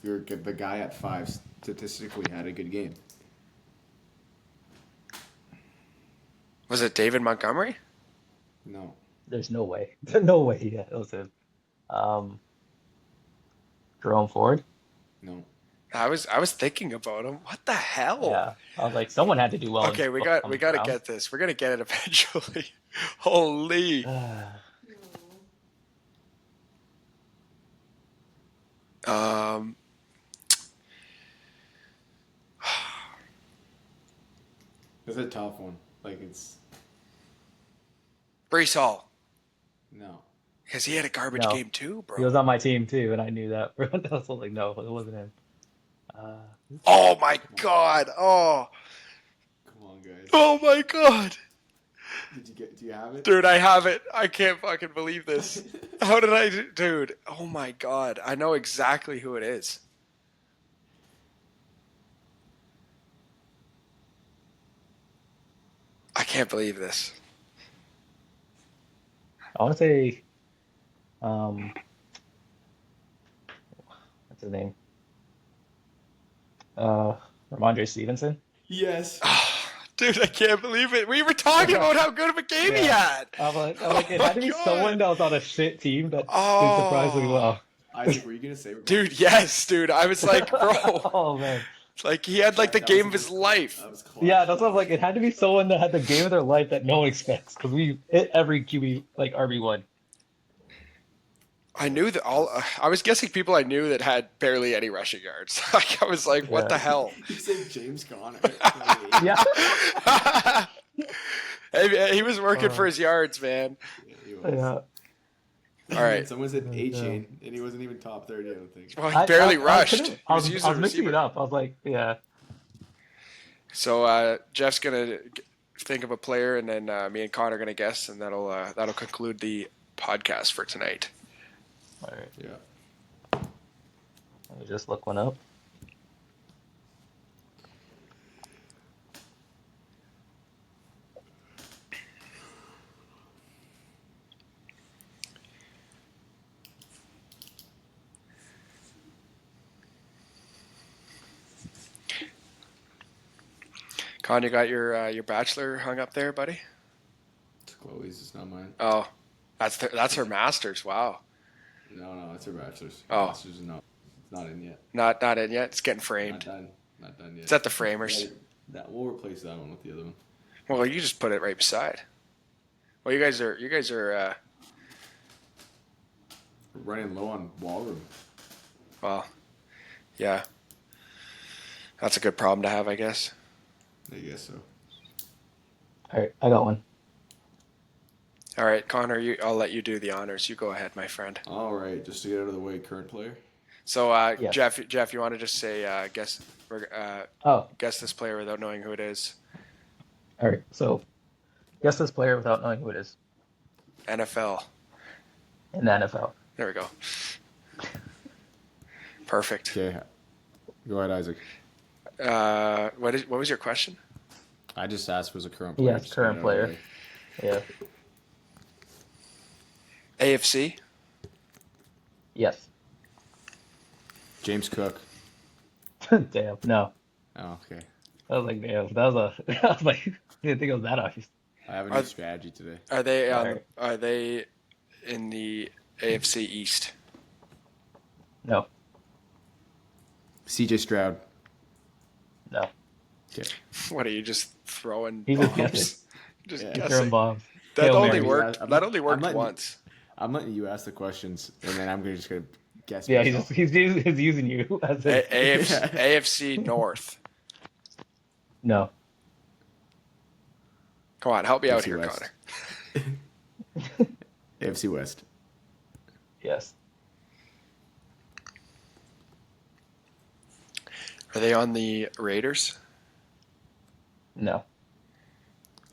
[SPEAKER 2] the guy at five statistically had a good game.
[SPEAKER 1] Was it David Montgomery?
[SPEAKER 2] No,
[SPEAKER 3] There's no way. No way. Yeah, it was him. Um, Jerome Ford?
[SPEAKER 2] no.
[SPEAKER 1] I was thinking about him. What the hell?
[SPEAKER 3] Yeah. I was like, someone had to do well
[SPEAKER 1] Okay, we
[SPEAKER 3] on
[SPEAKER 1] got to
[SPEAKER 3] Browns.
[SPEAKER 1] get this. We're gonna get it eventually. Holy. Um,
[SPEAKER 2] It's a tough one. Like it's
[SPEAKER 1] Brees Hall,
[SPEAKER 2] no.
[SPEAKER 1] because he had a garbage
[SPEAKER 3] No,
[SPEAKER 1] game too,
[SPEAKER 3] he was
[SPEAKER 1] bro.
[SPEAKER 3] on my team too, and I knew that. I was like, no, it wasn't him. Uh,
[SPEAKER 1] Oh my
[SPEAKER 2] Come on,
[SPEAKER 1] god. Oh,
[SPEAKER 2] come on, guys.
[SPEAKER 1] oh my god.
[SPEAKER 2] Do you have it?
[SPEAKER 1] Dude, I have it. I can't fucking believe this. How did I do? Dude, oh my god. I know exactly who it is. I can't believe this.
[SPEAKER 3] I want to say, um, what's his name? Uh, Ramondre Stevenson.
[SPEAKER 2] Yes.
[SPEAKER 1] Dude, I can't believe it. We were talking about how good of a game he
[SPEAKER 3] Yeah.
[SPEAKER 1] had.
[SPEAKER 3] I'm like,
[SPEAKER 1] Oh
[SPEAKER 3] it
[SPEAKER 1] my
[SPEAKER 3] had to be someone
[SPEAKER 1] god.
[SPEAKER 3] that was on a shit team that did surprisingly
[SPEAKER 1] Oh.
[SPEAKER 3] well.
[SPEAKER 2] Isaac, were you gonna say
[SPEAKER 1] Dude,
[SPEAKER 2] Ramondre
[SPEAKER 1] yes,
[SPEAKER 2] Stevenson?
[SPEAKER 1] dude. I was like, bro,
[SPEAKER 3] Oh man.
[SPEAKER 1] like he had like the
[SPEAKER 2] That was
[SPEAKER 1] game
[SPEAKER 2] the
[SPEAKER 1] of his
[SPEAKER 2] most clutch.
[SPEAKER 1] life.
[SPEAKER 2] That was clutch.
[SPEAKER 3] Yeah, that's what I'm like. It had to be someone that had the game of their life that no one expects because we hit every QB like RB1.
[SPEAKER 1] I knew that all.
[SPEAKER 2] That's-
[SPEAKER 1] I was guessing people I knew that had barely any rushing yards. Like I was like, what
[SPEAKER 3] Yeah.
[SPEAKER 1] the hell?
[SPEAKER 2] You said James Conner.
[SPEAKER 3] Yeah.
[SPEAKER 1] Hey, he was working for
[SPEAKER 3] Uh,
[SPEAKER 1] his yards, man.
[SPEAKER 2] Yeah, he was.
[SPEAKER 3] yeah.
[SPEAKER 1] All right.
[SPEAKER 2] Someone said
[SPEAKER 3] Oh,
[SPEAKER 2] A
[SPEAKER 3] God.
[SPEAKER 2] chain, and he wasn't even top 30. I don't think.
[SPEAKER 1] Well, he barely
[SPEAKER 3] I could
[SPEAKER 1] rushed.
[SPEAKER 3] have
[SPEAKER 1] He was
[SPEAKER 3] I
[SPEAKER 1] using
[SPEAKER 3] was
[SPEAKER 1] a
[SPEAKER 3] mixing it
[SPEAKER 1] receiver.
[SPEAKER 3] up. I was like, yeah.
[SPEAKER 1] So Jeff's gonna think of a player, and then me and Connor are gonna guess, and that'll conclude the podcast for tonight.
[SPEAKER 3] All right.
[SPEAKER 2] Yeah.
[SPEAKER 3] Let me just look one up.
[SPEAKER 1] Con, you got your bachelor hung up there, buddy?
[SPEAKER 2] It's Chloe's. It's not mine.
[SPEAKER 1] Oh, that's her master's. Wow.
[SPEAKER 2] No, it's her bachelor's. Her
[SPEAKER 1] Oh,
[SPEAKER 2] master's is not. It's not in yet.
[SPEAKER 1] not in yet. It's getting
[SPEAKER 2] Not
[SPEAKER 1] framed.
[SPEAKER 2] done. Not done yet.
[SPEAKER 1] It's at the
[SPEAKER 2] Yeah,
[SPEAKER 1] framers.
[SPEAKER 2] that we'll replace that one with the other one.
[SPEAKER 1] Well, you just put it right beside. Well, you guys are.
[SPEAKER 2] We're running low on wall room.
[SPEAKER 1] Well, yeah. That's a good problem to have, I guess.
[SPEAKER 2] I guess so.
[SPEAKER 3] All right, I got one.
[SPEAKER 1] All right, Connor, I'll let you do the honors. You go ahead, my friend.
[SPEAKER 2] All right, just to get out of the way, current player.
[SPEAKER 1] So,
[SPEAKER 3] Yes.
[SPEAKER 1] Jeff, you want to just say
[SPEAKER 3] Oh,
[SPEAKER 1] guess this player without knowing who it is?
[SPEAKER 3] all right. So, guess this player without knowing who it is
[SPEAKER 1] NFL.
[SPEAKER 3] in the NFL.
[SPEAKER 1] There we go. Perfect.
[SPEAKER 2] Okay, go ahead, Isaac.
[SPEAKER 1] What was your question?
[SPEAKER 2] I just asked was a current player.
[SPEAKER 3] Yes,
[SPEAKER 2] just to get
[SPEAKER 3] current
[SPEAKER 2] out of the
[SPEAKER 3] player.
[SPEAKER 2] way.
[SPEAKER 3] Yeah.
[SPEAKER 1] AFC.
[SPEAKER 3] Yes.
[SPEAKER 2] James Cook.
[SPEAKER 3] Damn. No.
[SPEAKER 2] Oh, okay.
[SPEAKER 3] I was like, damn. That was a. I was like, I didn't think it was that obvious.
[SPEAKER 2] I have a
[SPEAKER 1] Are-
[SPEAKER 2] new strategy today.
[SPEAKER 1] Are they
[SPEAKER 3] Alright.
[SPEAKER 1] Are they in the AFC East?
[SPEAKER 3] No.
[SPEAKER 2] CJ Stroud.
[SPEAKER 3] No.
[SPEAKER 2] Okay.
[SPEAKER 1] What are you just throwing
[SPEAKER 3] He's just
[SPEAKER 1] bombs?
[SPEAKER 3] guessing.
[SPEAKER 1] Just
[SPEAKER 2] Yeah.
[SPEAKER 3] Throwing
[SPEAKER 1] guessing.
[SPEAKER 3] bombs.
[SPEAKER 1] That
[SPEAKER 3] Hail
[SPEAKER 1] only
[SPEAKER 3] Mary.
[SPEAKER 1] worked.
[SPEAKER 2] I'm
[SPEAKER 1] That only
[SPEAKER 2] I'm
[SPEAKER 1] worked
[SPEAKER 2] letting-
[SPEAKER 1] once.
[SPEAKER 2] I'm letting you ask the questions, and then I'm just gonna guess.
[SPEAKER 3] Yeah,
[SPEAKER 2] myself.
[SPEAKER 3] he's using you as a.
[SPEAKER 1] AFC,
[SPEAKER 2] Yeah.
[SPEAKER 1] AFC North.
[SPEAKER 3] No.
[SPEAKER 1] Come on, help me out
[SPEAKER 2] AFC
[SPEAKER 1] here,
[SPEAKER 2] West.
[SPEAKER 1] Connor.
[SPEAKER 2] AFC West.
[SPEAKER 3] Yes.
[SPEAKER 1] Are they on the Raiders?
[SPEAKER 3] No.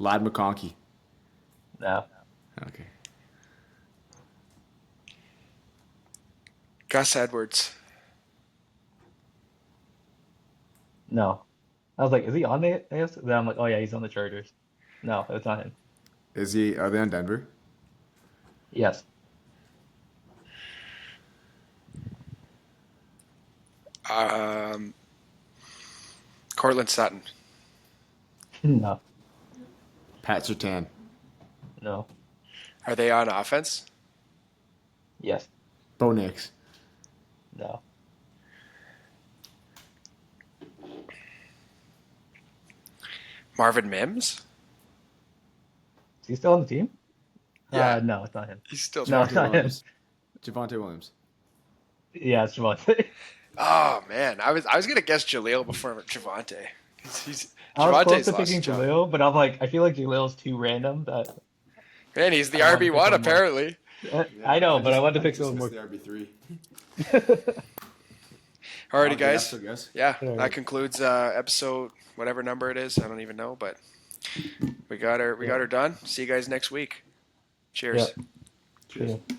[SPEAKER 2] Lad McConkey.
[SPEAKER 3] No,
[SPEAKER 2] Okay.
[SPEAKER 1] Gus Edwards.
[SPEAKER 3] no. I was like, is he on the AFC? Then I'm like, oh yeah, he's on the Chargers. No, it's not him.
[SPEAKER 2] Is he? Are they on Denver?
[SPEAKER 3] Yes.
[SPEAKER 1] Um, Cortland Sutton.
[SPEAKER 3] No,
[SPEAKER 2] Pat Surtain.
[SPEAKER 3] no.
[SPEAKER 1] Are they on offense?
[SPEAKER 3] Yes.
[SPEAKER 2] Bo Nix.
[SPEAKER 3] No.
[SPEAKER 1] Marvin Mims?
[SPEAKER 3] Is he still on the team?
[SPEAKER 1] Yeah,
[SPEAKER 3] No, it's not him.
[SPEAKER 1] he's still
[SPEAKER 3] No,
[SPEAKER 1] there.
[SPEAKER 3] it's
[SPEAKER 2] Javante
[SPEAKER 3] not him.
[SPEAKER 2] Williams. Javante Williams.
[SPEAKER 3] Yeah, it's Javante.
[SPEAKER 1] Oh man, I was gonna guess Jaleel before Javante. He's
[SPEAKER 3] I was close
[SPEAKER 1] Javante's
[SPEAKER 3] to
[SPEAKER 1] lost his
[SPEAKER 3] picking
[SPEAKER 1] job.
[SPEAKER 3] Jaleel, but I'm like, I feel like Jaleel's too random that
[SPEAKER 1] Man, he's the
[SPEAKER 3] I wanted to
[SPEAKER 1] RB
[SPEAKER 3] pick
[SPEAKER 1] one
[SPEAKER 3] one more.
[SPEAKER 1] apparently.
[SPEAKER 2] Yeah,
[SPEAKER 3] I know, but I wanted to
[SPEAKER 2] I
[SPEAKER 3] pick
[SPEAKER 2] just
[SPEAKER 3] someone
[SPEAKER 2] missed
[SPEAKER 3] more.
[SPEAKER 2] the RB3.
[SPEAKER 1] Alrighty,
[SPEAKER 2] Okay,
[SPEAKER 1] guys.
[SPEAKER 2] so guess.
[SPEAKER 1] Yeah, that
[SPEAKER 3] Alright.
[SPEAKER 1] concludes episode whatever number it is. I don't even know, but we got her
[SPEAKER 3] Yeah.
[SPEAKER 1] done. See you guys next week.
[SPEAKER 3] Yeah.
[SPEAKER 1] Cheers.
[SPEAKER 2] Cheers.
[SPEAKER 3] Yeah.